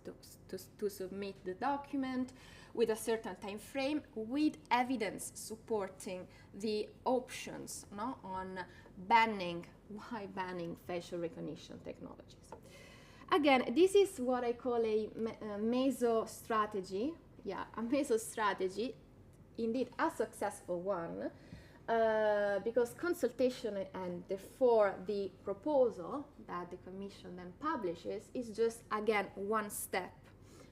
to submit the document with a certain time frame, with evidence supporting the options, no, on why banning facial recognition technologies. Again, this is what I call a meso strategy. Yeah, a meso strategy, indeed a successful one, because consultation and therefore the proposal that the Commission then publishes is just, again, one step,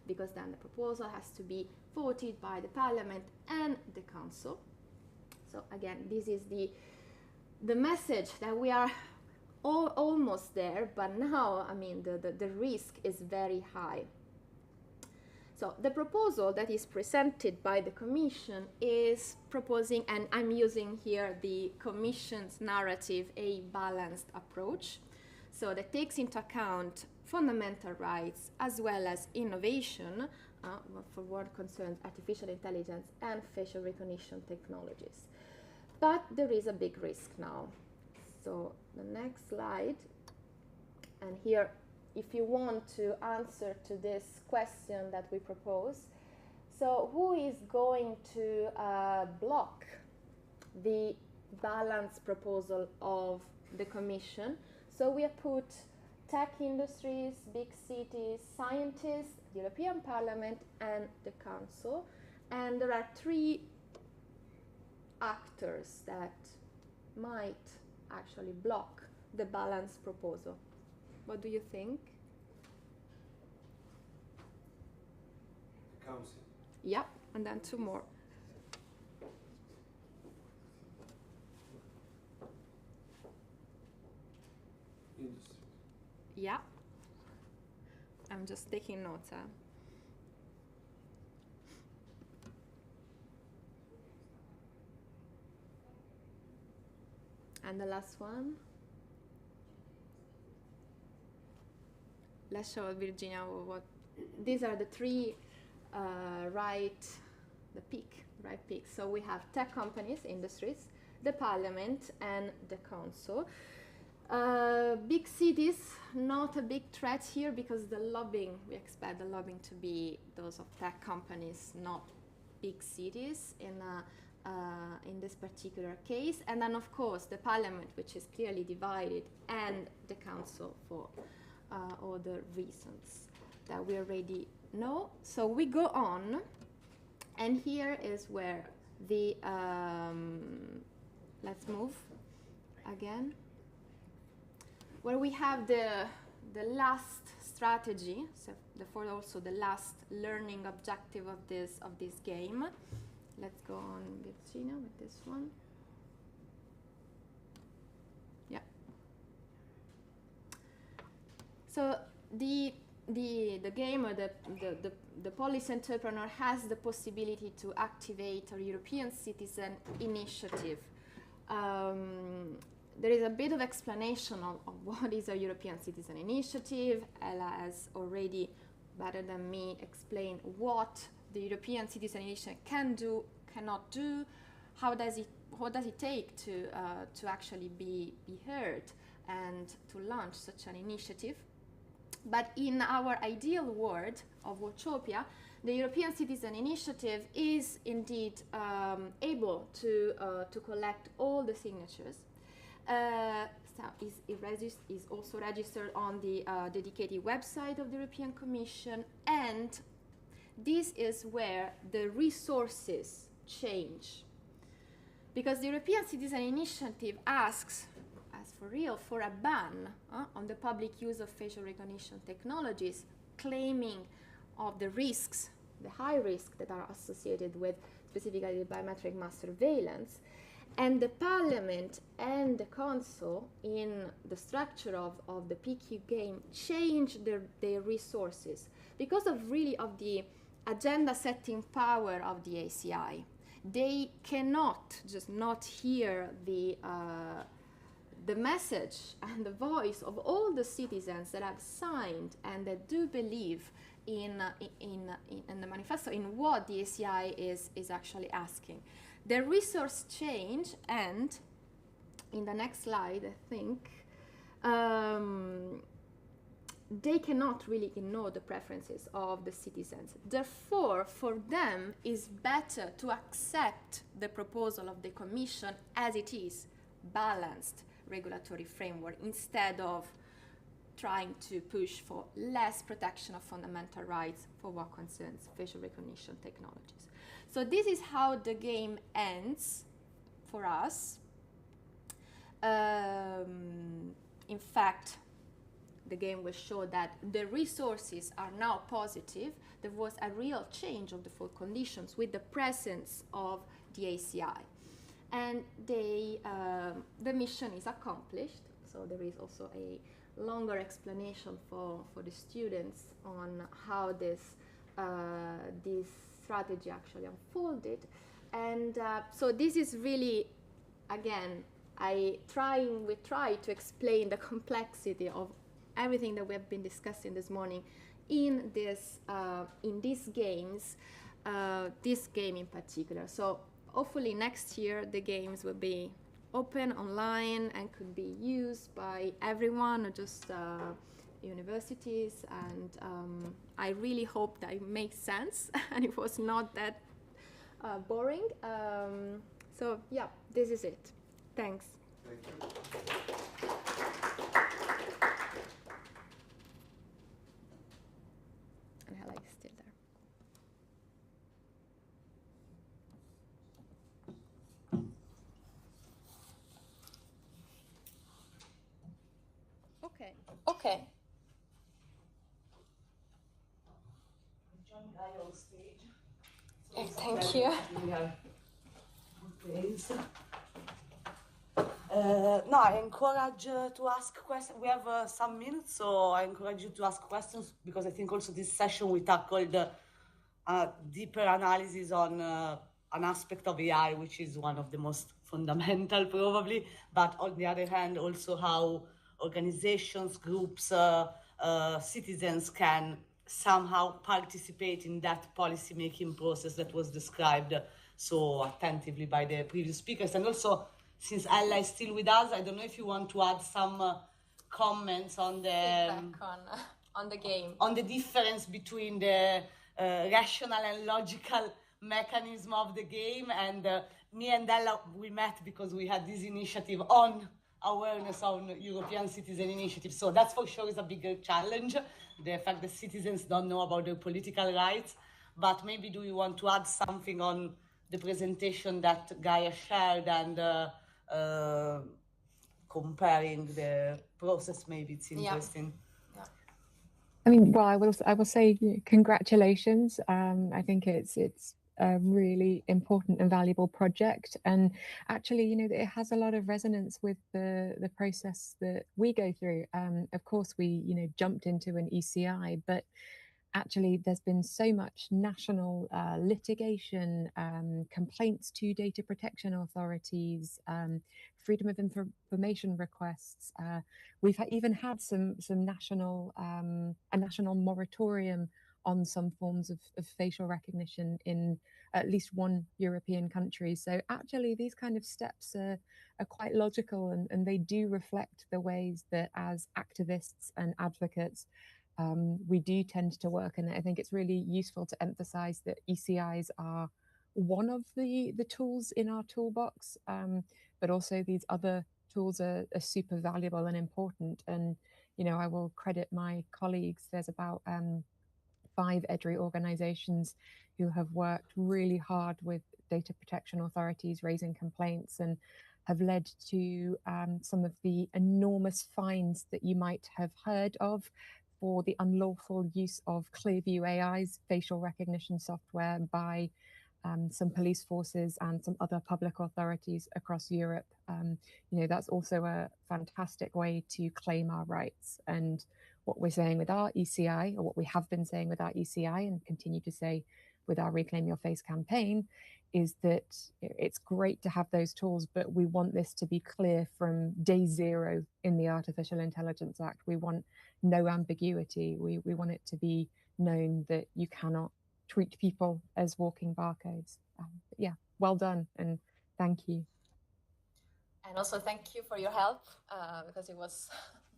because then the proposal has to be voted by the Parliament and the Council. So again, this is the message that we are almost there, but now, I mean, the risk is very high. So the proposal that is presented by the Commission is proposing, and I'm using here the Commission's narrative, a balanced approach. So that takes into account fundamental rights as well as innovation for what concerns artificial intelligence and facial recognition technologies. But there is a big risk now. So the next slide, and here, if you want to answer to this question that we propose, so who is going to block the balanced proposal of the Commission? So we have put tech industries, big cities, scientists, the European Parliament, and the Council, and there are three actors that might actually block the balanced proposal. What do you think? Council. Yep, and then 2 more. Yeah. I'm just taking notes. And the last one. Let's show Virginia what. These are the 3 right peaks. So we have tech companies, industries, the parliament, and the council. Big cities, not a big threat here because the lobbying, we expect the lobbying to be those of tech companies, not big cities in this particular case. And then, of course, the parliament, which is clearly divided, and the council for other reasons that we already know. So we go on, and here is where the, let's move again, where we have the last strategy, so therefore also the last learning objective of this game. Let's go on, Virginia, with this one. Yeah. So the game, or the policy entrepreneur has the possibility to activate a European citizen initiative. There is a bit of explanation of what is a European citizen initiative. Ella has already, better than me, explained what the European citizen initiative can do, cannot do. What does it take to actually be heard and to launch such an initiative? But in our ideal world of Watchopia, the European Citizen Initiative is indeed able to collect all the signatures. Is also registered on the dedicated website of the European Commission, and this is where the resources change. Because the European Citizen Initiative asks, as for real, for a ban on the public use of facial recognition technologies, claiming of the risks, the high risks that are associated with specifically biometric mass surveillance. And the Parliament and the Council, in the structure of the PQ game, change their resources because of the agenda setting power of the ACI. They cannot just not hear the message and the voice of all the citizens that have signed and that do believe in the manifesto, in what the ACI is actually asking. The resource change, and in the next slide, I think, they cannot really ignore the preferences of the citizens. Therefore, for them, it's better to accept the proposal of the Commission as it is, balanced regulatory framework, instead of trying to push for less protection of fundamental rights for what concerns facial recognition technologies. So this is how the game ends for us. In fact, the game will show that the resources are now positive. There was a real change of the full conditions with the presence of the ACI. And the mission is accomplished. So there is also a longer explanation for the students on how this strategy actually unfolded. And so this is really, again, we try to explain the complexity of everything that we have been discussing this morning in these games, this game in particular. So hopefully next year the games will be open online and could be used by everyone, not just universities, and I really hope that it makes sense and it was not that boring. So yeah, this is it. Thanks. Thank you. And Hela is still there. Okay. Join Gaia on stage. Okay, thank you. No, I encourage to ask questions. We have some minutes, so I encourage you to ask questions, because I think also this session we tackled deeper analysis on an aspect of AI, which is one of the most fundamental probably, but on the other hand, also how organizations, groups, citizens can somehow participate in that policy-making process that was described so attentively by the previous speakers. And also, since Ella is still with us, I don't know if you want to add some comments on the feedback on the game, on the difference between the rational and logical mechanism of the game. And me and Ella, we met because we had this initiative on awareness on European citizen initiative. So that's for sure is a bigger challenge, the fact that citizens don't know about their political rights. But maybe do you want to add something on the presentation that Gaia shared and comparing the process? Maybe it's interesting. Yeah. I mean, well, I will say congratulations. I think it's a really important and valuable project, and actually, it has a lot of resonance with the process that we go through. Of course, we jumped into an ECI, but actually there's been so much national litigation, complaints to data protection authorities, freedom of information requests. We've even had some national a national moratorium on some forms of facial recognition in at least one European country. So actually these kind of steps are quite logical, and they do reflect the ways that as activists and advocates we do tend to work. And I think it's really useful to emphasize that ECIs are one of the tools in our toolbox, but also these other tools are super valuable and important. And I will credit my colleagues. There's about 5 EDRI organizations who have worked really hard with data protection authorities raising complaints, and have led to some of the enormous fines that you might have heard of for the unlawful use of Clearview AI's facial recognition software by some police forces and some other public authorities across Europe. That's also a fantastic way to claim our rights. And what we're saying with our ECI, or what we have been saying with our ECI and continue to say with our Reclaim Your Face campaign, is that it's great to have those tools, but we want this to be clear from day zero in the Artificial Intelligence Act. We want no ambiguity. We want it to be known that you cannot treat people as walking barcodes. Yeah, well done, and thank you. And also thank you for your help, because it was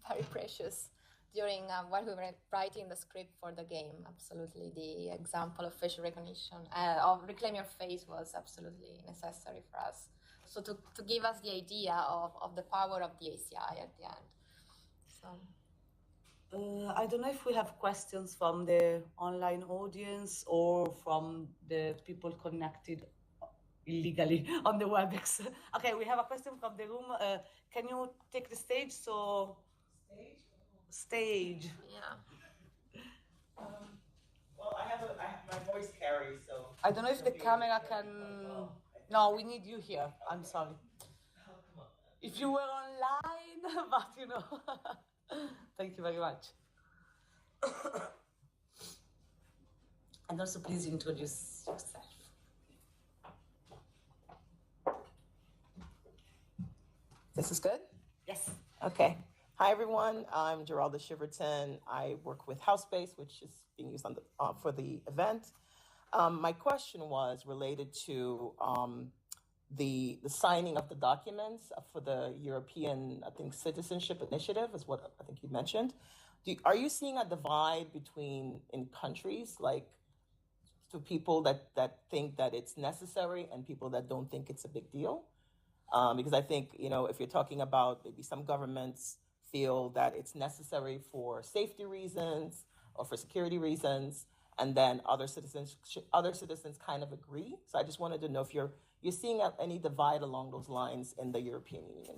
very precious during while we were writing the script for the game. Absolutely, the example of facial recognition of Reclaim Your Face was absolutely necessary for us. So to give us the idea of the power of the ACI at the end. So. I don't know if we have questions from the online audience or from the people connected illegally on the WebEx. Okay, we have a question from the room. Can you take the stage? So stage. Yeah. Well, I have my voice carries, so I don't know if the camera can. No, we need you here. I'm sorry. Oh, come on. If you were online, but Thank you very much. And also, please introduce yourself. This is good? Yes. Okay. Hi, everyone. I'm Geralda Shiverton. I work with HouseBase, which is being used on for the event. My question was related to the signing of the documents for the European, I think, Citizenship Initiative is what I think you mentioned. Are you seeing a divide in countries, like to people that think that it's necessary and people that don't think it's a big deal? Because I think, if you're talking about maybe some governments feel that it's necessary for safety reasons or for security reasons, and then other citizens kind of agree. So I just wanted to know if you're seeing any divide along those lines in the European Union.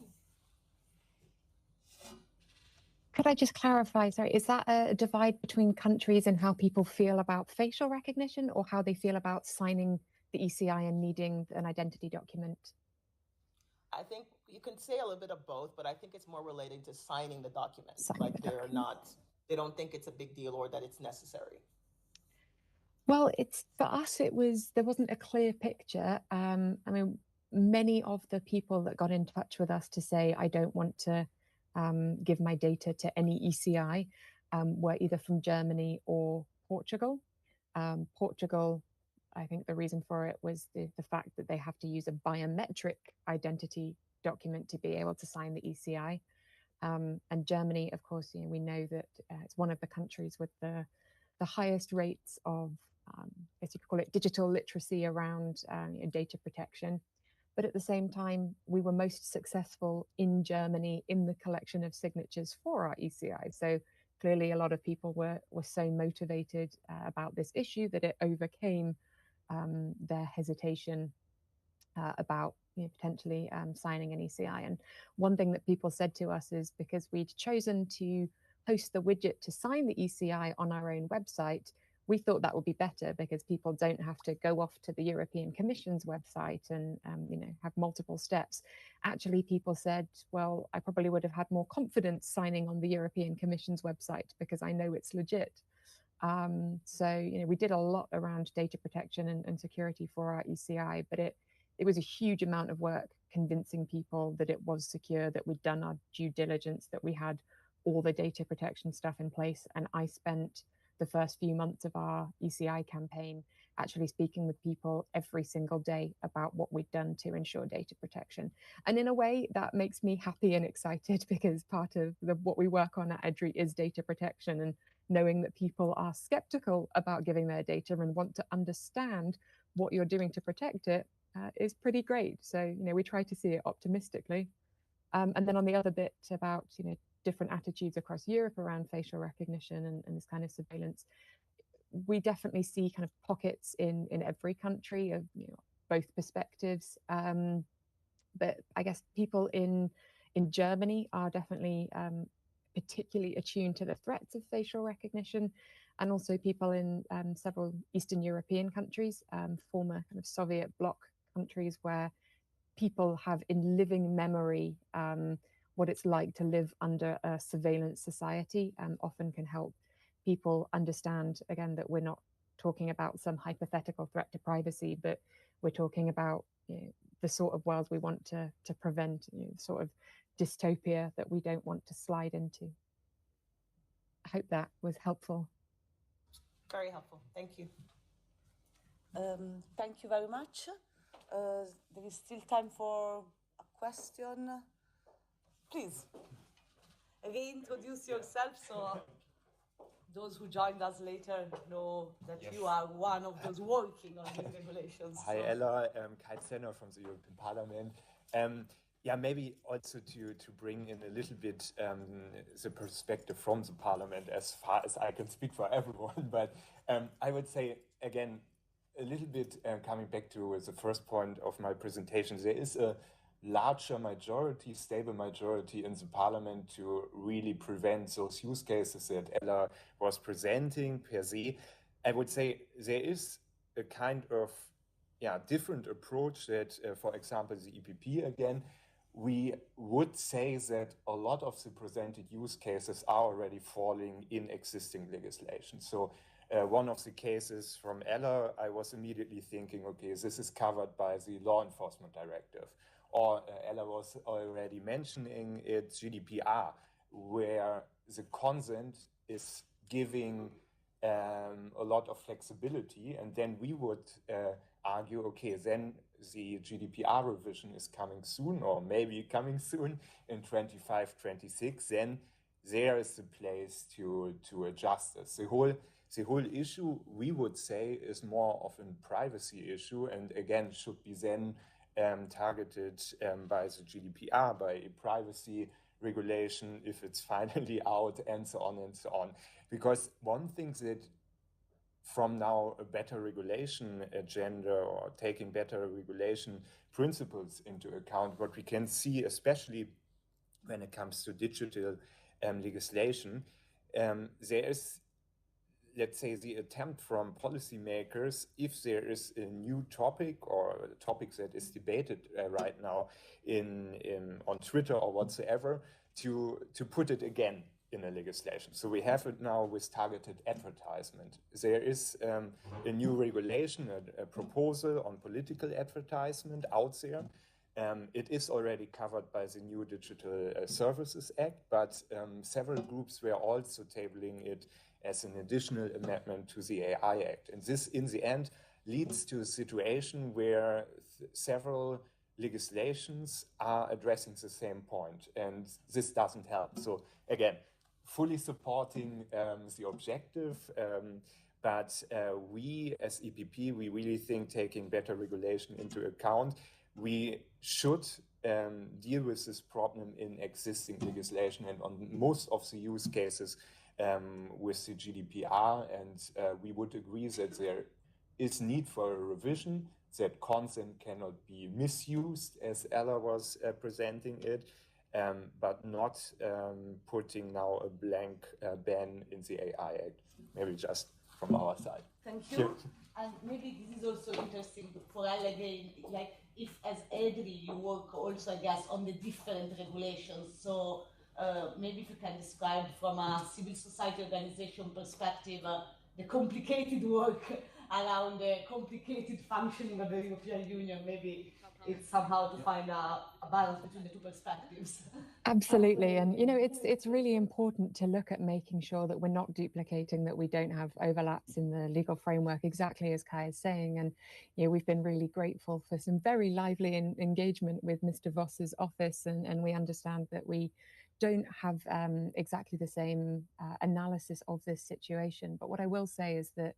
Could I just clarify, sorry, is that a divide between countries and how people feel about facial recognition, or how they feel about signing the ECI and needing an identity document? I think you can say a little bit of both, but I think it's more relating to signing the document. Signing the document. They don't think it's a big deal or that it's necessary. Well, for us, there wasn't a clear picture. I mean, many of the people that got in touch with us to say, I don't want to give my data to any ECI were either from Germany or Portugal. Portugal, I think the reason for it was the fact that they have to use a biometric identity document to be able to sign the ECI. And Germany, of course, we know that it's one of the countries with the highest rates of, as you could call it, digital literacy around data protection. But at the same time, we were most successful in Germany in the collection of signatures for our ECI. So clearly a lot of people were so motivated about this issue that it overcame their hesitation about potentially signing an ECI. And one thing that people said to us is, because we'd chosen to host the widget to sign the ECI on our own website, we thought that would be better because people don't have to go off to the European Commission's website and have multiple steps. Actually, people said, well, I probably would have had more confidence signing on the European Commission's website because I know it's legit. So we did a lot around data protection and security for our ECI, but it was a huge amount of work convincing people that it was secure, that we'd done our due diligence, that we had all the data protection stuff in place. And I spent the first few months of our ECI campaign actually speaking with people every single day about what we'd done to ensure data protection. And in a way that makes me happy and excited, because part of what we work on at EDRI is data protection, and knowing that people are skeptical about giving their data and want to understand what you're doing to protect it is pretty great. So, we try to see it optimistically. And then on the other bit about, different attitudes across Europe around facial recognition and this kind of surveillance, we definitely see kind of pockets in every country of both perspectives. But I guess people in Germany are definitely particularly attuned to the threats of facial recognition, and also people in several Eastern European countries, former kind of Soviet bloc countries, where people have in living memory what it's like to live under a surveillance society, often can help people understand, again, that we're not talking about some hypothetical threat to privacy, but we're talking about the sort of world we want to prevent, sort of dystopia that we don't want to slide into. I hope that was helpful. Very helpful. Thank you. Thank you very much. There is still time for a question. Please, reintroduce yourself so those who joined us later know that you are one of those working on these regulations. Hi, Ella. Zenner from the European Parliament. Maybe also to bring in a little bit the perspective from the Parliament, as far as I can speak for everyone. But I would say, again, a little bit coming back to the first point of my presentation, there is a larger majority, stable majority in the Parliament to really prevent those use cases that Ella was presenting per se. I would say there is a kind of different approach that, for example, the EPP again, we would say that a lot of the presented use cases are already falling in existing legislation. So one of the cases from Ella, I was immediately thinking, okay, this is covered by the Law Enforcement Directive. Or Ella was already mentioning it, GDPR, where the consent is giving a lot of flexibility. And then we would argue, okay, then the GDPR revision is coming soon, or maybe coming soon in 25, 26, then there is the place to adjust this. The whole issue, we would say, is more of a privacy issue, and again, should be then targeted by the GDPR, by a privacy regulation, if it's finally out, and so on and so on. Because one thing that from now a better regulation agenda, or taking better regulation principles into account, what we can see, especially when it comes to digital legislation, there is let's say, the attempt from policymakers, if there is a new topic or a topic that is debated right now on Twitter or whatsoever, to put it again in a legislation. So we have it now with targeted advertisement. There is a new regulation, a proposal on political advertisement out there. It is already covered by the new Digital Services Act, but several groups were also tabling it as an additional amendment to the AI Act. And this, in the end, leads to a situation where several legislations are addressing the same point, and this doesn't help. So again, fully supporting the objective, but we as EPP, we really think, taking better regulation into account, we should deal with this problem in existing legislation and on most of the use cases with the GDPR. And we would agree that there is need for a revision, that consent cannot be misused, as Ella was presenting it, but not putting now a blank ban in the AI Act, maybe just from our side. Thank you. And maybe this is also interesting for Ella again, like if as EDRI you work also, I guess, on the different regulations. So maybe if you can describe from a civil society organization perspective, the complicated work around the complicated functioning of the European Union. Maybe it's somehow to find a balance between the two perspectives. Absolutely. And, you know, it's really important to look at making sure that we're not duplicating, that we don't have overlaps in the legal framework, exactly as Kai is saying. And, you know, we've been really grateful for some very lively engagement with Mr. Voss's office. And we understand that we don't have exactly the same analysis of this situation. But what I will say is that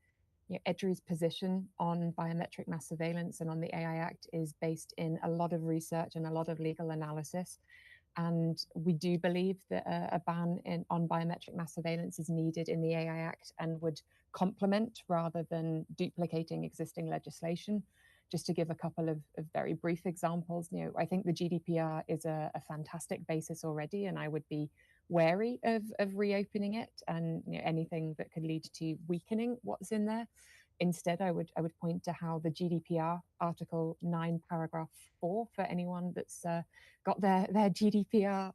EDRI's position on biometric mass surveillance and on the AI Act is based in a lot of research and a lot of legal analysis. And we do believe that a ban on biometric mass surveillance is needed in the AI Act and would complement rather than duplicating existing legislation. Just to give a couple of very brief examples, you know, I think the GDPR is a fantastic basis already, and I would be wary of reopening it and, you know, anything that could lead to weakening what's in there. Instead, I would point to how the GDPR Article 9, Paragraph 4, for anyone that's got their GDPR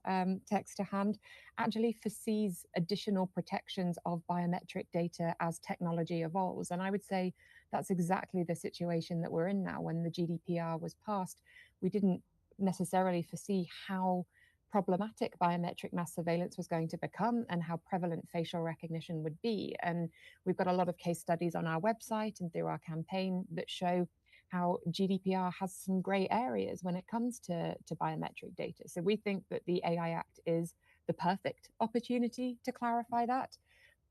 text to hand, actually foresees additional protections of biometric data as technology evolves. And I would say that's exactly the situation that we're in now. When the GDPR was passed, we didn't necessarily foresee how problematic biometric mass surveillance was going to become and how prevalent facial recognition would be. And we've got a lot of case studies on our website and through our campaign that show how GDPR has some gray areas when it comes to biometric data. So we think that the AI Act is the perfect opportunity to clarify that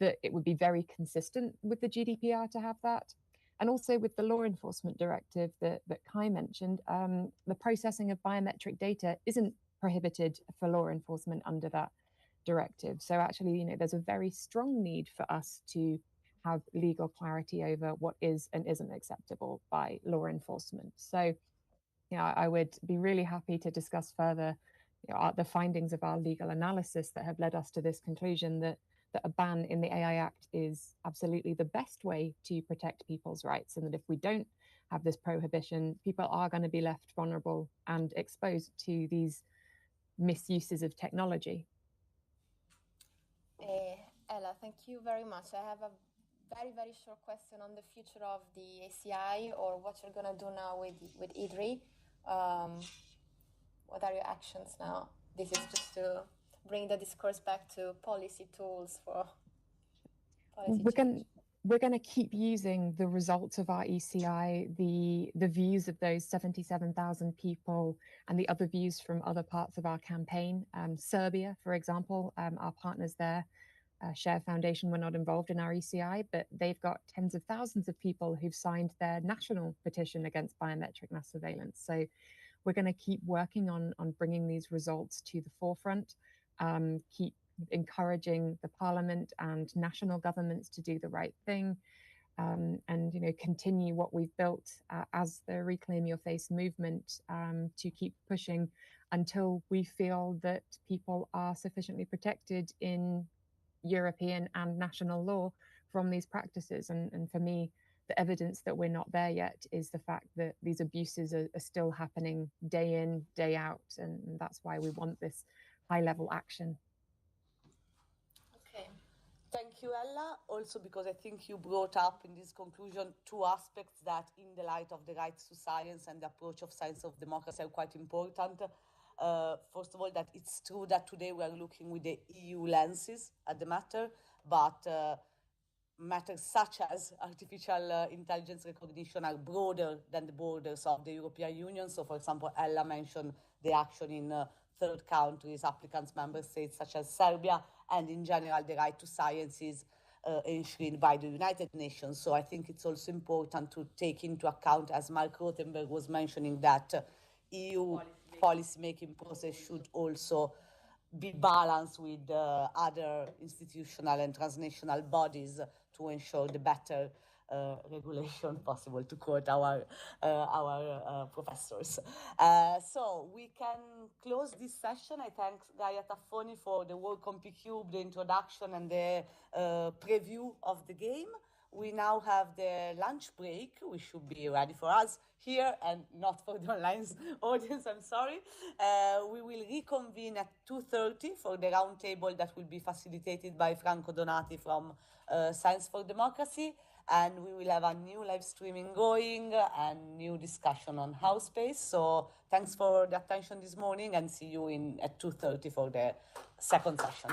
it would be very consistent with the GDPR to have that. And also with the law enforcement directive that Kai mentioned, the processing of biometric data isn't prohibited for law enforcement under that directive. So actually, you know, there's a very strong need for us to have legal clarity over what is and isn't acceptable by law enforcement. So, you know, I would be really happy to discuss further, you know, the findings of our legal analysis that have led us to this conclusion that a ban in the AI Act is absolutely the best way to protect people's rights, and that if we don't have this prohibition, people are going to be left vulnerable and exposed to these misuses of technology. Ella, thank you very much. I have a very, very short question on the future of the ACI, or what you're going to do now with EDRI. What are your actions now? This is just to bring the discourse back to policy tools for policy change. We're going to keep using the results of our ECI, the views of those 77,000 people and the other views from other parts of our campaign. Serbia, for example, our partners there, Share Foundation, were not involved in our ECI, but they've got tens of thousands of people who've signed their national petition against biometric mass surveillance. So we're going to keep working on bringing these results to the forefront, keep encouraging the parliament and national governments to do the right thing, and, you know, continue what we've built as the Reclaim Your Face movement, to keep pushing until we feel that people are sufficiently protected in European and national law from these practices. And for me, the evidence that we're not there yet is the fact that these abuses are still happening day in, day out. And that's why we want this high-level action. Okay. Thank you, Ella. Also because I think you brought up in this conclusion two aspects that in the light of the rights to science and the approach of science of democracy are quite important. First of all, that it's true that today we are looking with the EU lenses at the matter, but matters such as artificial intelligence recognition are broader than the borders of the European Union. So, for example, Ella mentioned the action in third countries, applicants, member states such as Serbia, and in general, the right to science is enshrined by the United Nations. So I think it's also important to take into account, as Marc Rotenberg was mentioning, that EU policy-making process should also be balanced with other institutional and transnational bodies to ensure the better regulation possible, to quote our professors. So we can close this session. I thank Gaia Taffoni for the work on P-Cube, the introduction and the preview of the game. We now have the lunch break, which should be ready for us here and not for the online audience, I'm sorry. We will reconvene at 2:30 for the roundtable that will be facilitated by Franco Donati from Science for Democracy. And we will have a new live streaming going and new discussion on house space. So thanks for the attention this morning and see you at 2:30 for the second session.